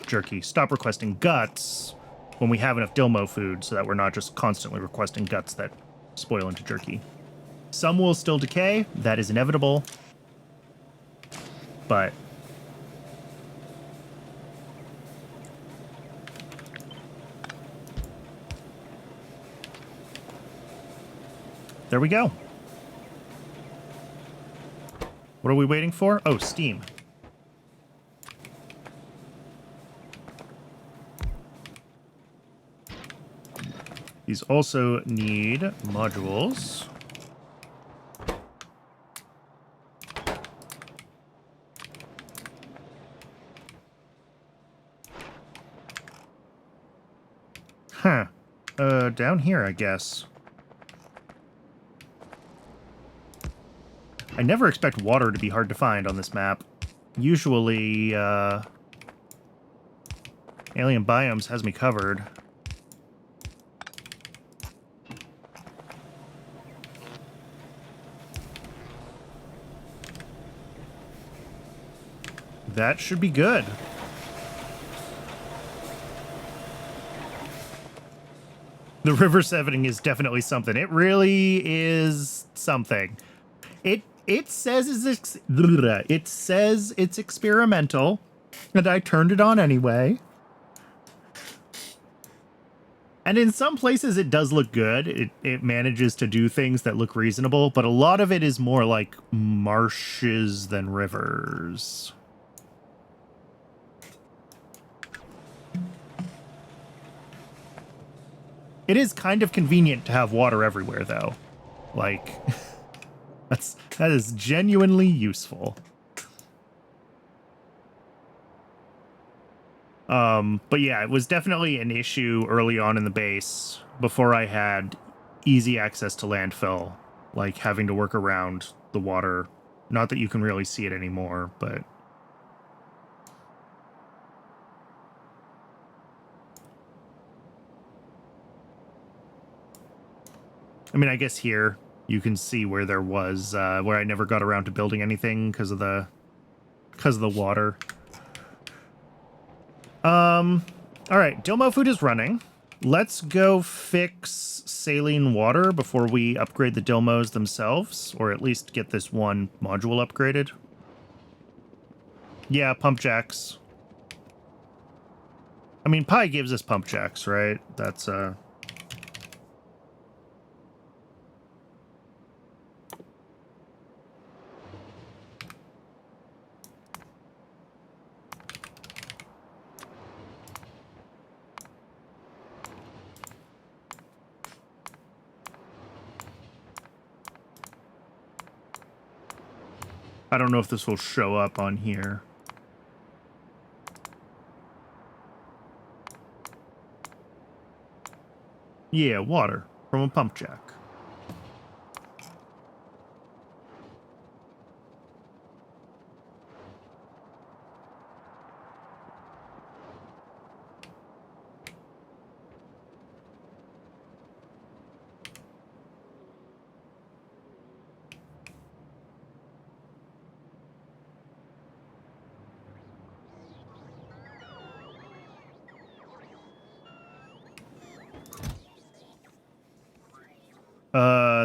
jerky. Stop requesting guts when we have enough Dilmo food so that we're not just constantly requesting guts that spoil into jerky. Some will still decay. That is inevitable. But there we go. What are we waiting for? Oh, steam. These also need modules. Huh. Down here, I guess. I never expect water to be hard to find on this map. Usually, Alien Biomes has me covered. That should be good. The river sevening is definitely something. It really is something. It says it's experimental, and I turned it on anyway. And in some places it does look good. It manages to do things that look reasonable, but a lot of it is more like marshes than rivers. It is kind of convenient to have water everywhere, though. Like, that is genuinely useful. But yeah, it was definitely an issue early on in the base before I had easy access to landfill, like having to work around the water. Not that you can really see it anymore, but I mean, I guess here you can see where there was where I never got around to building anything because of the water. All right, Dilmo food is running. let's go fix saline water before we upgrade the Dilmos themselves, or at least get this one module upgraded. Yeah, pump jacks. I mean, Pi gives us pump jacks, right? That's, I don't know if this will show up on here. Yeah, water from a pump jack.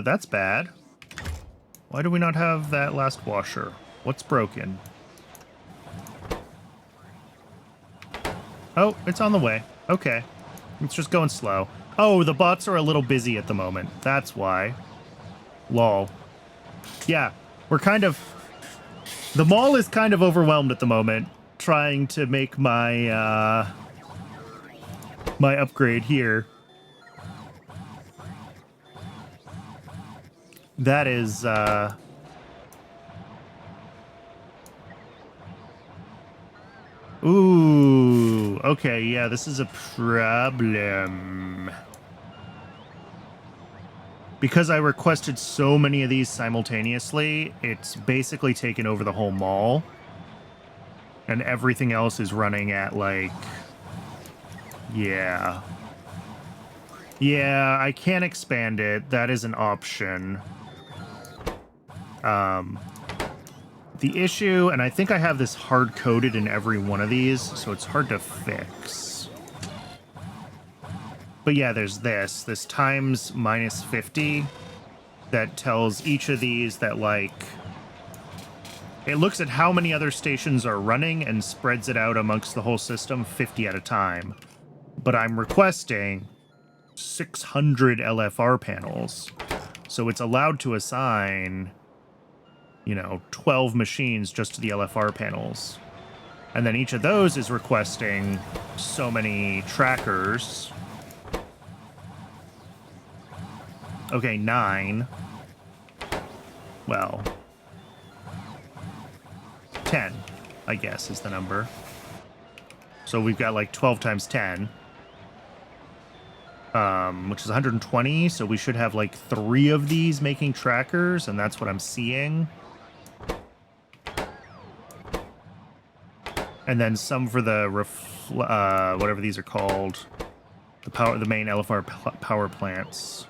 That's bad. Why do we not have that last washer? What's broken? Oh, it's on the way. Okay. It's just going slow. Oh, the bots are a little busy at the moment. That's why. Lol. Yeah, we're kind of... The mall is kind of overwhelmed at the moment, trying to make my, my upgrade here. That is, Ooh, okay, yeah, this is a problem. Because I requested so many of these simultaneously, it's basically taken over the whole mall. And everything else is running at, like... Yeah. Yeah, I can't expand it. That is an option. The issue, and I think I have this hard-coded in every one of these, so it's hard to fix. But yeah, there's this times minus 50 that tells each of these that, like, it looks at how many other stations are running and spreads it out amongst the whole system 50 at a time. But I'm requesting 600 LFR panels, so it's allowed to assign, you know, 12 machines just to the LFR panels. And then each of those is requesting so many trackers. Okay, 9. Well, 10, I guess, is the number. So we've got like 12 times 10. Which is 120, so we should have like 3 of these making trackers, and that's what I'm seeing. And then some for the whatever these are called, the main LFR power plants.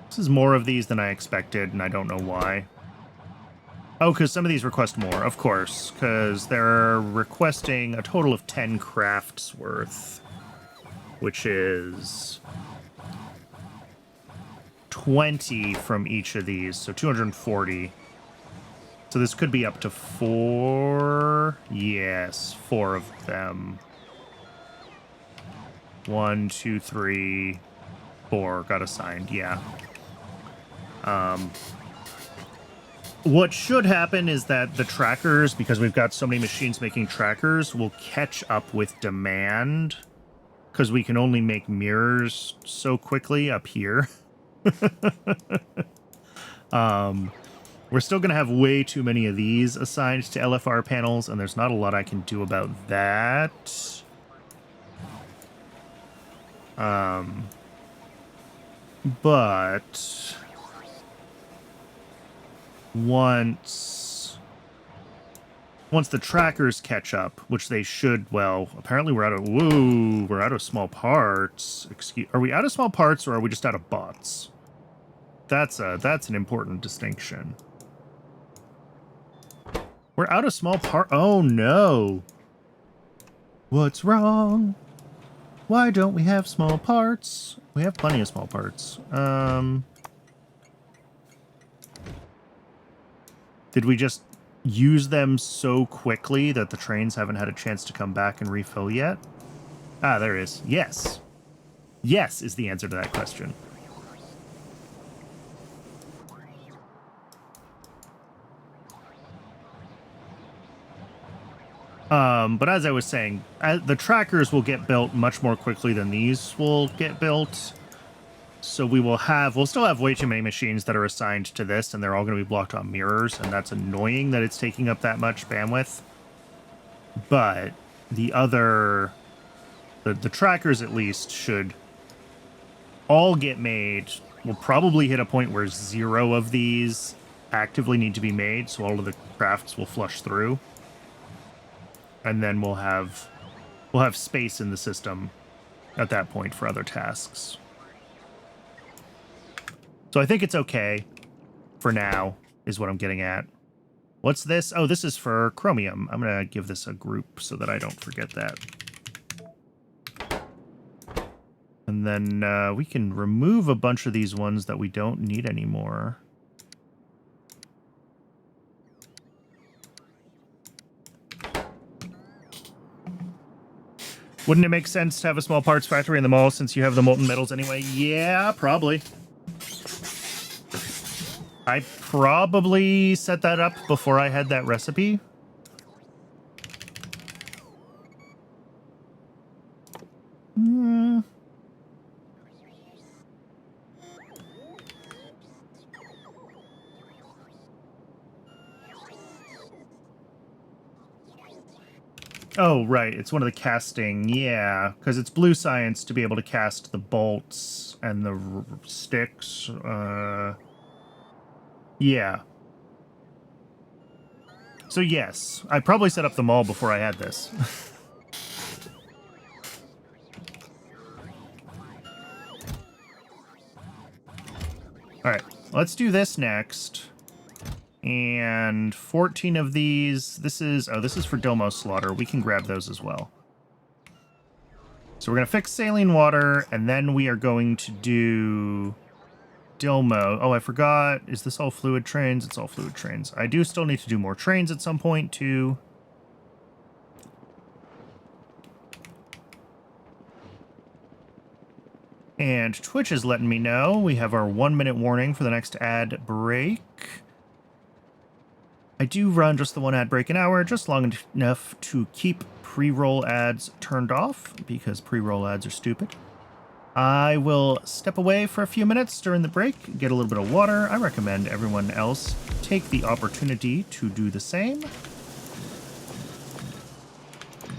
This is more of these than I expected, and I don't know why. Oh, because some of these request more, of course, because they're requesting a total of 10 crafts worth, which is 20 from each of these, so 240. So this could be up to 4. Yes, 4 of them. 1, 2, 3, 4 got assigned, yeah. What should happen is that the trackers, because we've got so many machines making trackers, will catch up with demand, because we can only make mirrors so quickly up here. We're still going to have way too many of these assigned to LFR panels, and there's not a lot I can do about that. But once the trackers catch up, which they should, well, apparently we're out of small parts. Are we out of small parts, or are we just out of bots? That's an important distinction. We're out of small part. Oh no. What's wrong? Why don't we have small parts? We have plenty of small parts. Did we just use them so quickly that the trains haven't had a chance to come back and refill yet? Ah, there it is. Yes. Yes is the answer to that question. But as I was saying, the trackers will get built much more quickly than these will get built. So we'll still have way too many machines that are assigned to this, and they're all going to be blocked on mirrors, and that's annoying that it's taking up that much bandwidth. But the trackers at least should all get made. We'll probably hit a point where 0 of these actively need to be made, so all of the crafts will flush through. And then we'll have space in the system at that point for other tasks. So I think it's okay for now, is what I'm getting at. What's this? Oh, this is for chromium. I'm going to give this a group so that I don't forget that. And then we can remove a bunch of these ones that we don't need anymore. Wouldn't it make sense to have a small parts factory in the mall since you have the molten metals anyway? Yeah, probably. I probably set that up before I had that recipe. Oh, right. It's one of the casting. Yeah, because it's blue science to be able to cast the bolts and the sticks. Yeah. So yes, I probably set up the mall before I had this. All right, let's do this next. And 14 of these. This is for Domo slaughter. We can grab those as well. So we're going to fix saline water, and then we are going to do Dilmo. Oh, I forgot. Is this all fluid trains? It's all fluid trains. I do still need to do more trains at some point, too. And Twitch is letting me know we have our 1-minute warning for the next ad break. I do run just the one ad break an hour, just long enough to keep pre-roll ads turned off, because pre-roll ads are stupid. I will step away for a few minutes during the break, get a little bit of water. I recommend everyone else take the opportunity to do the same.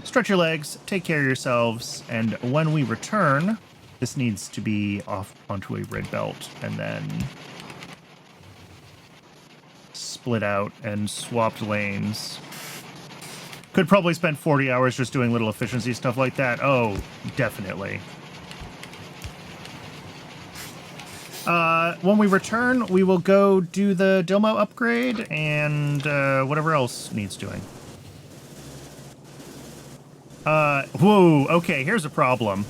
Stretch your legs, take care of yourselves, and when we return, this needs to be off onto a red belt, and then split out and swapped lanes. Could probably spend 40 hours just doing little efficiency stuff like that. Oh, definitely. When we return, we will go do the Dilmo upgrade and whatever else needs doing. Whoa, okay, here's a problem.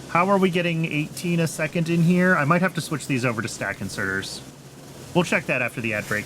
How are we getting 18 a second in here? I might have to switch these over to stack inserters. We'll check that after the ad break.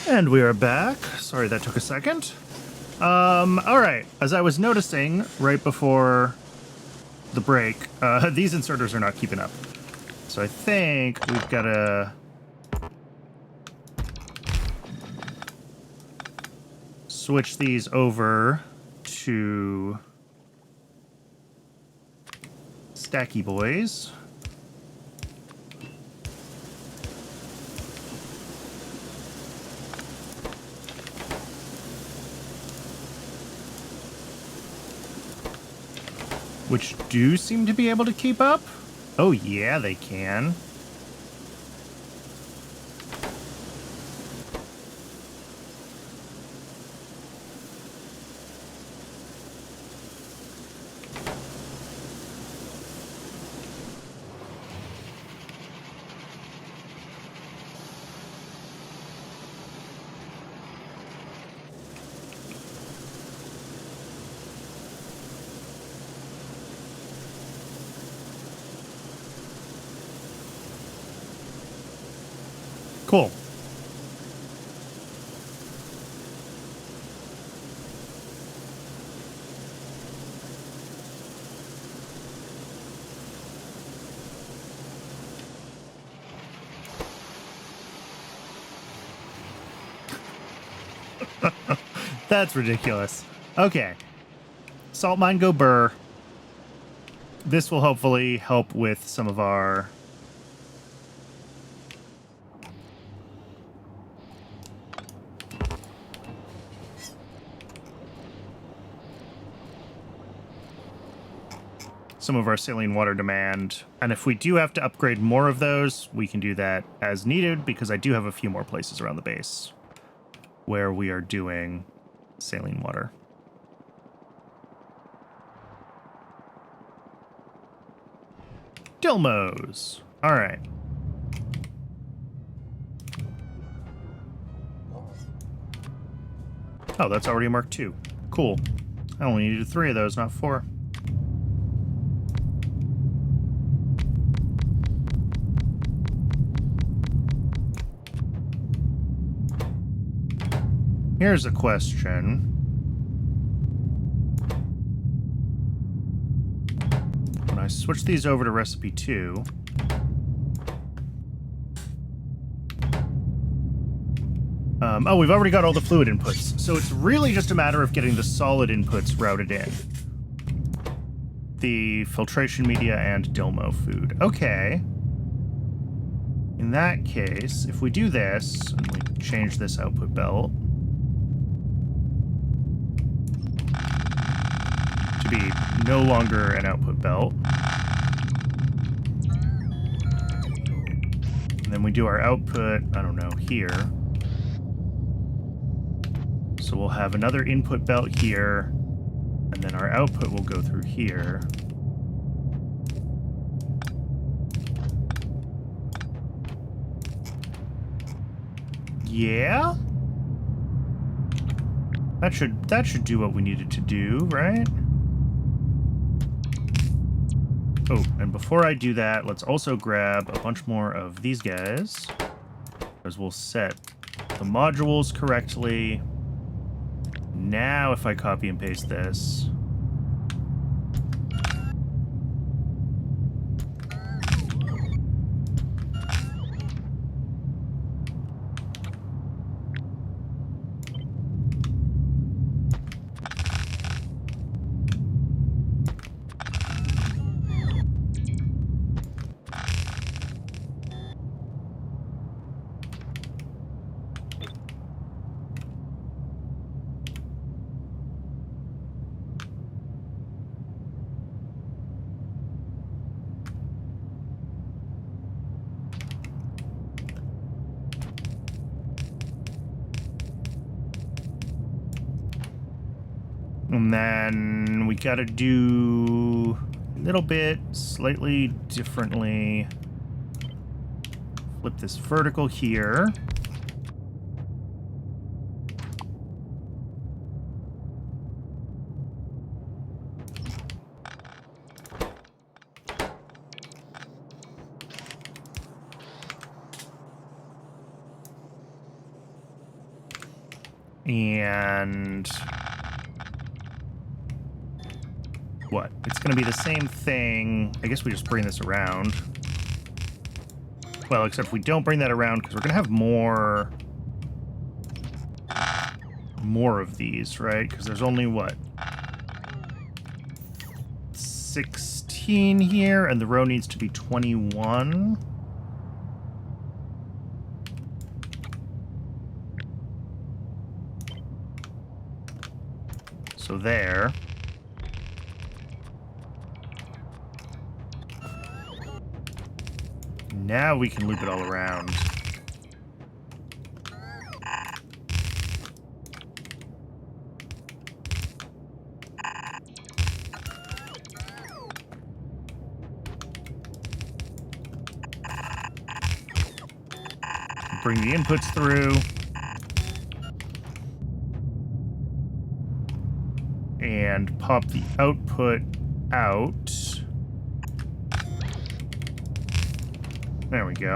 And we are back. Sorry that took a second. All right. As I was noticing right before the break, these inserters are not keeping up. So I think we've got to switch these over to Stacky Boys. Which do seem to be able to keep up. Oh yeah, they can. Cool. That's ridiculous. Okay. Salt mine go burr. This will hopefully help with some of our saline water demand. And if we do have to upgrade more of those, we can do that as needed, because I do have a few more places around the base where we are doing saline water. Dilmos. All right. Oh, that's already marked 2. Cool. I only needed 3 of those, not 4. Here's a question. When I switch these over to recipe 2, oh, we've already got all the fluid inputs, so it's really just a matter of getting the solid inputs routed in. The filtration media and Dilmo food. Okay. In that case, if we do this, and we change this output belt to be no longer an output belt, and then we do our output, I don't know, here. So we'll have another input belt here, and then our output will go through here. Yeah? That should do what we needed to do, right? Oh, and before I do that, let's also grab a bunch more of these guys, because we'll set the modules correctly. Now, if I copy and paste this, and then we gotta do a little bit slightly differently. Flip this vertical here. And what? It's going to be the same thing. I guess we just bring this around. Well, except we don't bring that around because we're going to have more of these, right? Because there's only, what, 16 here, and the row needs to be 21. So there. Now we can loop it all around. Bring the inputs through. And pop the output out. There we go.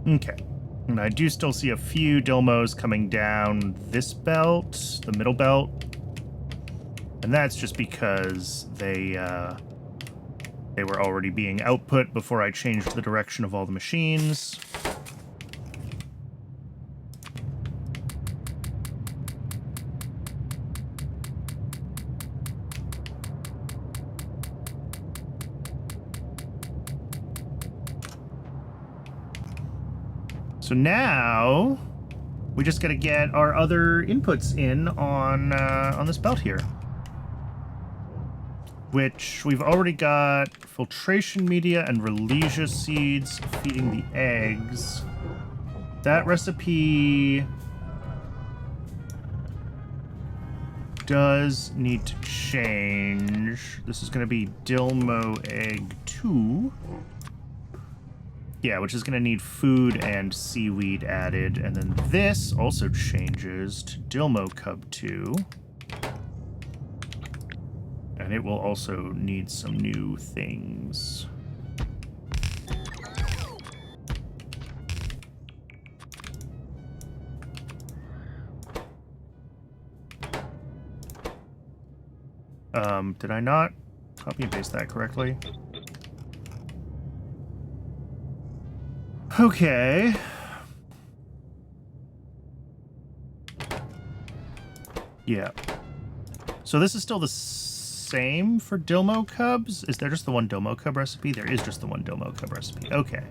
Okay. And I do still see a few Dilmos coming down this belt, the middle belt. And that's just because they were already being output before I changed the direction of all the machines. So now we just got to get our other inputs in on this belt here, which we've already got filtration media and Relesia seeds feeding the eggs. That recipe does need to change. This is going to be Dilmo Egg 2. Yeah, which is going to need food and seaweed added. And then this also changes to Dilmo Cub 2. And it will also need some new things. Did I not copy and paste that correctly? Okay. Yeah. So this is still the same for Dilmo Cubs? Is there just the one Dilmo Cub recipe? There is just the one Dilmo Cub recipe. Okay.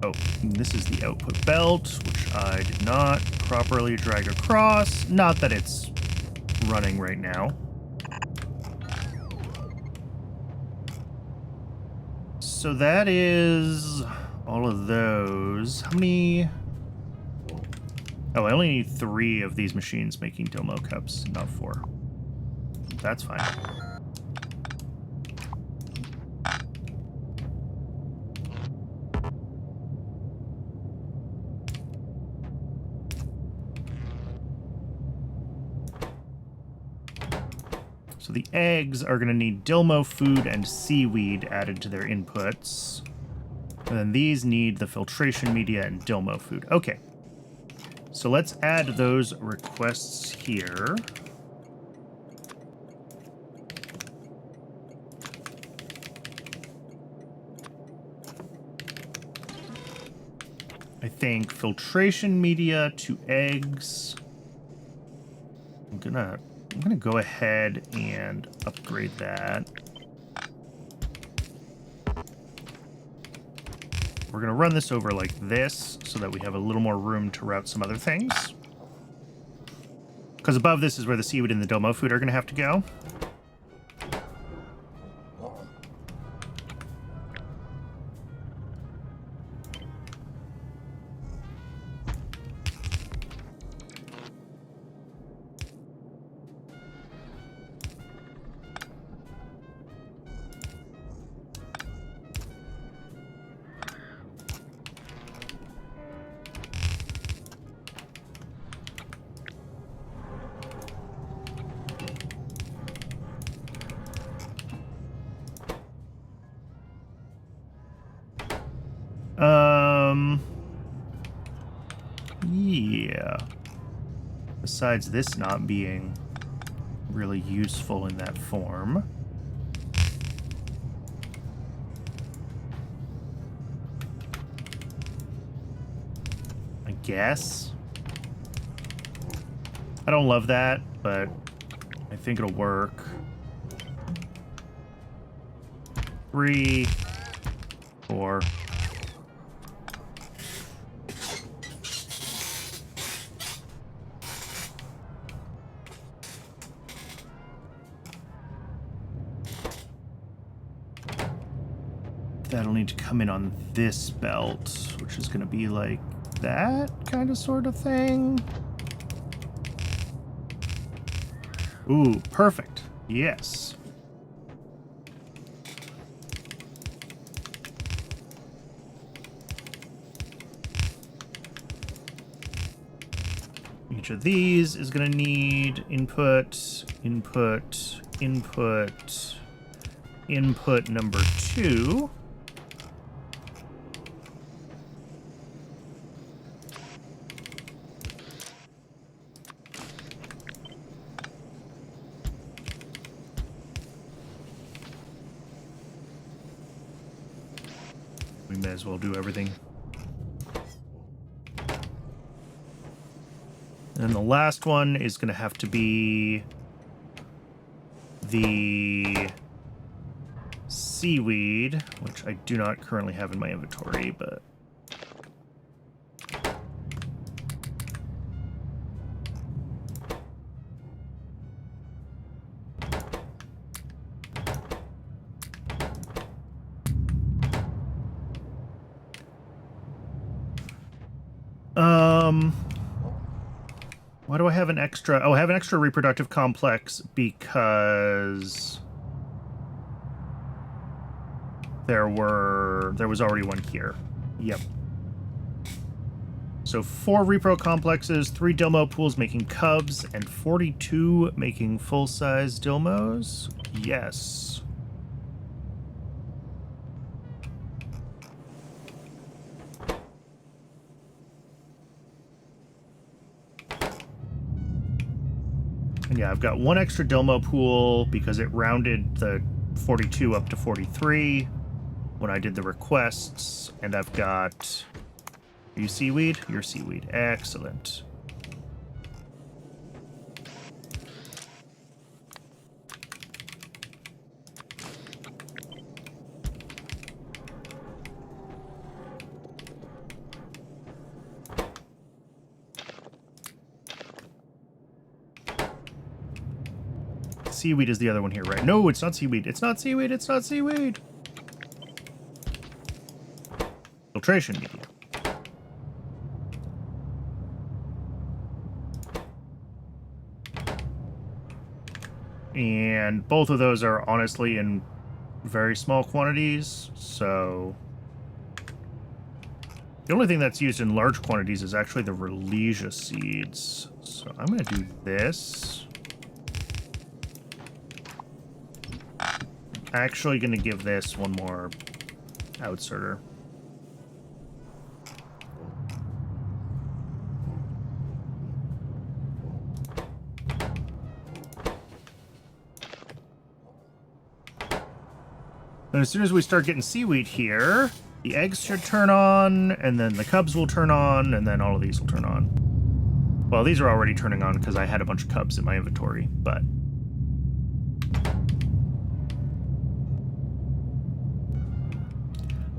Oh, this is the output belt, which I did not properly drag across. Not that it's running right now. So that is all of those. How many? Oh, I only need 3 of these machines making Dilmo Cups, not 4. That's fine. So the eggs are going to need Dilmo food and seaweed added to their inputs. And then these need the filtration media and Dilmo food. Okay. So let's add those requests here. I think filtration media to eggs. I'm gonna go ahead and upgrade that. We're gonna run this over like this so that we have a little more room to route some other things. Because above this is where the seaweed and the Domo food are gonna have to go. Yeah. Besides this not being really useful in that form. I guess. I don't love that, but I think it'll work. 3, 4. That'll need to come in on this belt, which is going to be like that kind of sort of thing. Ooh, perfect. Yes. Each of these is going to need input, input, input, input number 2. We may as well do everything. And the last one is going to have to be the seaweed, which I do not currently have in my inventory, but... Why do I have an extra? Oh, I have an extra reproductive complex because there was already one here. Yep. So 4 repro complexes, 3 Dilmo pools making cubs, and 42 making full-size Dilmos. Yes. And yeah, I've got 1 extra Dilmo pool because it rounded the 42 up to 43 when I did the requests. And I've got... Are you seaweed? You're seaweed. Excellent. Seaweed is the other one here, right? No, it's not seaweed. It's not seaweed. It's not seaweed. Filtration media. And both of those are honestly in very small quantities, so... The only thing that's used in large quantities is actually the Relesia seeds. So I'm going to do this. Actually going to give this one more outserter. And as soon as we start getting seaweed here, the eggs should turn on, and then the cubs will turn on, and then all of these will turn on. Well, these are already turning on because I had a bunch of cubs in my inventory, but...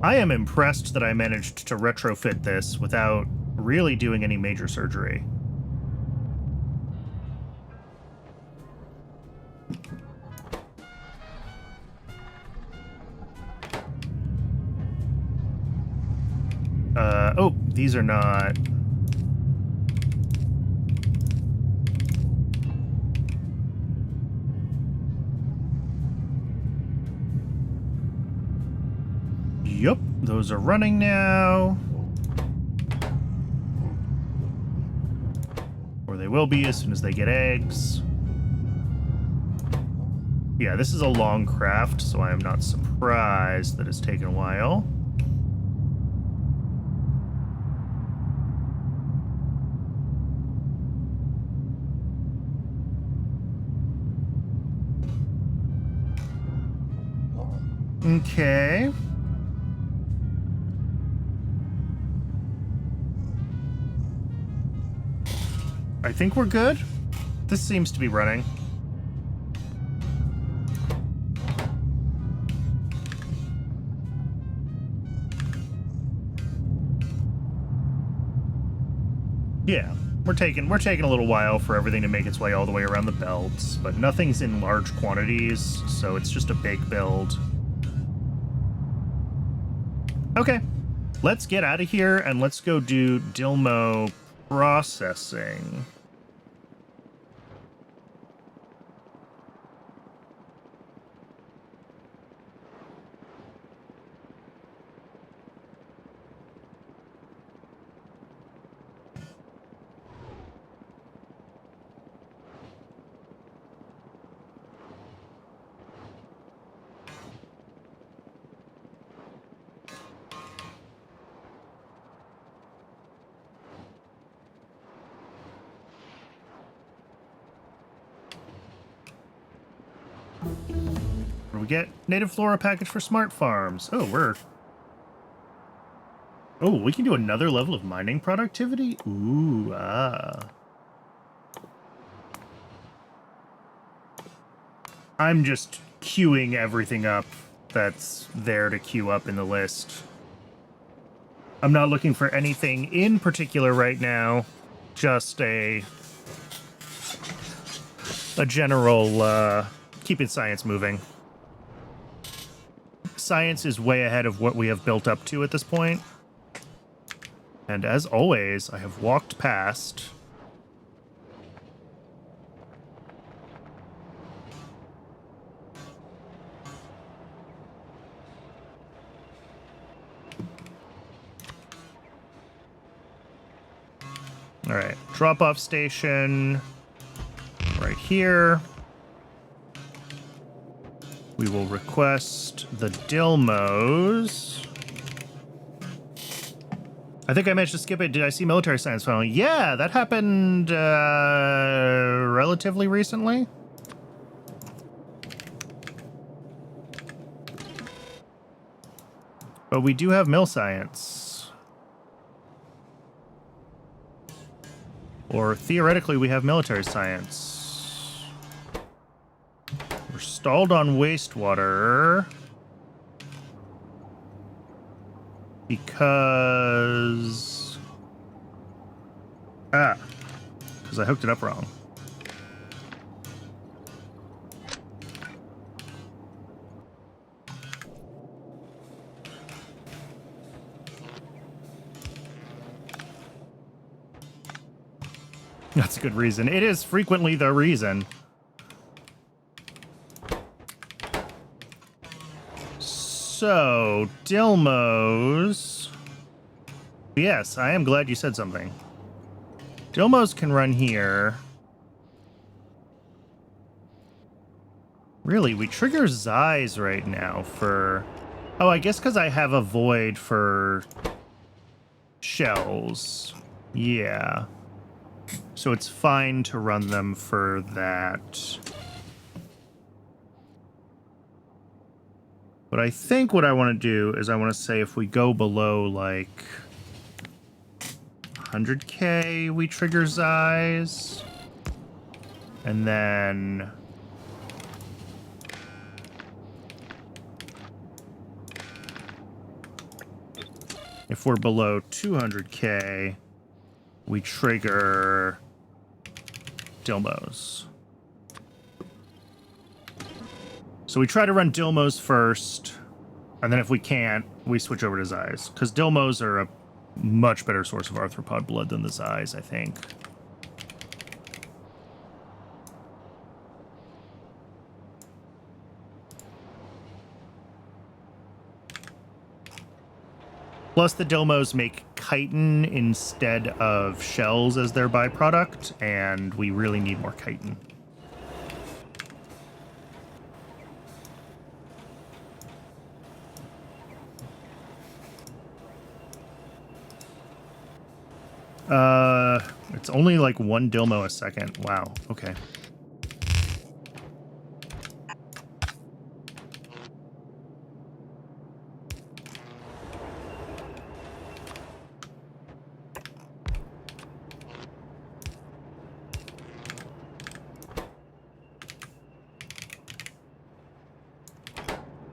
I am impressed that I managed to retrofit this without really doing any major surgery. Oh, these are not... Yup, those are running now. Or they will be as soon as they get eggs. Yeah, this is a long craft, so I am not surprised that it's taken a while. Okay. I think we're good. This seems to be running. Yeah, we're taking a little while for everything to make its way all the way around the belts, but nothing's in large quantities, so it's just a big build. Okay, let's get out of here and let's go do Dilmo processing. What do we get? Native flora package for smart farms. Oh, we can do another level of mining productivity? Ooh, I'm just queuing everything up that's there to queue up in the list. I'm not looking for anything in particular right now. Just a general, keeping science moving. Science is way ahead of what we have built up to at this point. And as always, I have walked past... Alright, drop-off station right here. We will request the Dilmos. I think I managed to skip it. Did I see military science finally? Yeah, that happened relatively recently. But we do have mill science. Or theoretically, we have military science. We're stalled on wastewater. Because... because I hooked it up wrong. That's a good reason. It is frequently the reason. So, Dilmos... Yes, I am glad you said something. Dilmos can run here. Really, we trigger Zeiss right now for... Oh, I guess because I have a void for... shells. Yeah. So it's fine to run them for that. But I think what I want to do is I want to say if we go below, like, 100k, we trigger Zeiss. And then... if we're below 200k, we trigger Dilmos. So we try to run Dilmos first, and then if we can't, we switch over to Zeiss. Because Dilmos are a much better source of arthropod blood than the Zeiss, I think. Plus, the Dilmos make chitin instead of shells as their byproduct, and we really need more chitin. It's only like 1 Dilmo a second. Wow, okay.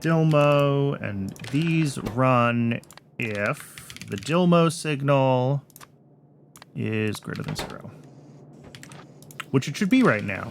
Dilmo, and these run if the Dilmo signal is greater than 0. Which it should be right now.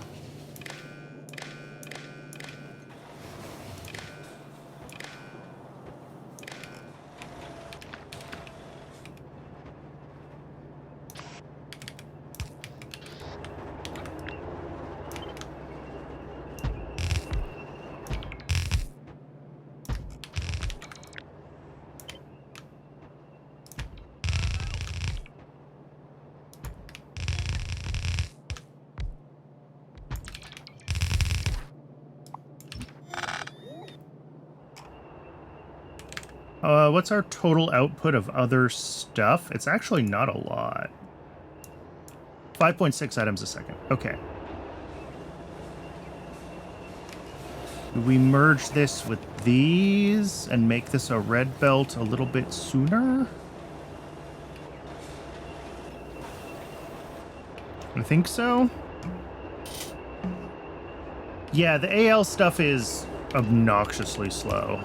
What's our total output of other stuff? It's actually not a lot. 5.6 items a second. Okay. Do we merge this with these and make this a red belt a little bit sooner? I think so. Yeah, the AL stuff is obnoxiously slow.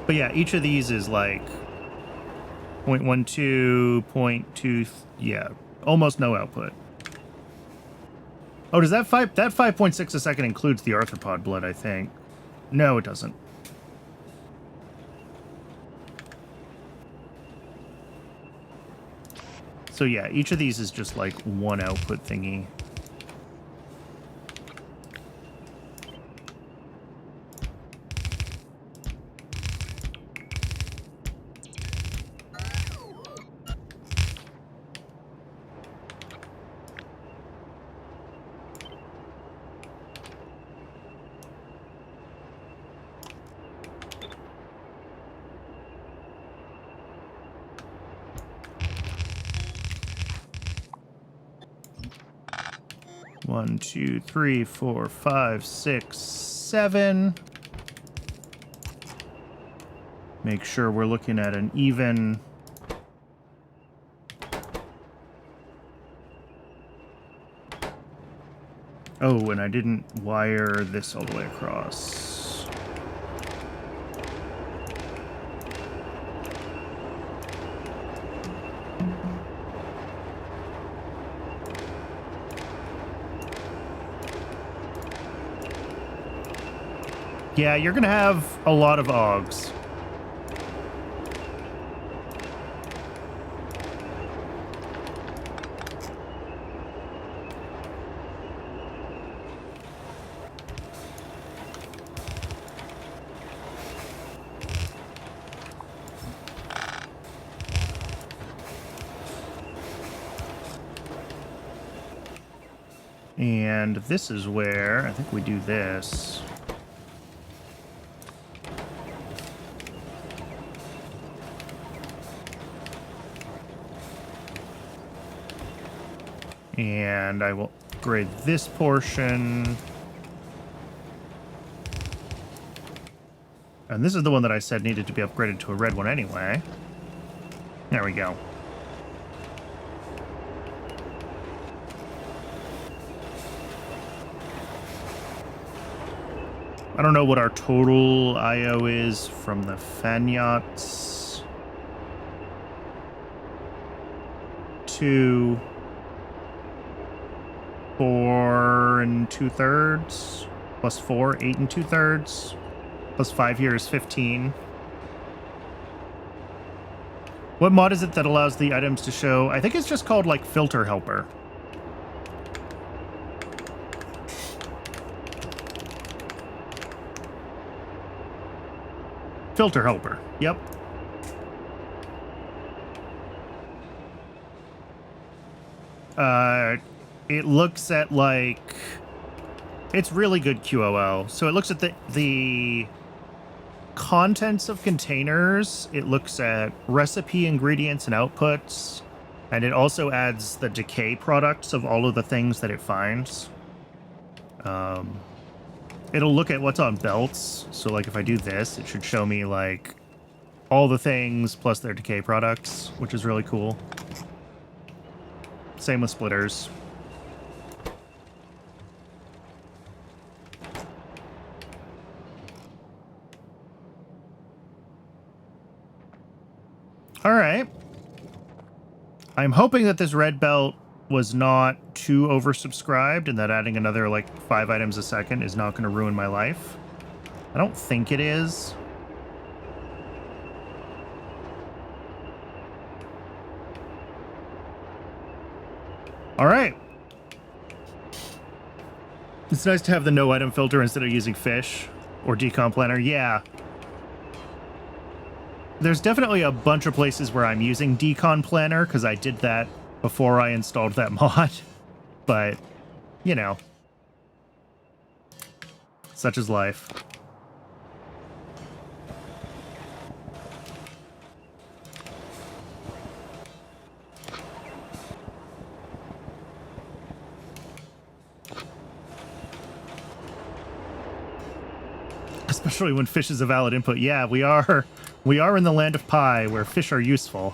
But yeah, each of these is like 0.12, 0.2, yeah, almost no output. Oh, does that 5.6 a second includes the arthropod blood, I think. No, it doesn't. So yeah, each of these is just like one output thingy. One, two, three, four, five, six, 7. Make sure we're looking at an even. Oh, and I didn't wire this all the way across. Yeah, you're gonna have a lot of Augs. And this is where I think we do this. And I will upgrade this portion. And this is the one that I said needed to be upgraded to a red one anyway. There we go. I don't know what our total IO is from the Fanyots. 2, 4 2/3, plus 4, 8 2/3, plus 5 here is 15. What mod is it that allows the items to show? I think it's just called like Filter Helper. Filter Helper, yep. It looks at like, it's really good QOL. So it looks at the contents of containers. It looks at recipe ingredients and outputs, and it also adds the decay products of all of the things that it finds. It'll look at what's on belts. So like if I do this, it should show me like all the things plus their decay products, which is really cool. Same with splitters. All right. I'm hoping that this red belt was not too oversubscribed and that adding another like 5 items a second is not going to ruin my life. I don't think it is. All right. It's nice to have the no item filter instead of using fish or decom planner. Yeah. There's definitely a bunch of places where I'm using decon planner because I did that before I installed that mod. But, you know, such is life. Especially when fish is a valid input. Yeah, we are in the land of pie where fish are useful.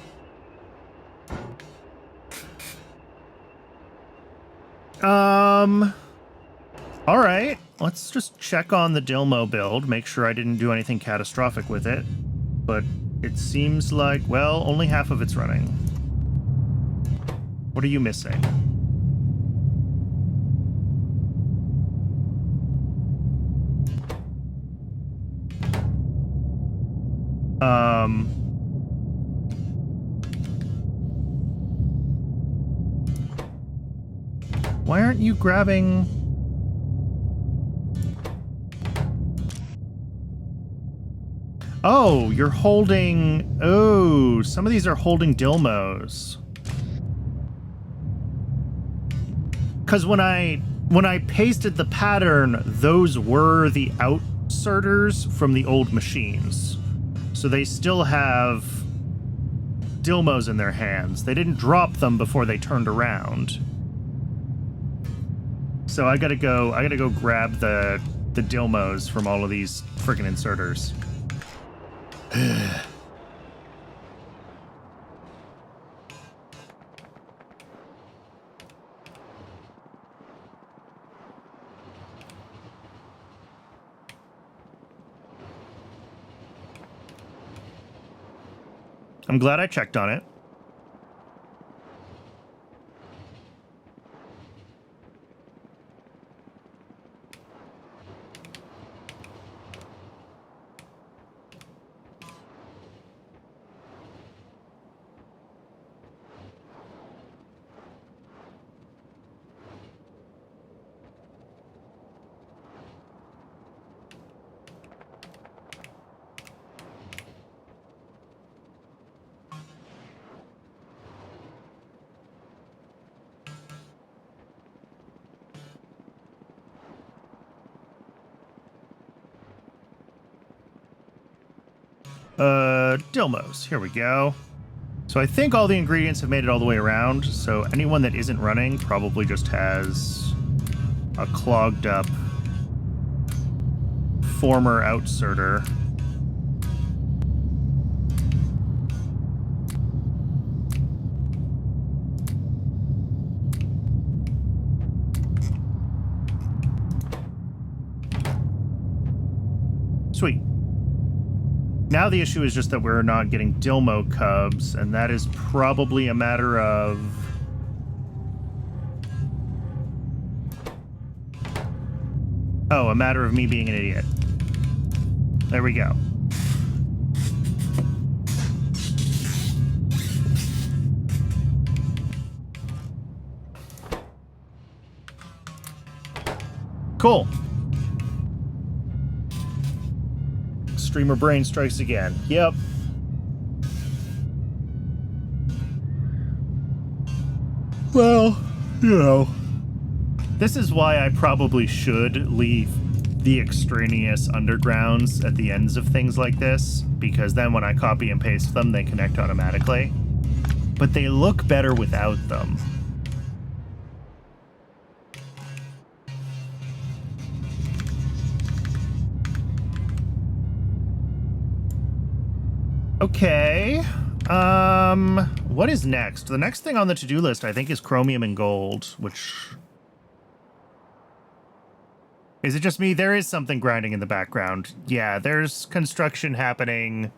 All right, let's just check on the Dilmo build, make sure I didn't do anything catastrophic with it. But it seems like, well, only half of it's running. What are you missing? Why aren't you grabbing... Oh, you're holding... Oh, some of these are holding Dilmos. Because when I pasted the pattern, those were the outserters from the old machines. So they still have Dilmos in their hands. They didn't drop them before they turned around. So I gotta go grab the Dilmos from all of these freaking inserters. I'm glad I checked on it. Dilmos. Here we go. So I think all the ingredients have made it all the way around. So anyone that isn't running probably just has a clogged up former outserter. Sweet. Now the issue is just that we're not getting Dilmo cubs, and that is probably a matter of... Oh, a matter of me being an idiot. There we go. Cool. Streamer brain strikes again. Yep. Well, you know. This is why I probably should leave the extraneous undergrounds at the ends of things like this, because then when I copy and paste them, they connect automatically. But they look better without them. Okay. What is next? The next thing on the to-do list, I think, is chromium and gold, which... Is it just me? There is something grinding in the background. Yeah, there's construction happening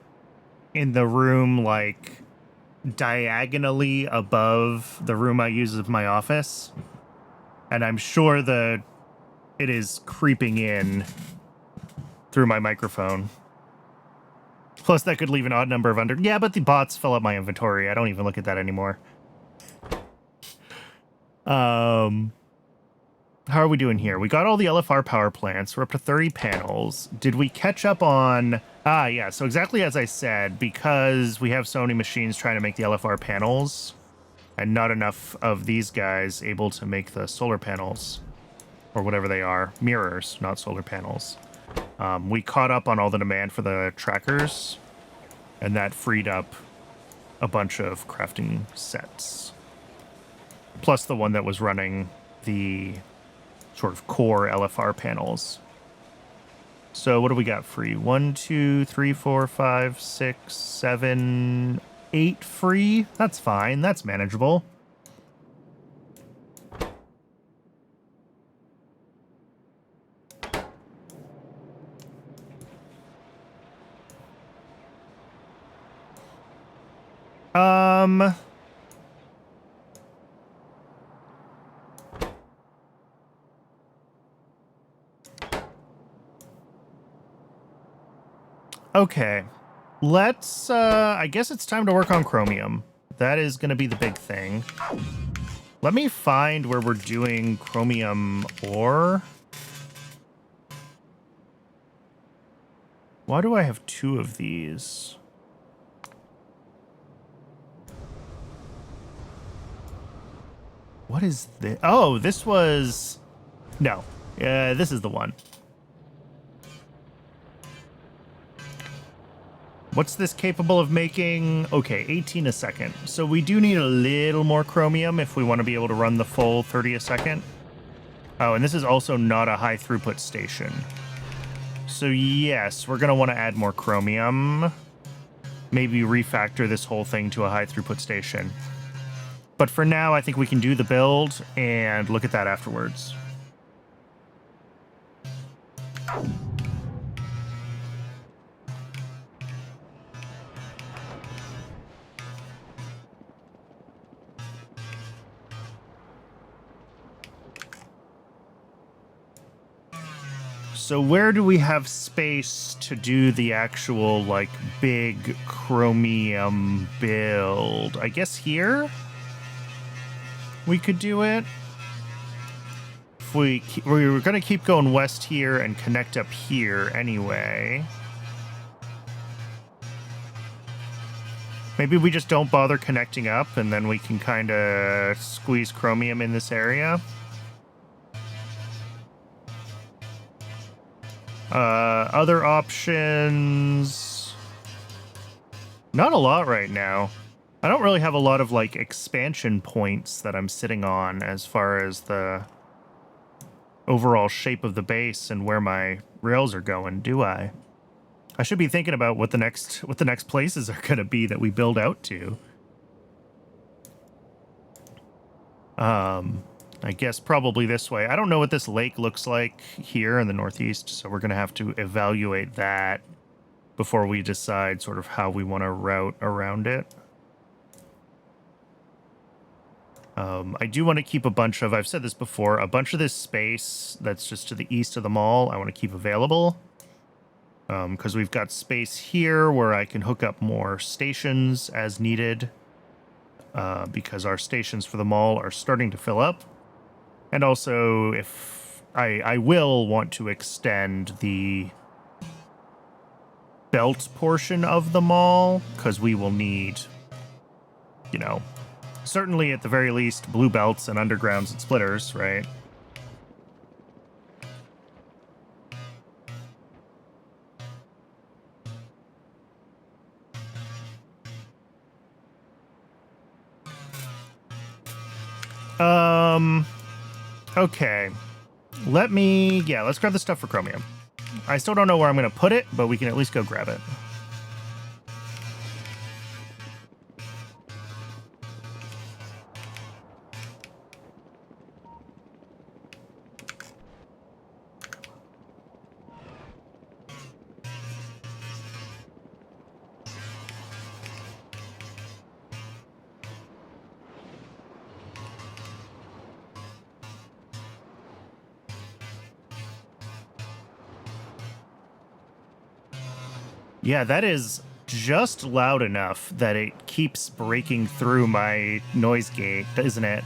in the room, like, diagonally above the room I use as my office. And I'm sure it is creeping in through my microphone. Plus, that could leave an odd number of under... Yeah, but the bots fill up my inventory. I don't even look at that anymore. How are we doing here? We got all the LFR power plants. We're up to 30 panels. Did we catch up on... Ah, yeah. So exactly as I said, because we have so many machines trying to make the LFR panels and not enough of these guys able to make the solar panels or whatever they are. Mirrors, not solar panels. We caught up on all the demand for the trackers, and that freed up a bunch of crafting sets. Plus the one that was running the sort of core LFR panels. So what do we got free? 1, 2, 3, 4, 5, 6, 7, 8 free. That's fine. That's manageable. Okay, let's, I guess it's time to work on chromium. That is going to be the big thing. Let me find where we're doing chromium ore. Why do I have 2 of these? What is this? Oh, this was... No, this is the one. What's this capable of making? Okay, 18 a second. So we do need a little more chromium if we want to be able to run the full 30 a second. Oh, and this is also not a high throughput station. So yes, we're going to want to add more chromium. Maybe refactor this whole thing to a high throughput station. But for now, I think we can do the build and look at that afterwards. So where do we have space to do the actual, like, big chromium build? I guess here we could do it. If we were going to keep going west here and connect up here anyway. Maybe we just don't bother connecting up and then we can kind of squeeze chromium in this area. Other options... Not a lot right now. I don't really have a lot of, like, expansion points that I'm sitting on as far as the overall shape of the base and where my rails are going, do I? I should be thinking about what the next places are going to be that we build out to. I guess probably this way. I don't know what this lake looks like here in the northeast, so we're going to have to evaluate that before we decide sort of how we want to route around it. I do want to keep a bunch of, I've said this before, a bunch of this space that's just to the east of the mall, I want to keep available. Because we've got space here where I can hook up more stations as needed. Because our stations for the mall are starting to fill up. And also, if I will want to extend the belt portion of the mall, because we will need, you know, certainly at the very least, blue belts and undergrounds and splitters, right? Okay. Let's grab the stuff for chromium. I still don't know where I'm going to put it, but we can at least go grab it. Yeah, that is just loud enough that it keeps breaking through my noise gate, isn't it?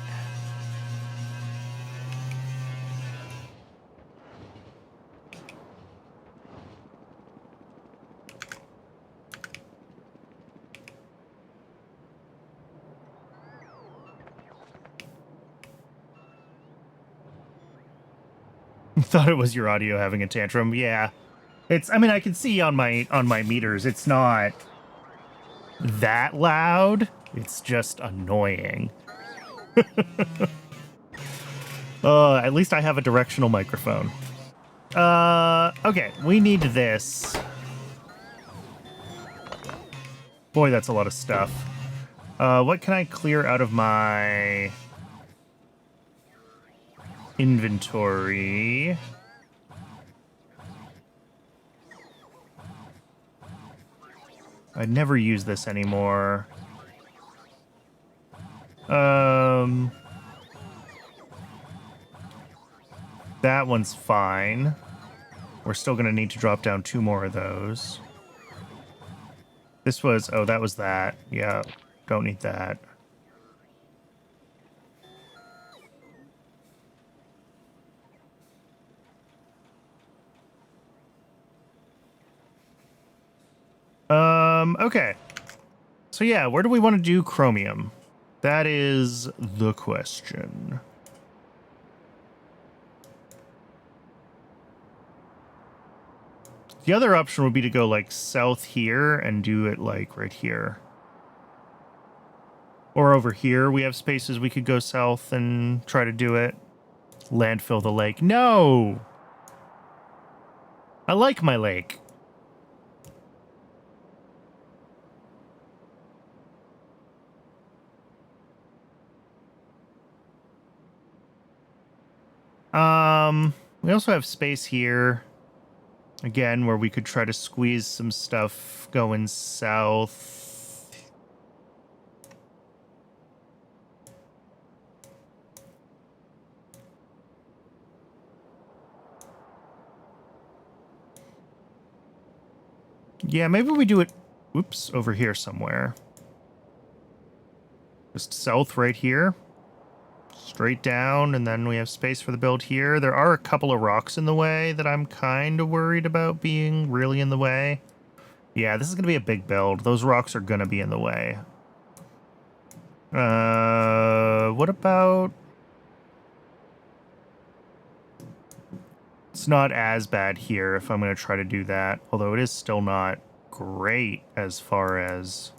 Thought it was your audio having a tantrum. Yeah. I mean, I can see on my meters, it's not that loud. It's just annoying. At least I have a directional microphone. Okay, we need this. Boy, that's a lot of stuff. What can I clear out of my inventory? I'd never use this anymore. That one's fine. We're still going to need to drop down 2 more of those. This was... Oh, that was that. Yeah, don't need that. Okay. So yeah, where do we want to do chromium? That is the question. The other option would be to go like south here and do it like right here. Or over here, we have spaces we could go south and try to do it. Landfill the lake. No! I like my lake. We also have space here. Again, where we could try to squeeze some stuff going south. Yeah, maybe we do it, oops, over here somewhere. Just south right here. Straight down, and then we have space for the build here. There are a couple of rocks in the way that I'm kind of worried about being really in the way. Yeah, this is going to be a big build. Those rocks are going to be in the way. What about... It's not as bad here if I'm going to try to do that, although it is still not great as far as...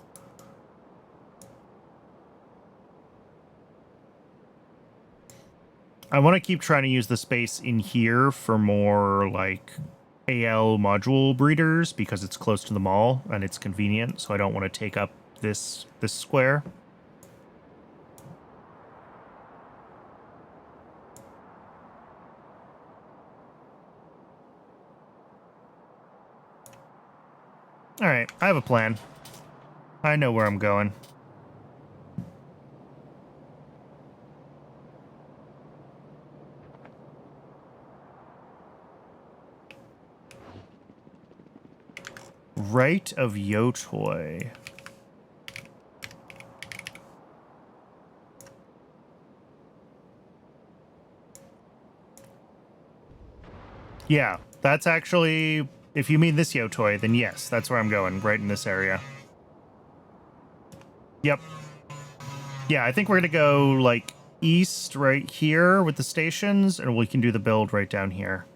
I want to keep trying to use the space in here for more, like, AL module breeders because it's close to the mall and it's convenient, so I don't want to take up this square. All right, I have a plan. I know where I'm going. Right of Yotoy. Yeah, that's actually... If you mean this Yotoy, then yes, that's where I'm going, right in this area. Yep. Yeah, I think we're going to go, like, east right here with the stations, and we can do the build right down here.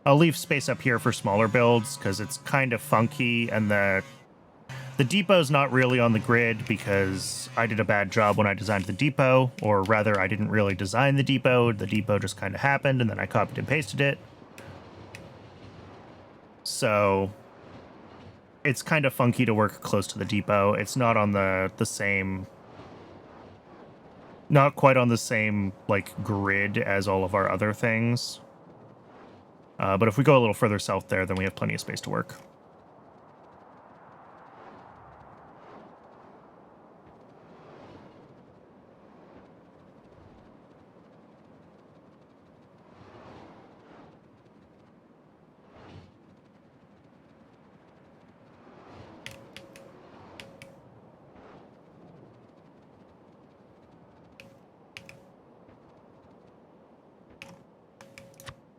I'll leave space up here for smaller builds, because it's kind of funky, and the depot's not really on the grid, because I did a bad job when I designed the depot, or rather, I didn't really design the depot just kind of happened, and then I copied and pasted it. So it's kind of funky to work close to the depot. It's not on the same, not quite on the same, like, grid as all of our other things. But if we go a little further south there, then we have plenty of space to work.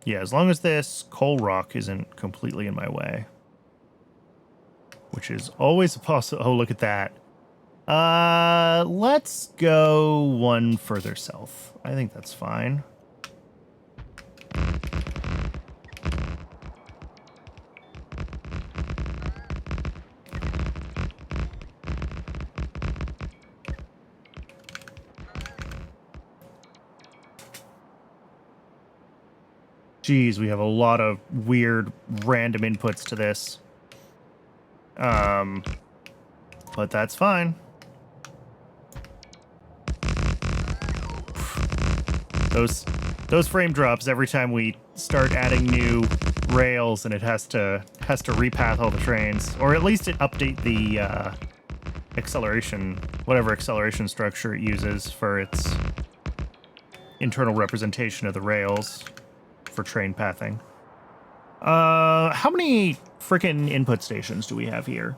Yeah, as long as this coal rock isn't completely in my way. Which is always a possible... Oh, look at that. Let's go one further south. I think that's fine. Geez, we have a lot of weird, random inputs to this. But that's fine. Those frame drops every time we start adding new rails, and it has to repath all the trains, or at least it update the acceleration, whatever acceleration structure it uses for its internal representation of the rails for train pathing. How many frickin' input stations do we have here?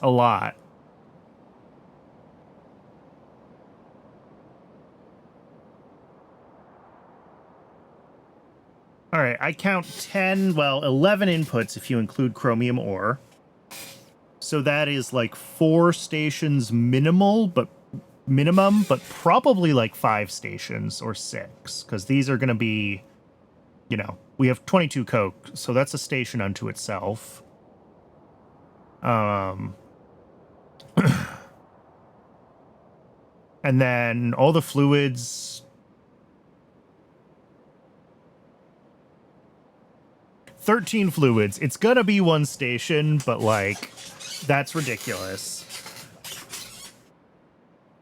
A lot. All right, I count 10, well, 11 inputs if you include chromium ore. So that is like 4 stations minimum, but probably like 5 stations or 6, because these are going to be, you know, we have 22 coke, so that's a station unto itself. And then all the fluids. 13 fluids. It's gonna be 1 station, but like, that's ridiculous.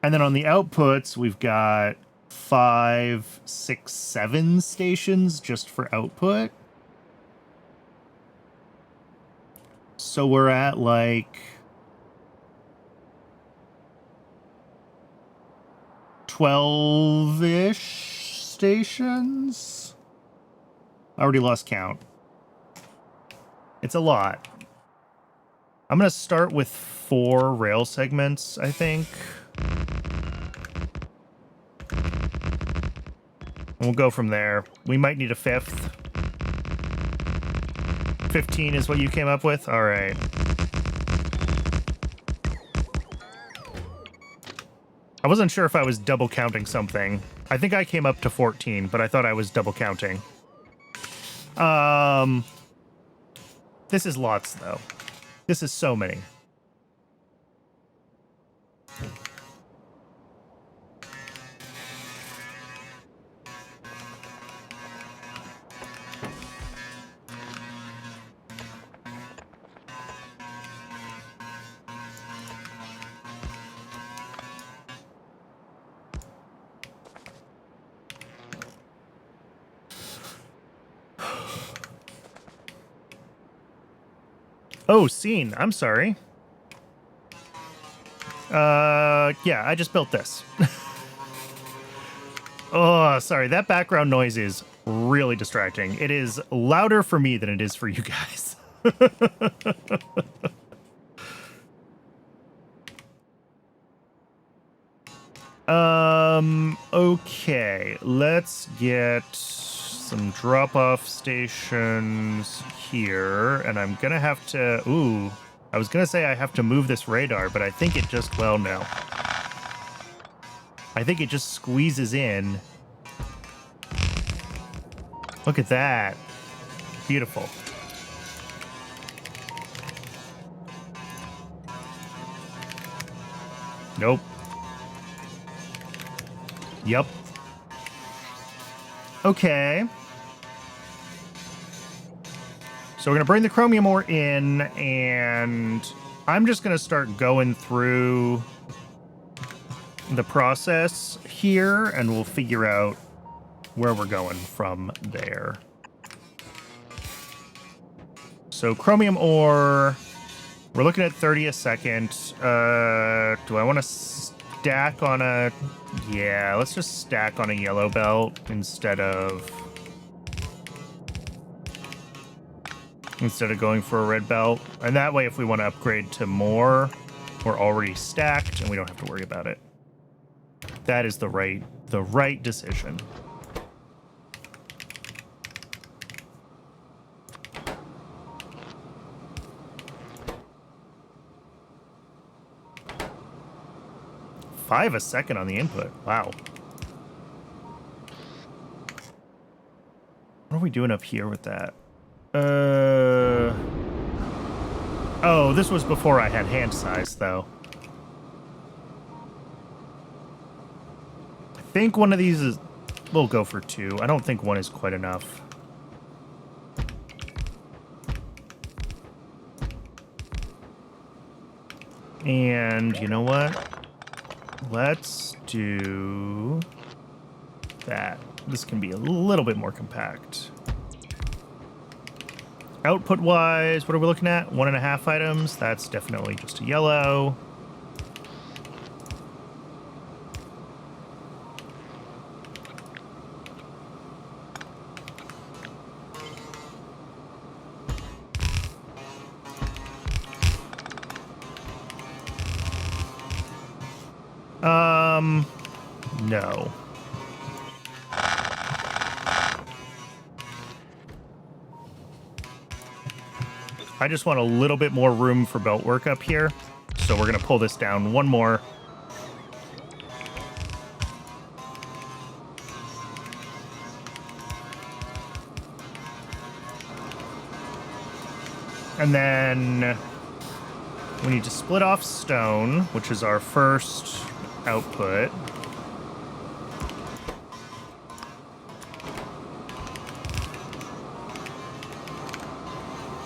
And then on the outputs, we've got 5, 6, 7 stations just for output. So we're at like 12-ish stations. I already lost count. It's a lot. I'm going to start with 4 rail segments, I think. And we'll go from there. We might need a 5th. 15 is what you came up with? All right. I wasn't sure if I was double counting something. I think I came up to 14, but I thought I was double counting. This is lots, though. This is so many. Oh, scene. I'm sorry. Yeah, I just built this. Oh, sorry. That background noise is really distracting. It is louder for me than it is for you guys. Okay. Let's get some drop-off stations here, and I'm gonna have to... Ooh, I was gonna say I have to move this radar, but I think it just... Well, no. I think it just squeezes in. Look at that. Beautiful. Nope. Yep. Okay. So we're going to bring the chromium ore in, and I'm just going to start going through the process here, and we'll figure out where we're going from there. So chromium ore, we're looking at 30 a second. Do I want to stack on a... Yeah, let's just stack on a yellow belt instead of going for a red belt. And that way, if we want to upgrade to more, we're already stacked and we don't have to worry about it. That is the right decision. $5 a second on the input. Wow. What are we doing up here with that? Oh, this was before I had hand size, though. I think one of these is... We'll go for 2. I don't think 1 is quite enough. And you know what? Let's do that. This can be a little bit more compact. Output-wise, what are we looking at? 1.5 items. That's definitely just a yellow. No. I just want a little bit more room for belt work up here. So we're going to pull this down one more. And then we need to split off stone, which is our first output.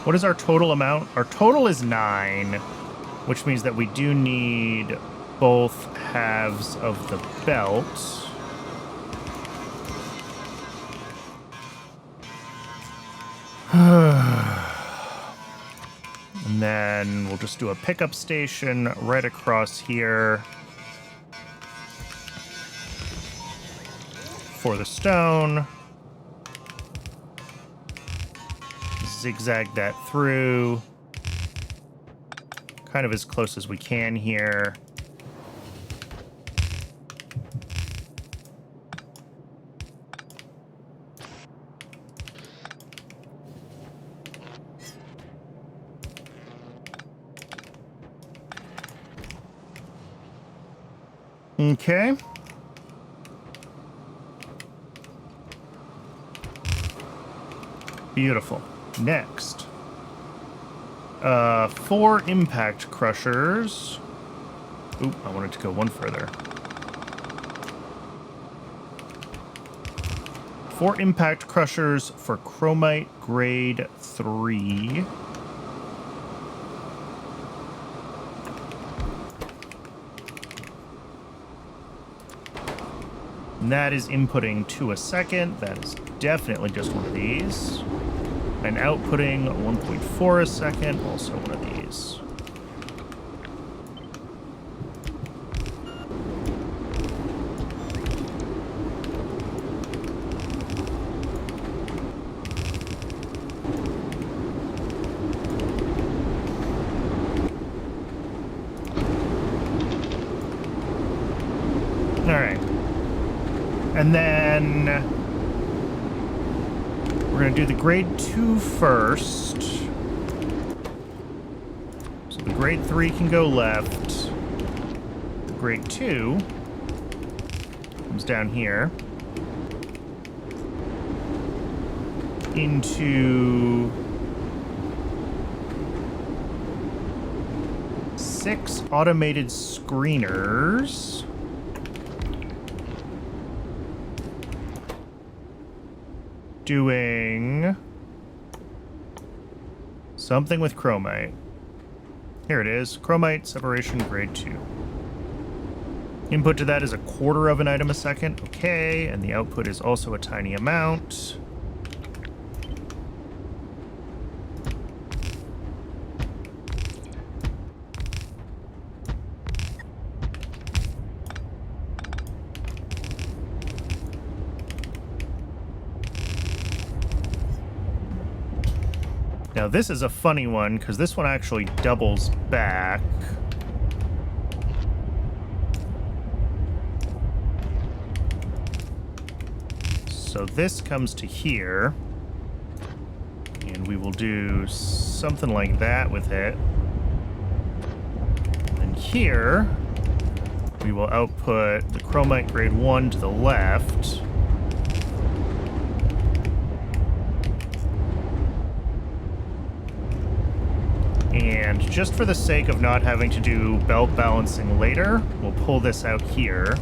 What is our total amount? Our total is 9, which means that we do need both halves of the belt. And then we'll just do a pickup station right across here for the stone. Zigzag that through kind of as close as we can here. Okay. Beautiful. Next, 4 impact crushers. Oop, I wanted to go one further. 4 impact crushers for chromite grade 3. And that is inputting 2 a second. That is definitely just one of these. And outputting 1.4 a second, also one of these. All right. And then we're going to do the grade 2 first. So the grade 3 can go left. The grade 2 comes down here into 6 automated screeners. Doing something with chromite. Here it is. Chromite separation grade 2. Input to that is a quarter of an item a second. Okay, and the output is also a tiny amount. Now this is a funny one, because this one actually doubles back. So this comes to here, and we will do something like that with it. And here, we will output the chromite grade 1 to the left. And just for the sake of not having to do belt balancing later, we'll pull this out here.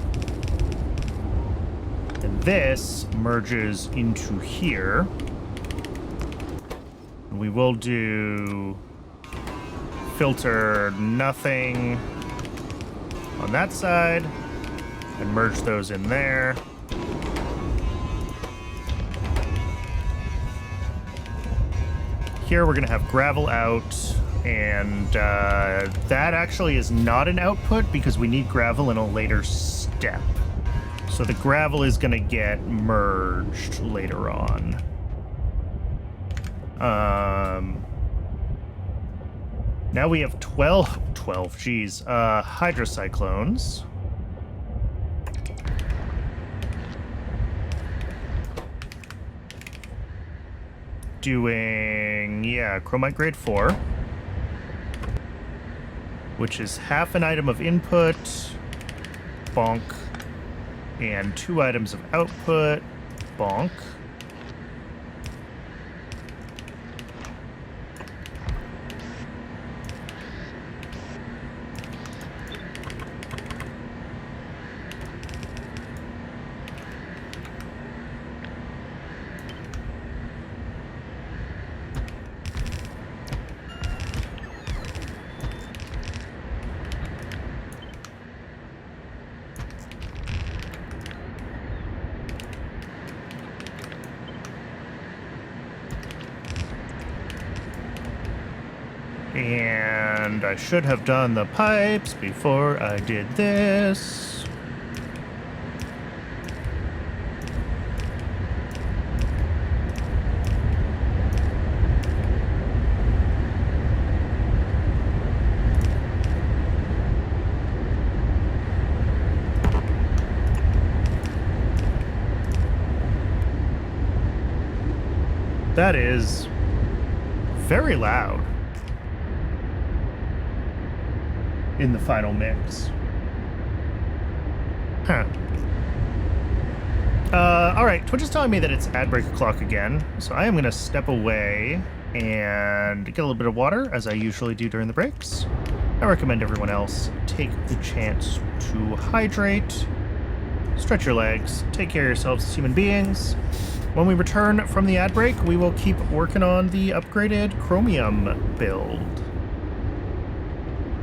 And this merges into here. And we will do filter nothing on that side and merge those in there. Here we're going to have gravel out. And that actually is not an output because we need gravel in a later step. So the gravel is going to get merged later on. Now we have 12 hydrocyclones. Doing, chromite grade 4. Which is half an item of input, bonk, and 2 items of output, bonk. And I should have done the pipes before I did this. That is very loud in the final mix. Huh. Alright, Twitch is telling me that it's ad break o'clock again, so I am going to step away and get a little bit of water, as I usually do during the breaks. I recommend everyone else take the chance to hydrate, stretch your legs, take care of yourselves as human beings. When we return from the ad break, we will keep working on the upgraded chromium build.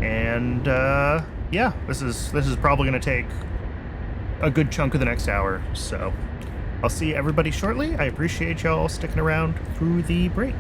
And yeah, this is probably going to take a good chunk of the next hour, so I'll see everybody shortly. I appreciate y'all sticking around through the break.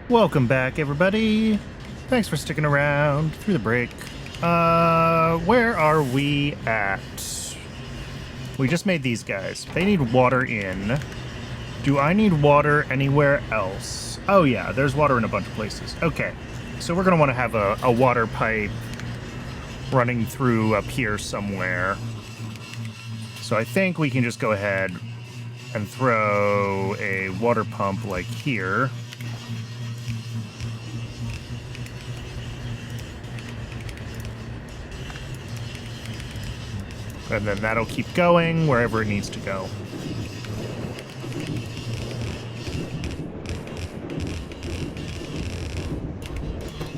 Welcome back, everybody. Thanks for sticking around through the break. Where are we at? We just made these guys. They need water in. Do I need water anywhere else? Oh yeah, there's water in a bunch of places. Okay, so we're gonna want to have a water pipe running through up here somewhere. So I think we can just go ahead and throw a water pump like here. And then that'll keep going wherever it needs to go.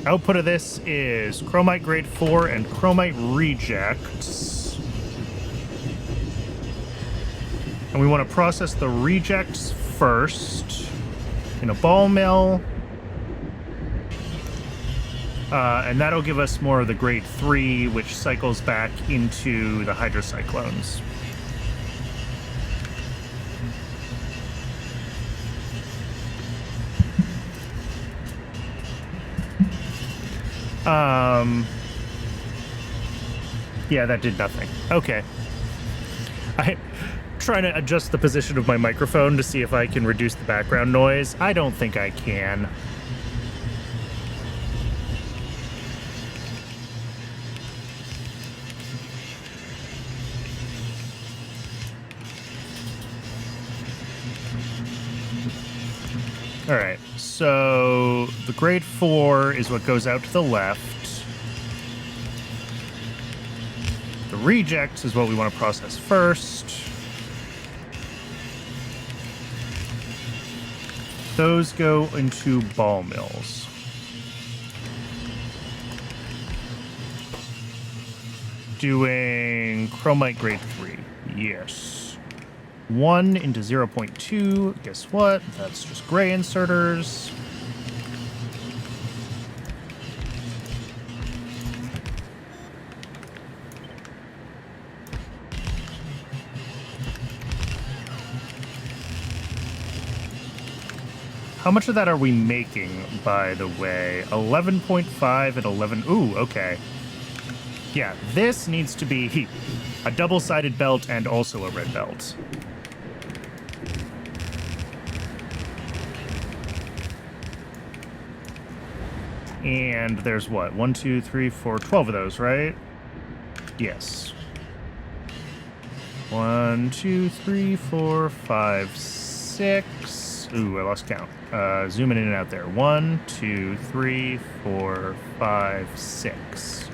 Output of this is chromite grade 4 and chromite rejects. And we want to process the rejects first in a ball mill. And that'll give us more of the grade 3, which cycles back into the hydrocyclones. Yeah, that did nothing. Okay. I'm trying to adjust the position of my microphone to see if I can reduce the background noise. I don't think I can. All right, so the grade 4 is what goes out to the left. The rejects is what we want to process first. Those go into ball mills. Doing chromite grade 3. Yes. 1 into 0.2. Guess what? That's just gray inserters. How much of that are we making, by the way? 11.5 and 11. Ooh, okay. Yeah, this needs to be a double-sided belt and also a red belt. And there's what? 1, 2, 3, 4, 12 of those, right? Yes. 1, 2, 3, 4, 5, 6. Ooh, I lost count. Zooming in and out there. 1, 2, 3, 4, 5, 6.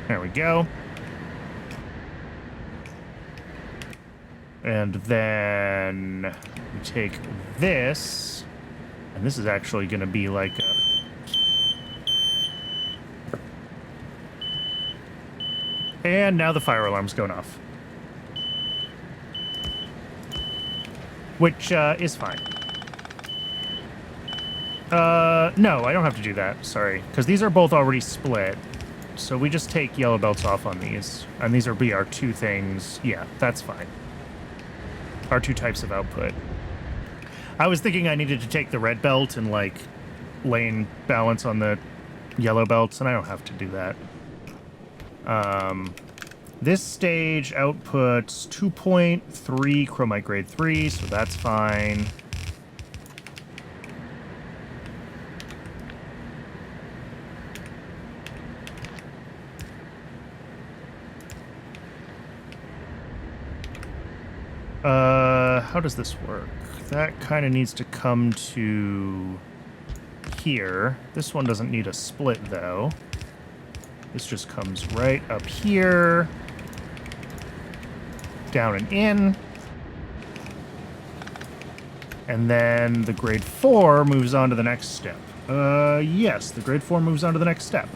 There we go. And then we take this, and this is actually going to be like a... And now the fire alarm's going off. Which is fine. No, I don't have to do that. Sorry. Because these are both already split. So we just take yellow belts off on these. And these will be our two things. Yeah, that's fine. Our two types of output. I was thinking I needed to take the red belt and, like, lane balance on the yellow belts, and I don't have to do that. This stage outputs 2.3 chromite grade 3, so that's fine. How does this work? That kind of needs to come to here. This one doesn't need a split, though. This just comes right up here. Down and in. And then the grade 4 moves on to the next step. Yes, the grade 4 moves on to the next step.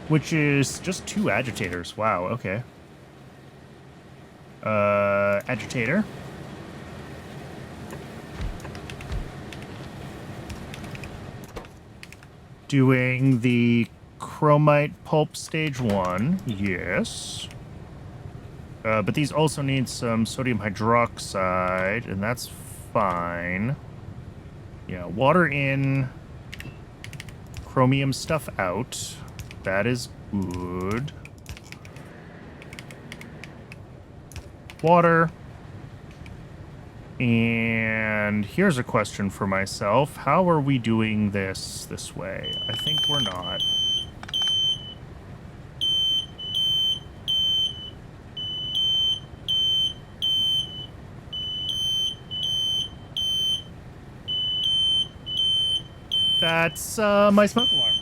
Which is just 2 agitators. Wow, okay. Agitator. Doing the chromite pulp stage 1. Yes. But these also need some sodium hydroxide, and that's fine. Yeah, water in, chromium stuff out. That is good. Water. And here's a question for myself. How are we doing this way? I think we're not. That's my smoke alarm.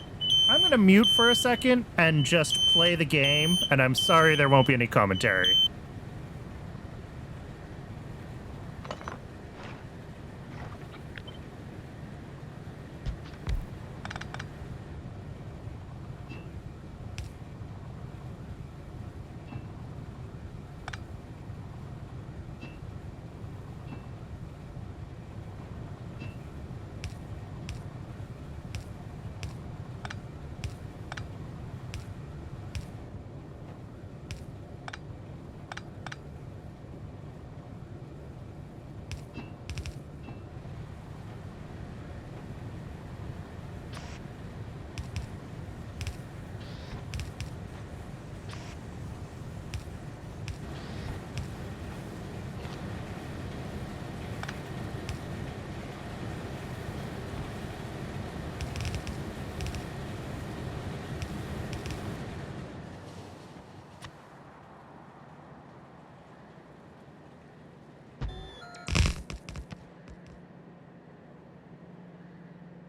I'm going to mute for a second and just play the game, and I'm sorry there won't be any commentary.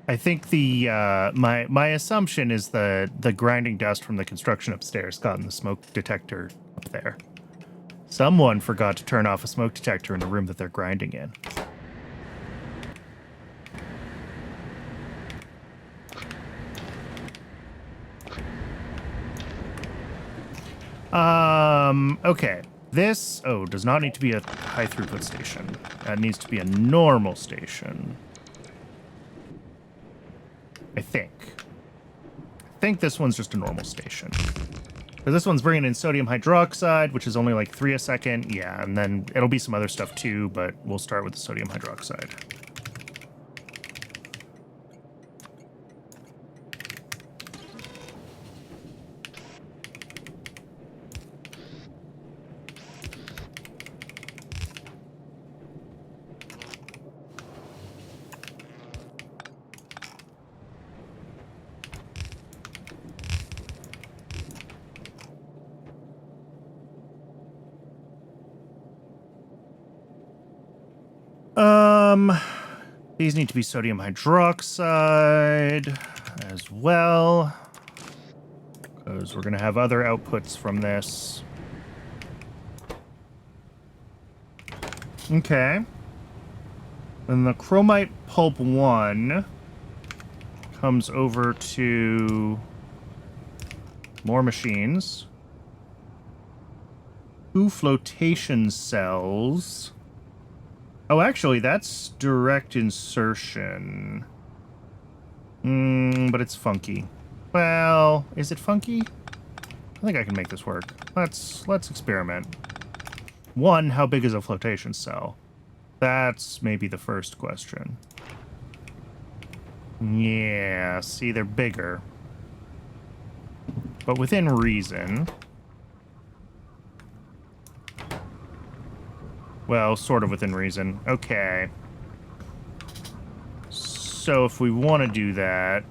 I think the my assumption is the grinding dust from the construction upstairs got in the smoke detector up there. Someone forgot to turn off a smoke detector in the room that they're grinding in. Okay. This, does not need to be a high throughput station. That needs to be a normal station. I think this one's just a normal station. But this one's bringing in sodium hydroxide, which is only like 3 a second. Yeah, and then it'll be some other stuff too, but we'll start with the sodium hydroxide. These need to be sodium hydroxide as well, because we're going to have other outputs from this. Okay. And the chromite pulp 1 comes over to more machines. 2 flotation cells. Oh, actually, that's direct insertion. But it's funky. Well, is it funky? I think I can make this work. Let's experiment. 1, how big is a flotation cell? That's maybe the first question. Yeah, see, they're bigger. But within reason. Well, sort of within reason. Okay. So if we want to do that,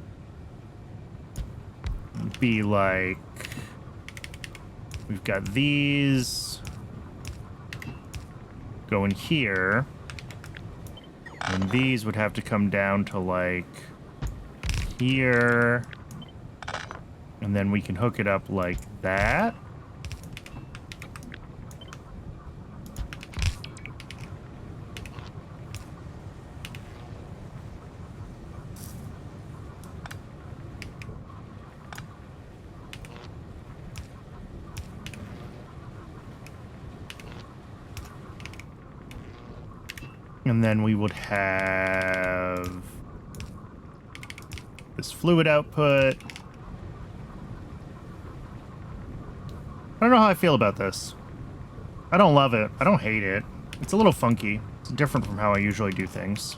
be like, we've got these going here, and these would have to come down to like here, and then we can hook it up like that. And then we would have this fluid output. I don't know how I feel about this. I don't love it. I don't hate it. It's a little funky. It's different from how I usually do things.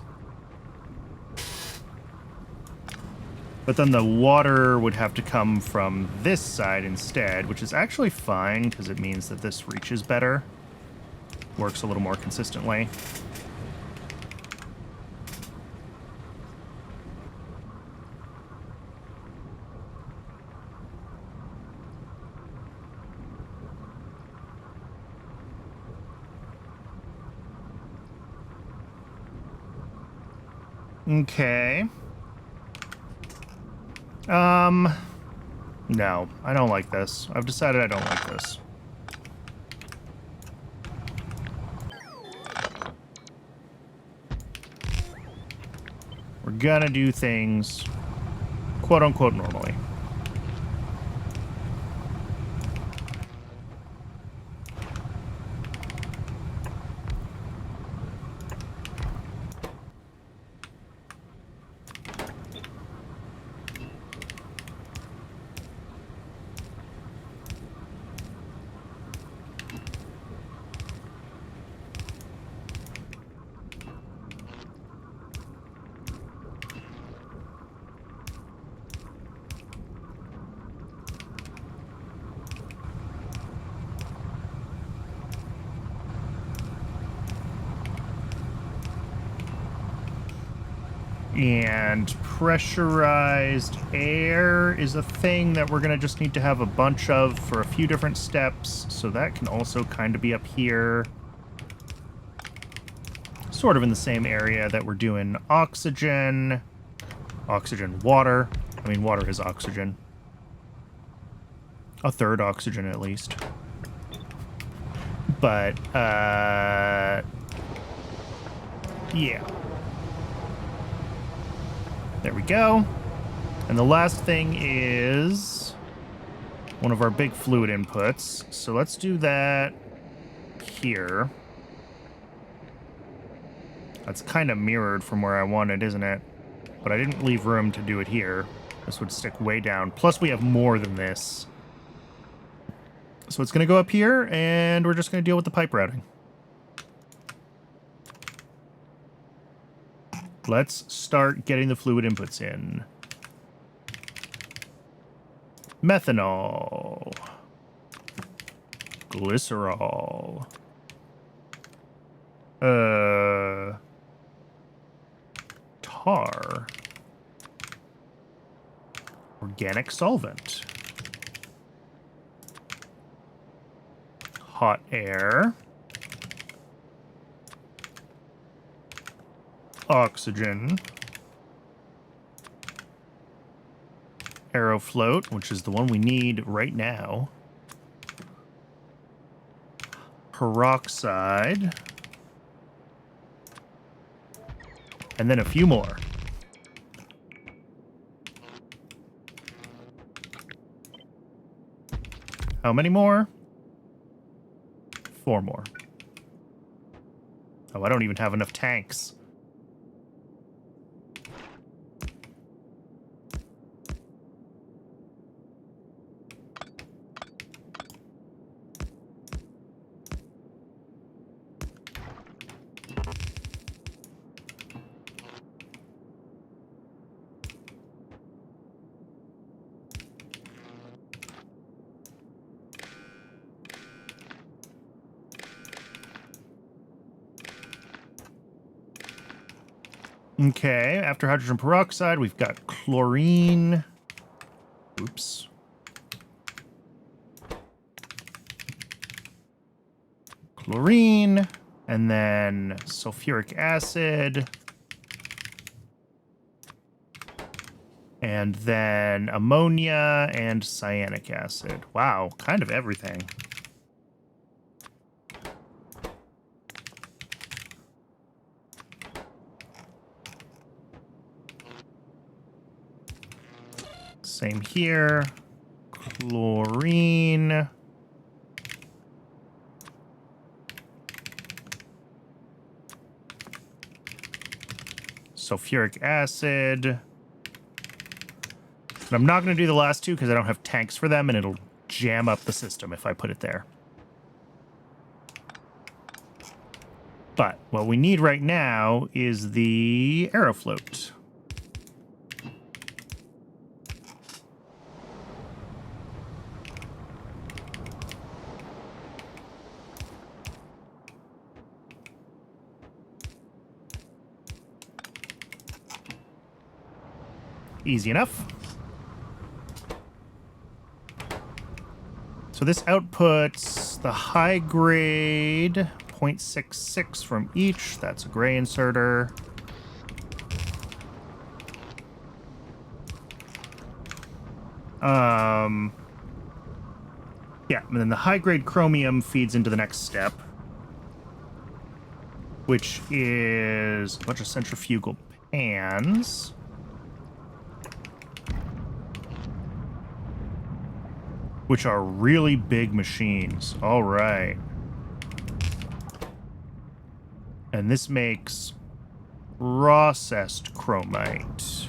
But then the water would have to come from this side instead, which is actually fine because it means that this reaches better. Works a little more consistently. Okay. No, I don't like this. I've decided I don't like this. We're gonna do things quote-unquote normally. And pressurized air is a thing that we're going to just need to have a bunch of for a few different steps. So that can also kind of be up here. Sort of in the same area that we're doing oxygen. Oxygen, water. I mean, water is oxygen. A third oxygen, at least. But, yeah. There we go. And the last thing is one of our big fluid inputs. So let's do that here. That's kind of mirrored from where I wanted, isn't it? But I didn't leave room to do it here. This would stick way down. Plus, we have more than this. So it's going to go up here, and we're just going to deal with the pipe routing. Let's start getting the fluid inputs in. Methanol. Glycerol. Tar. Organic solvent. Hot air. Oxygen. Aerofloat, which is the one we need right now. Peroxide. And then a few more. How many more? 4 more. Oh, I don't even have enough tanks. Okay, after hydrogen peroxide, we've got chlorine. Oops. Chlorine, and then sulfuric acid. And then ammonia and cyanic acid. Wow, kind of everything. Same here. Chlorine. Sulfuric acid. And I'm not going to do the last two because I don't have tanks for them, and it'll jam up the system if I put it there. But what we need right now is the Aerofloat. Easy enough. So this outputs the high grade 0.66 from each. That's a gray inserter. Yeah, and then the high grade chromium feeds into the next step, which is a bunch of centrifugal pans. Which are really big machines. All right. And this makes processed chromite.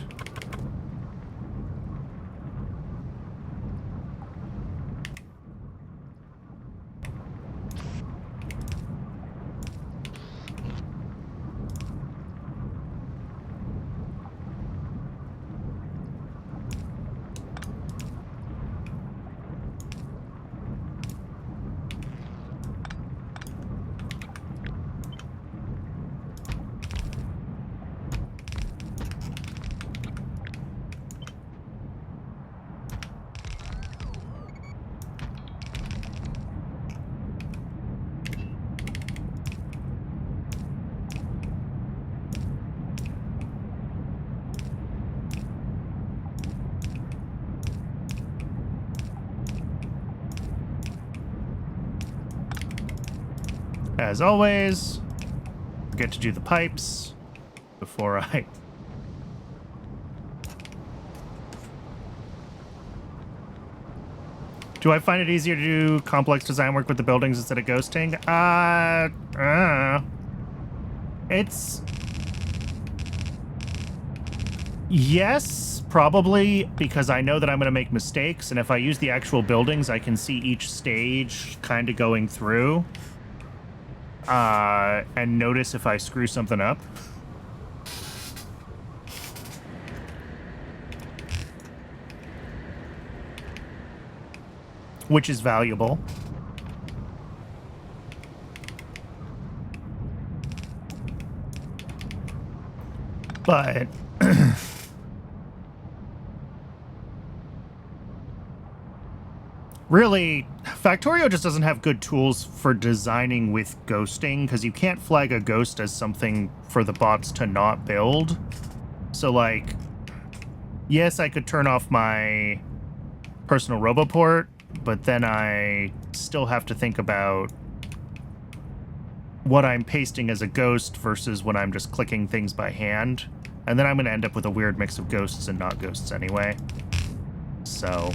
As always, forget to do the pipes before I... Do I find it easier to do complex design work with the buildings instead of ghosting? It's... Yes, probably, because I know that I'm going to make mistakes, and if I use the actual buildings, I can see each stage kind of going through. And notice if I screw something up. Which is valuable. But really, Factorio just doesn't have good tools for designing with ghosting, because you can't flag a ghost as something for the bots to not build. So, like, yes, I could turn off my personal roboport, but then I still have to think about what I'm pasting as a ghost versus when I'm just clicking things by hand. And then I'm going to end up with a weird mix of ghosts and not ghosts anyway. So...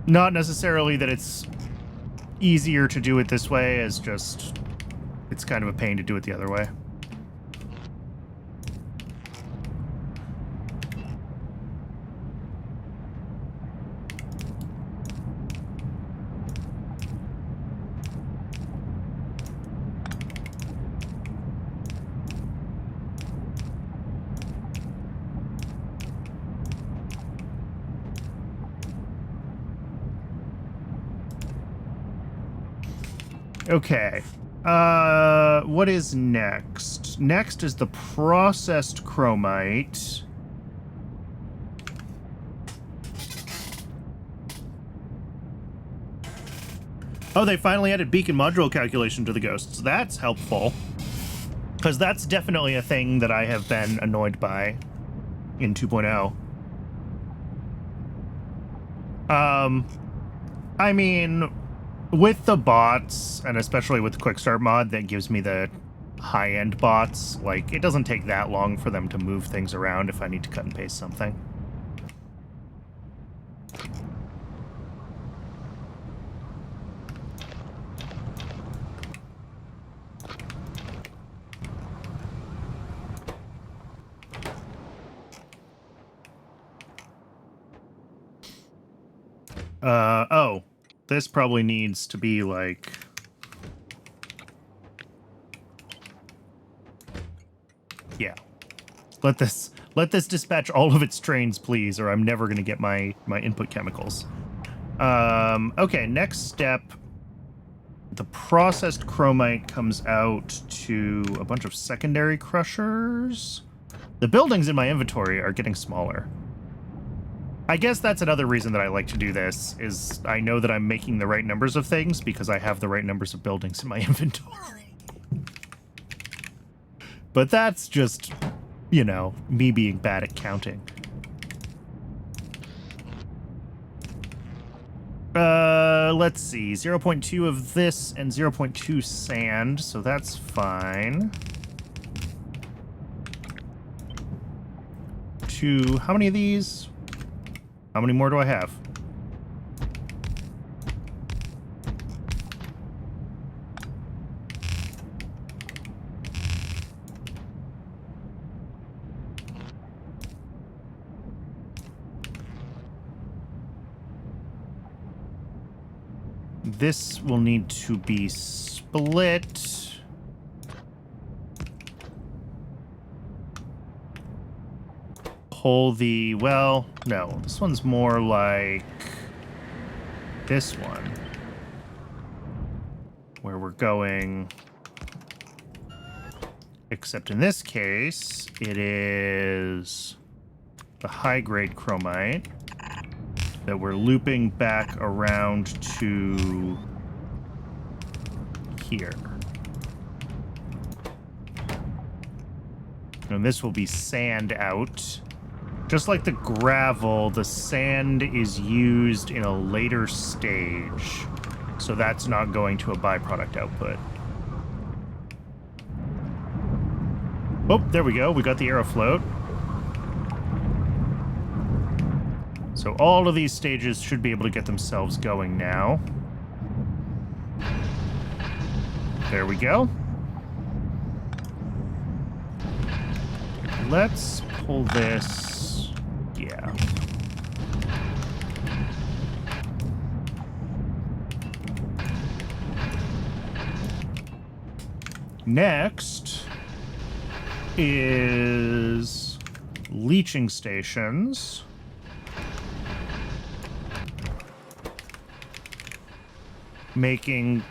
not necessarily that it's easier to do it this way, as just it's kind of a pain to do it the other way. Okay. What is next? Next is the processed chromite. Oh, they finally added beacon module calculation to the ghosts. That's helpful. Because that's definitely a thing that I have been annoyed by in 2.0. I mean... with the bots, and especially with the Quick Start mod that gives me the high-end bots, like, it doesn't take that long for them to move things around if I need to cut and paste something. Oh. This probably needs to be, like... yeah. Let this dispatch all of its trains, please, or I'm never going to get my input chemicals. Okay, next step. The processed chromite comes out to a bunch of secondary crushers. The buildings in my inventory are getting smaller. I guess that's another reason that I like to do this, is I know that I'm making the right numbers of things because I have the right numbers of buildings in my inventory. But that's just, you know, me being bad at counting. Let's see, 0.2 of this and 0.2 sand, so that's fine. How many of these? How many more do I have? This will need to be split. Pull the... well, no. This one's more like this one. Where we're going... except in this case, it is the high-grade chromite that we're looping back around to here. And this will be sand out. Just like the gravel, the sand is used in a later stage. So that's not going to a byproduct output. Oh, there we go. We got the aerofloat. So all of these stages should be able to get themselves going now. There we go. Let's pull this. Yeah. Next is leaching stations. Making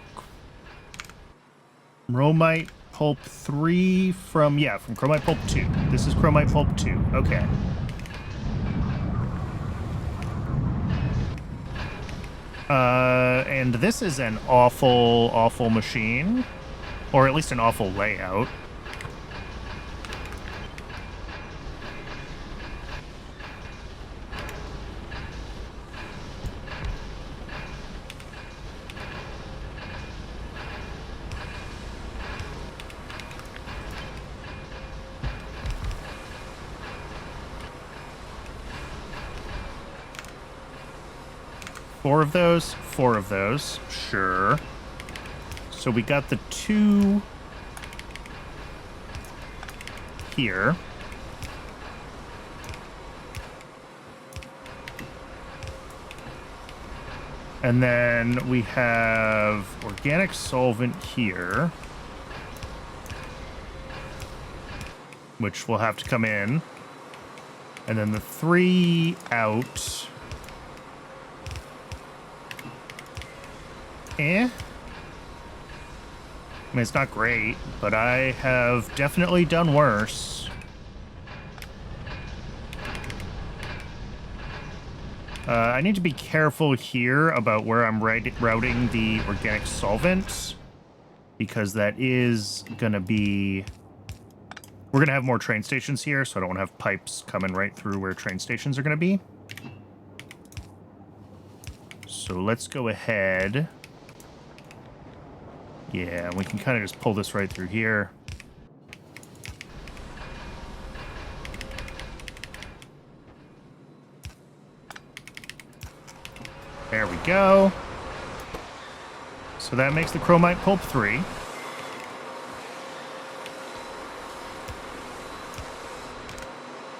chromite pulp 3 from chromite pulp 2. This is chromite pulp 2. Okay. And this is an awful, awful machine. Or at least an awful layout. Four of those, sure. So we got the 2 here. And then we have organic solvent here, which will have to come in. And then the 3 out. I mean, it's not great, but I have definitely done worse. I need to be careful here about where I'm routing the organic solvent, because that is going to be... We're going to have more train stations here, so I don't want to have pipes coming right through where train stations are going to be. So let's go ahead... Yeah, we can kind of just pull this right through here. There we go. So that makes the chromite pulp 3.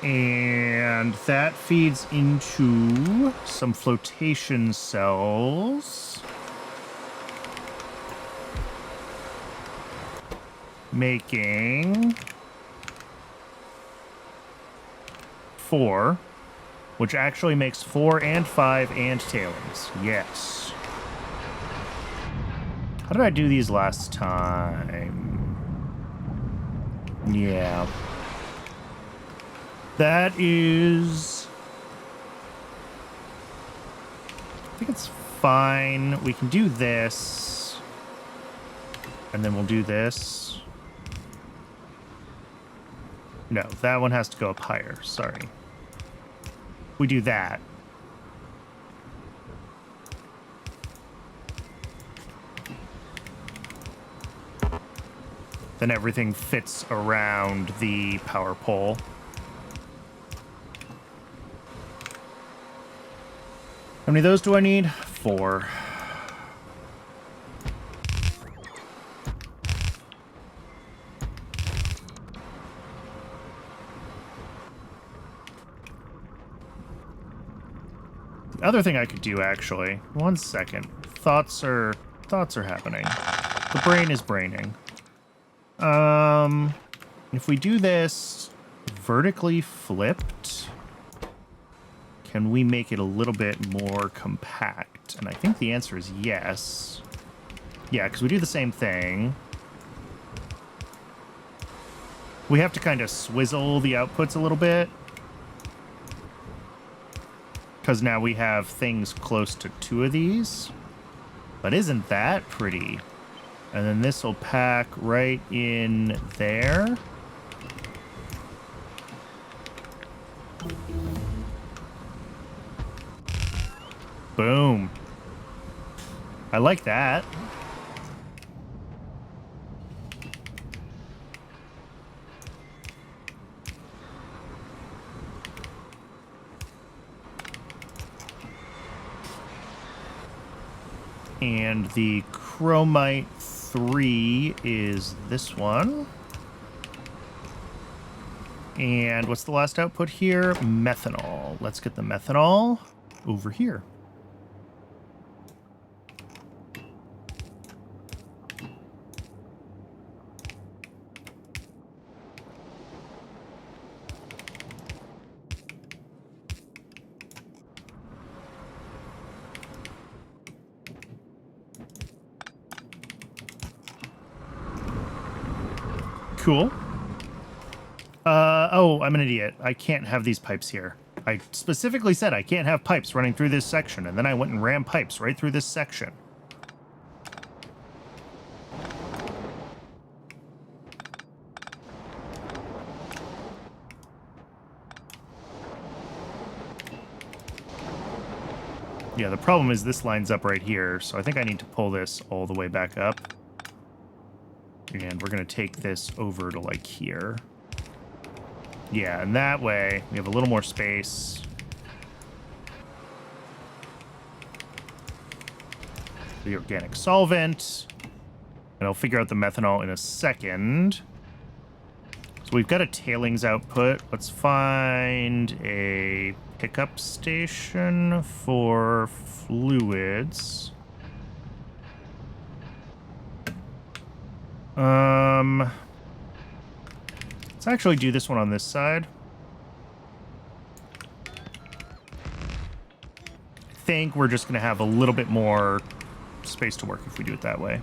And that feeds into some flotation cells. Making 4, which actually makes 4 and 5 and tailings. Yes. How did I do these last time? Yeah. That is... I think it's fine. We can do this. And then we'll do this. No, that one has to go up higher. Sorry. We do that. Then everything fits around the power pole. How many of those do I need? 4. The other thing I could do, actually, 1 second. Thoughts are happening. The brain is braining. If we do this vertically flipped, can we make it a little bit more compact? And I think the answer is yes. Yeah, because we do the same thing. We have to kind of swizzle the outputs a little bit, because now we have things close to 2 of these. But isn't that pretty? And then this will pack right in there. Boom. I like that. And the chromite 3 is this one. And what's the last output here? Methanol. Let's get the methanol over here. Cool. Oh, I'm an idiot. I can't have these pipes here. I specifically said I can't have pipes running through this section, and then I went and ran pipes right through this section. Yeah, the problem is this lines up right here, so I think I need to pull this all the way back up. And we're going to take this over to, like, here. Yeah, and that way we have a little more space. The organic solvent. And I'll figure out the methanol in a second. So we've got a tailings output. Let's find a pickup station for fluids. Let's actually do this one on this side. I think we're just going to have a little bit more space to work if we do it that way.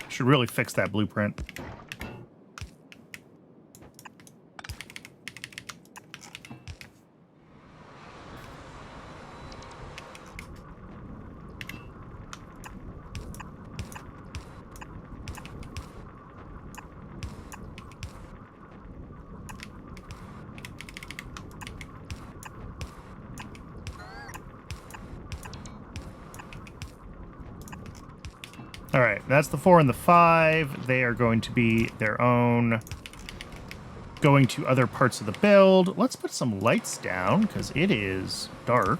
Should really fix that blueprint. All right, that's the 4 and the 5. They are going to be their own, going to other parts of the build. Let's put some lights down because it is dark.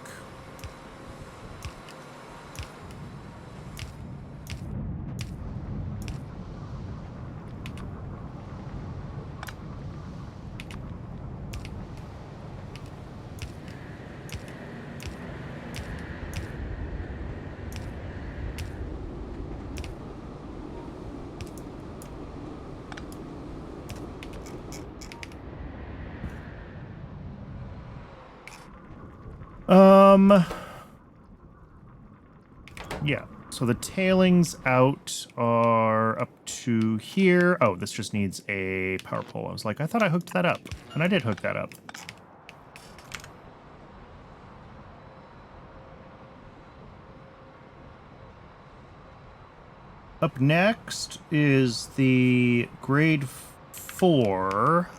Yeah, so the tailings out are up to here. Oh, this just needs a power pole. I was like, I thought I hooked that up, and I did hook that up. Up next is the grade 4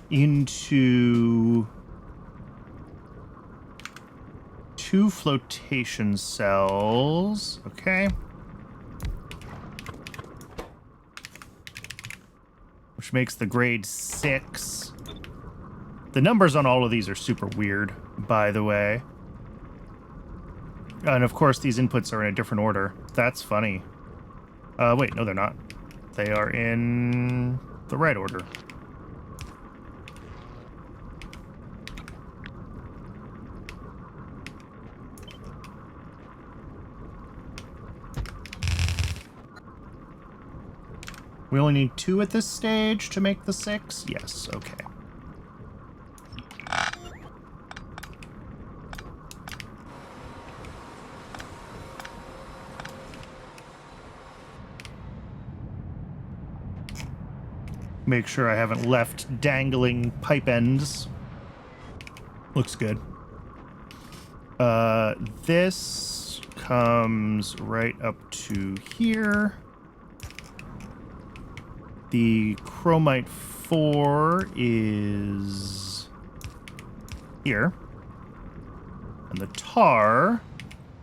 into 2 flotation cells. Okay. Which makes the grade 6. The numbers on all of these are super weird, by the way. And of course, these inputs are in a different order. That's funny. Wait, no, they're not. They are in the right order. We only need 2 at this stage to make the 6? Yes, okay. Make sure I haven't left dangling pipe ends. Looks good. This comes right up to here. The chromite 4 is here. And the tar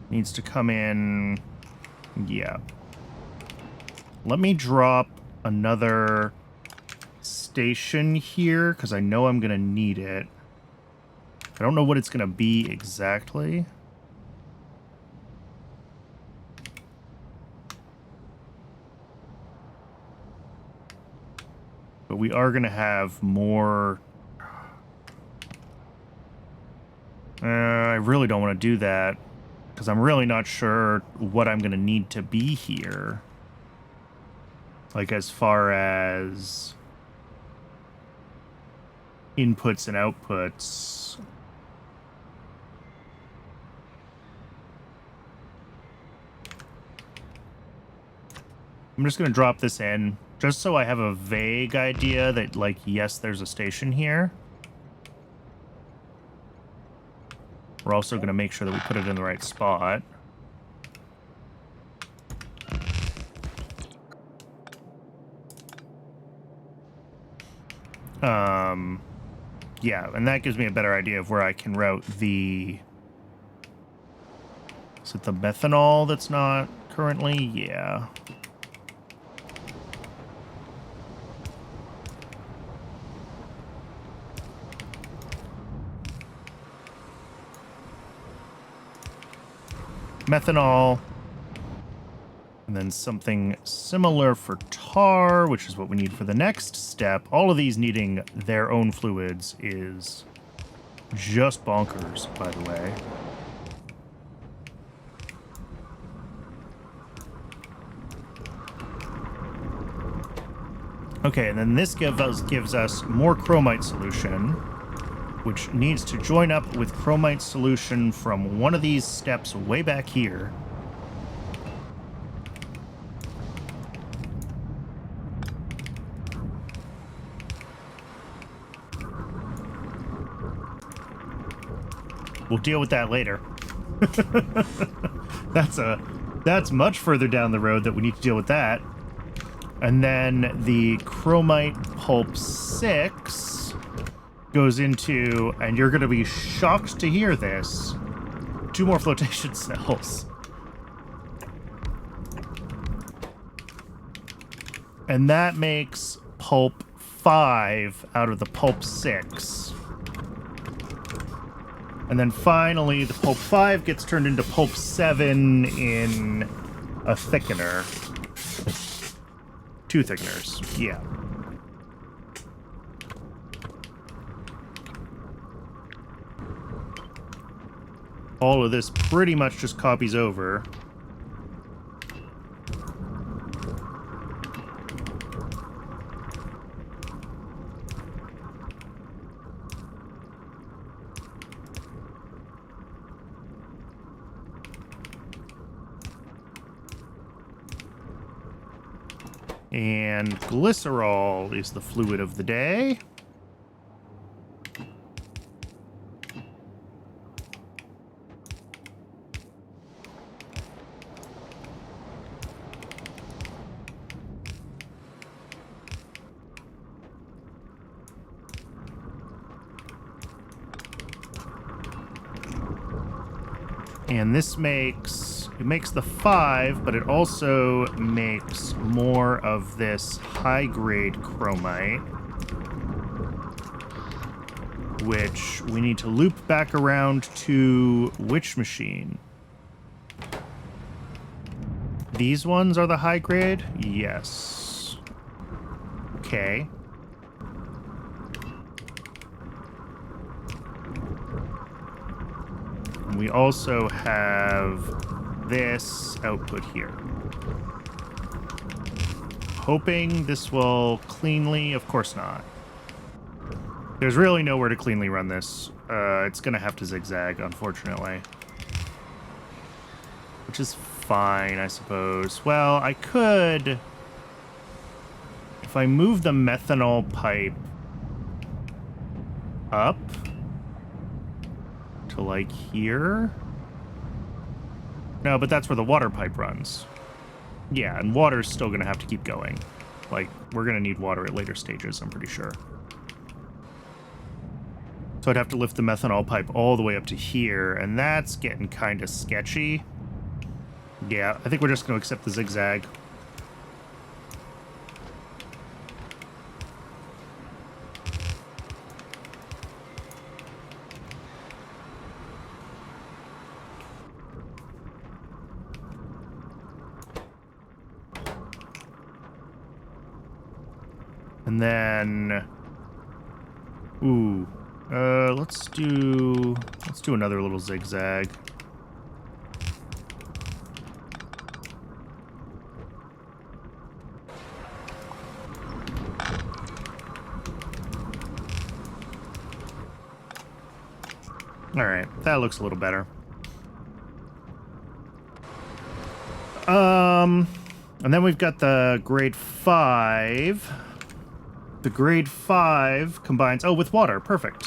needs to come in. Yeah. Let me drop another station here because I know I'm going to need it. I don't know what it's going to be exactly. But we are going to have more. I really don't want to do that because I'm really not sure what I'm going to need to be here. Like as far as inputs and outputs. I'm just going to drop this in just so I have a vague idea that, like, yes, there's a station here. We're also going to make sure that we put it in the right spot. Yeah, and that gives me a better idea of where I can route the... Is it the methanol that's not currently? Yeah. Methanol. And then something similar for tar, which is what we need for the next step. All of these needing their own fluids is just bonkers, by the way. Okay, and then this gives us more chromite solution, which needs to join up with chromite solution from one of these steps way back here. We'll deal with that later. That's much further down the road that we need to deal with that. And then the chromite pulp 6 goes into, and you're going to be shocked to hear this, 2 more flotation cells. And that makes pulp 5 out of the pulp 6. And then finally, the pulp 5 gets turned into pulp 7 in a thickener. 2 thickeners, yeah. All of this pretty much just copies over. And glycerol is the fluid of the day. And this makes the 5, but it also makes more of this high-grade chromite, which we need to loop back around to which machine? These ones are the high-grade? Yes. Okay. And we also have this output here. Hoping this will cleanly... Of course not. There's really nowhere to cleanly run this. It's going to have to zigzag, unfortunately. Which is fine, I suppose. Well, I could... If if I move the methanol pipe up to like here. No, but that's where the water pipe runs. Yeah, and water's still going to have to keep going. Like, we're going to need water at later stages, I'm pretty sure. So I'd have to lift the methanol pipe all the way up to here, and that's getting kind of sketchy. Yeah, I think we're just going to accept the zigzag. And then, ooh, let's do another little zigzag. All right, that looks a little better. And then we've got the grade 5. The grade 5 combines... Oh, with water. Perfect.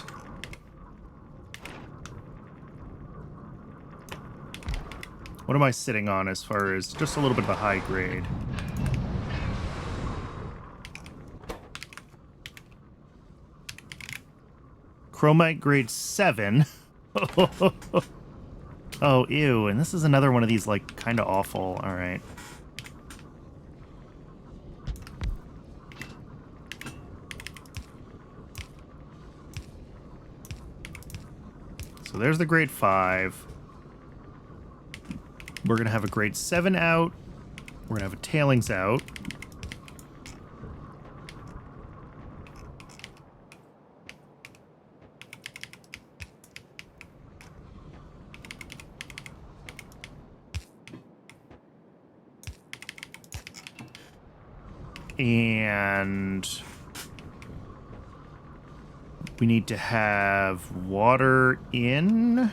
What am I sitting on as far as just a little bit of a high grade? Chromite grade 7. Oh, ew. And this is another one of these, like, kind of awful. All right. So there's the grade 5. We're going to have a grade 7 out. We're going to have a tailings out. And we need to have water in.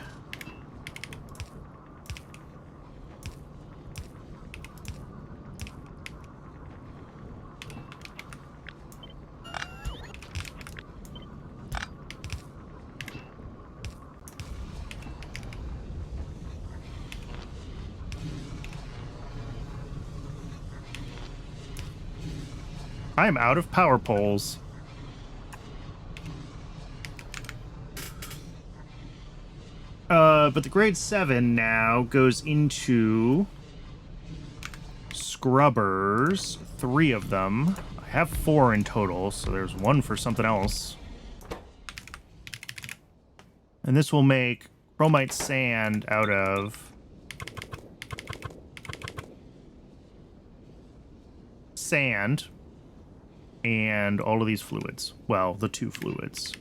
I am out of power poles. But the grade 7 now goes into scrubbers, 3 of them. I have 4 in total, so there's 1 for something else. And this will make chromite sand out of sand and all of these fluids. Well, the 2 fluids.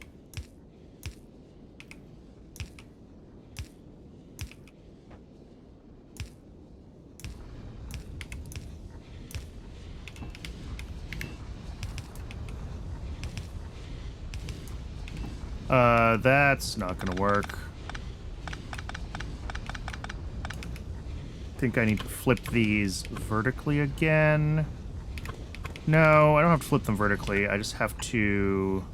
That's not gonna work. I think I need to flip these vertically again. No, I don't have to flip them vertically. I just have to...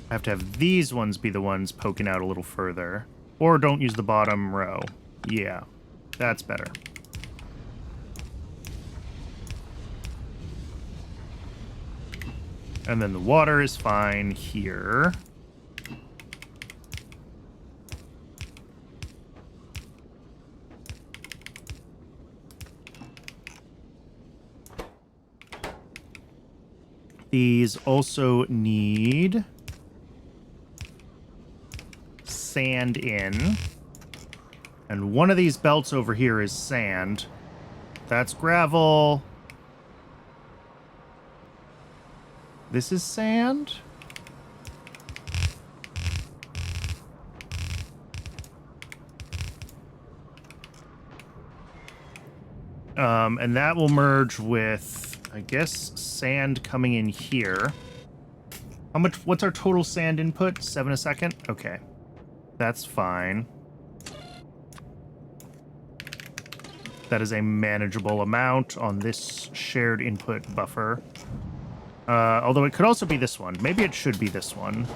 I have to have these ones be the ones poking out a little further. Or don't use the bottom row. Yeah, that's better. And then the water is fine here. These also need sand in. And one of these belts over here is sand. That's gravel. This is sand. And that will merge with, I guess, sand coming in here. How much, what's our total sand input? 7 a second? Okay. That's fine. That is a manageable amount on this shared input buffer. Although it could also be this one. Maybe it should be this one.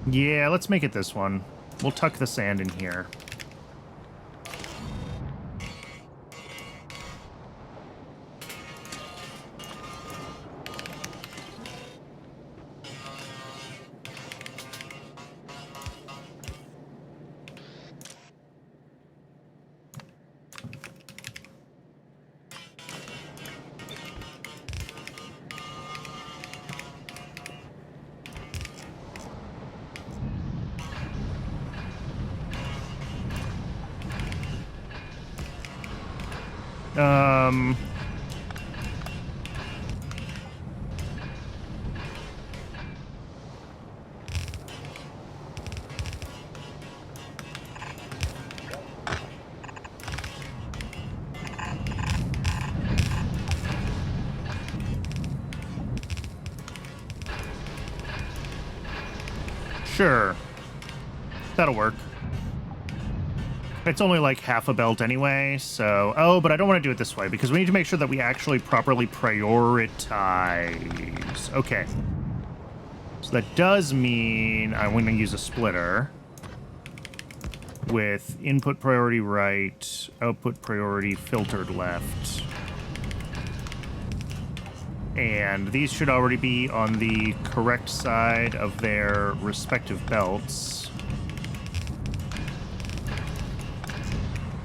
Yeah, let's make it this one. We'll tuck the sand in here. Sure. That'll work. It's only like half a belt anyway, so... Oh, but I don't want to do it this way, because we need to make sure that we actually properly prioritize. Okay. So that does mean I'm going to use a splitter with input priority right, output priority filtered left. And these should already be on the correct side of their respective belts.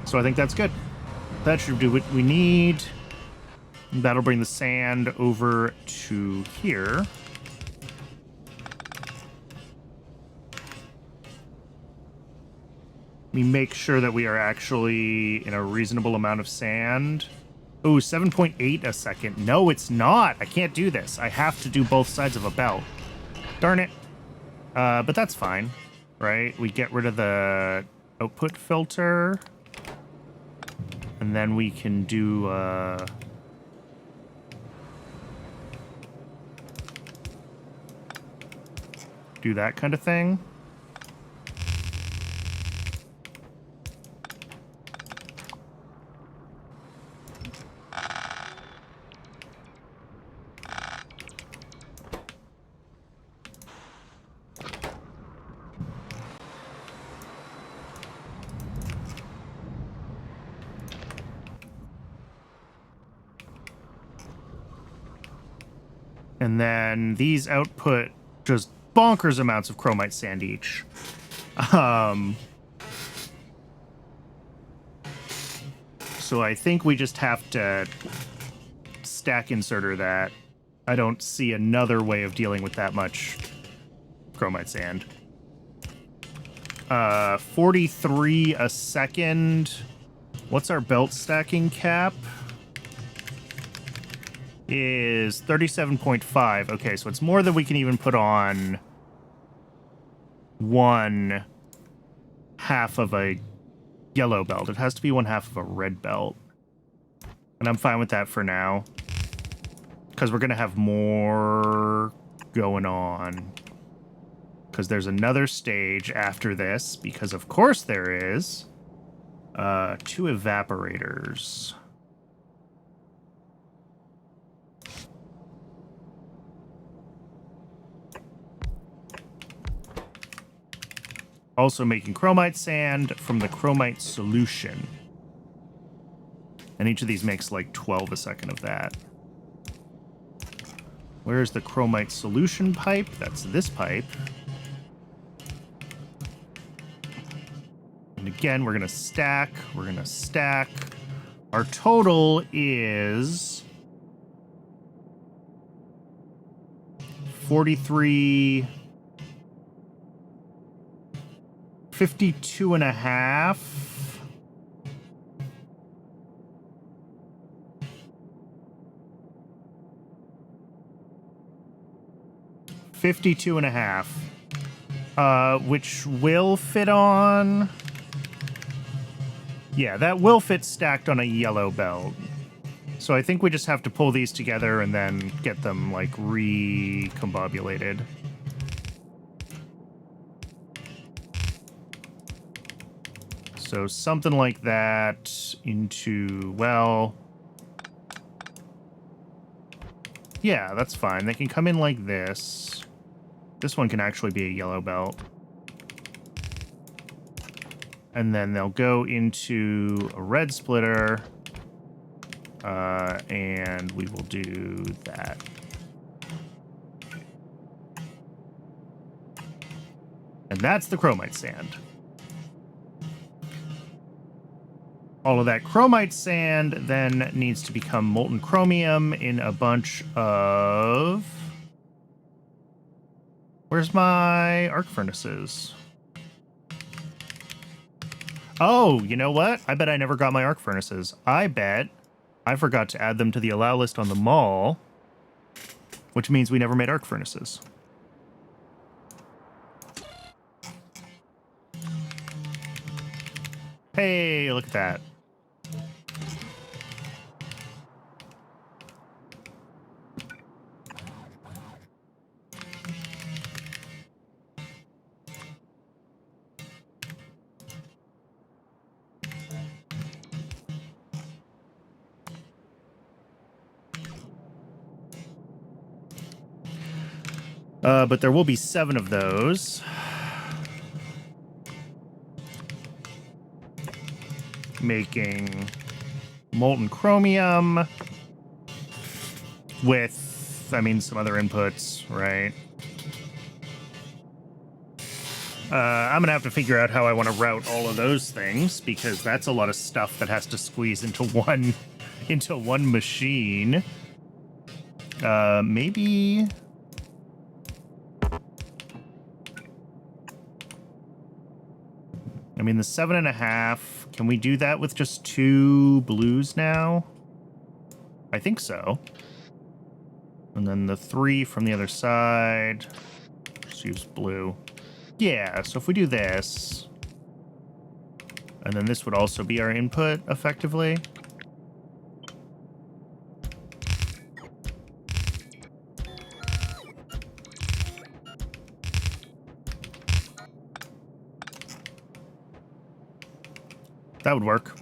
So I think that's good. That should do what we need. That'll bring the sand over to here. Let me make sure that we are actually in a reasonable amount of sand. Oh, 7.8 a second. No, it's not. I can't do this. I have to do both sides of a belt. Darn it. But that's fine, right? We get rid of the output filter. And then we can do, do that kind of thing. And then these output just bonkers amounts of chromite sand each. So I think we just have to stack inserter that. I don't see another way of dealing with that much chromite sand. 43 a second. What's our belt stacking cap? Is 37.5. Okay, so it's more than we can even put on one half of a yellow belt. It has to be one half of a red belt. And I'm fine with that for now. Because we're going to have more going on. Because there's another stage after this. Because of course there is. 2 evaporators. Also making chromite sand from the chromite solution. And each of these makes like 12 a second of that. Where's the chromite solution pipe? That's this pipe. And again, we're going to stack. We're going to stack. Our total is 43... 52 and a half. Which will fit on... Yeah, that will fit stacked on a yellow belt. So I think we just have to pull these together and then get them, like, recombobulated. So something like that into, well... Yeah, that's fine. They can come in like this. This one can actually be a yellow belt. And then they'll go into a red splitter. And we will do that. And that's the chromite sand. All of that chromite sand then needs to become molten chromium in a bunch of... Where's my arc furnaces? Oh, you know what? I bet I never got my arc furnaces. I bet I forgot to add them to the allow list on the mall, which means we never made arc furnaces. Hey, look at that. But there will be 7 of those. Making molten chromium with, I mean, some other inputs, right? I'm gonna have to figure out how I want to route all of those things, because that's a lot of stuff that has to squeeze into one machine. Maybe... I mean, the 7.5, can we do that with just 2 blues now? I think so. And then the 3 from the other side. Just use blue. Yeah, so if we do this, and then this would also be our input, effectively. That would work.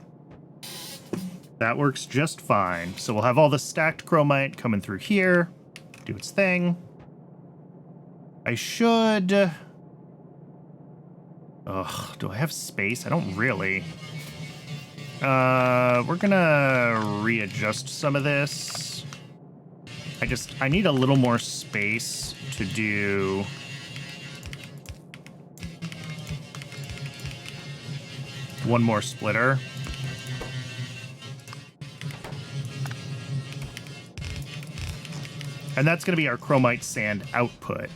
That works just fine. So we'll have all the stacked chromite coming through here, do its thing. I should... Ugh, do I have space? I don't really. We're gonna readjust some of this. I need a little more space to do... one more splitter. And that's going to be our chromite sand output,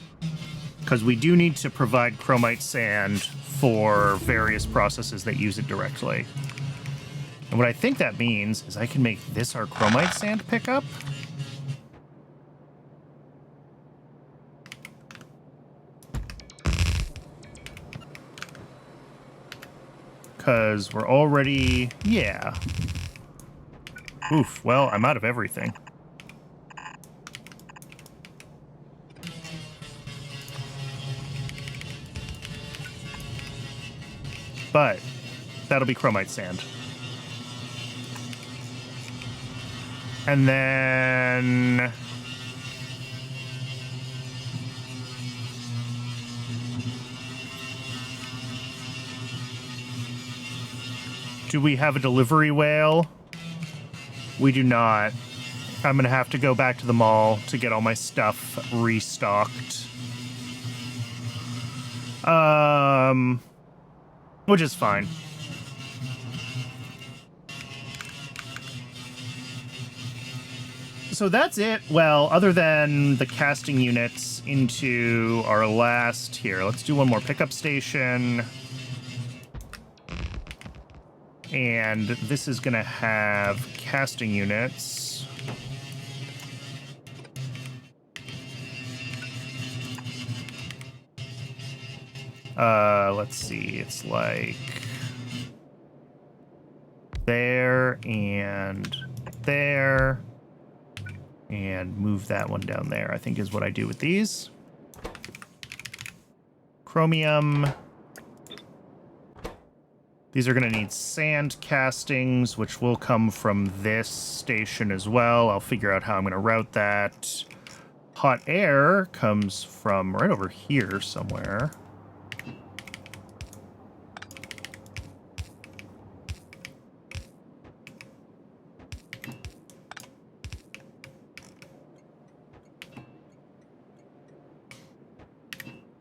because we do need to provide chromite sand for various processes that use it directly. And what I think that means is I can make this our chromite sand pickup. Because we're already... Yeah. Oof, well, I'm out of everything. But that'll be chromite sand. And then... do we have a delivery whale? We do not. I'm gonna have to go back to the mall to get all my stuff restocked. Which is fine. So that's it. Well, other than the casting units into our last... Here, let's do one more pickup station. And this is going to have casting units. Let's see. It's like there and there. And move that one down there, I think is what I do with these. Chromium. These are going to need sand castings, which will come from this station as well. I'll figure out how I'm going to route that. Hot air comes from right over here somewhere.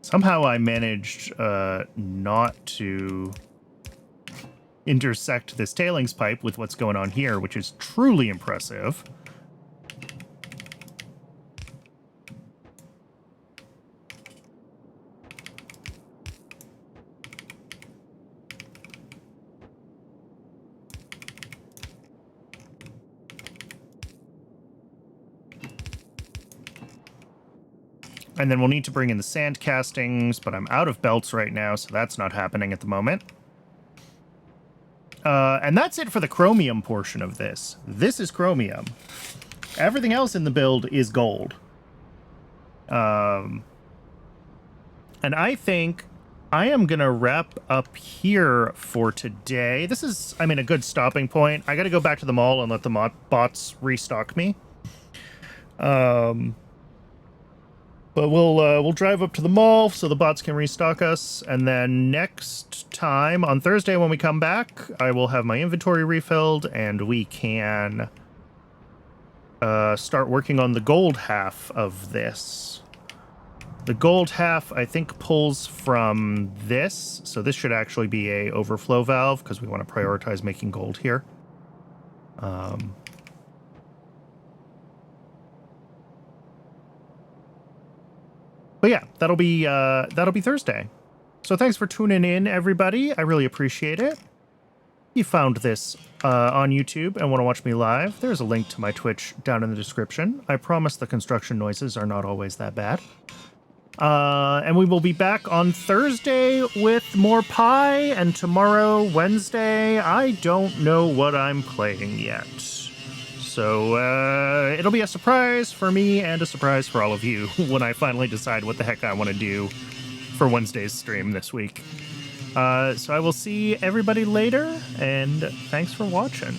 Somehow I managed not to intersect this tailings pipe with what's going on here, which is truly impressive. And then we'll need to bring in the sand castings, but I'm out of belts right now, so that's not happening at the moment. And that's it for the chromium portion of this. This is chromium. Everything else in the build is gold. And I think I am going to wrap up here for today. This is, I mean, a good stopping point. I got to go back to the mall and let the bots restock me. But we'll drive up to the mall so the bots can restock us, and then next time on Thursday when we come back, I will have my inventory refilled, and we can start working on the gold half of this. The gold half, I think, pulls from this, so this should actually be a overflow valve because we want to prioritize making gold here. But yeah, that'll be Thursday. So thanks for tuning in, everybody. I really appreciate it. If you found this on YouTube and want to watch me live, there's a link to my Twitch down in the description. I promise the construction noises are not always that bad. And we will be back on Thursday with more pie, and tomorrow, Wednesday, I don't know what I'm playing yet. So it'll be a surprise for me and a surprise for all of you when I finally decide what the heck I want to do for Wednesday's stream this week. So I will see everybody later, and thanks for watching.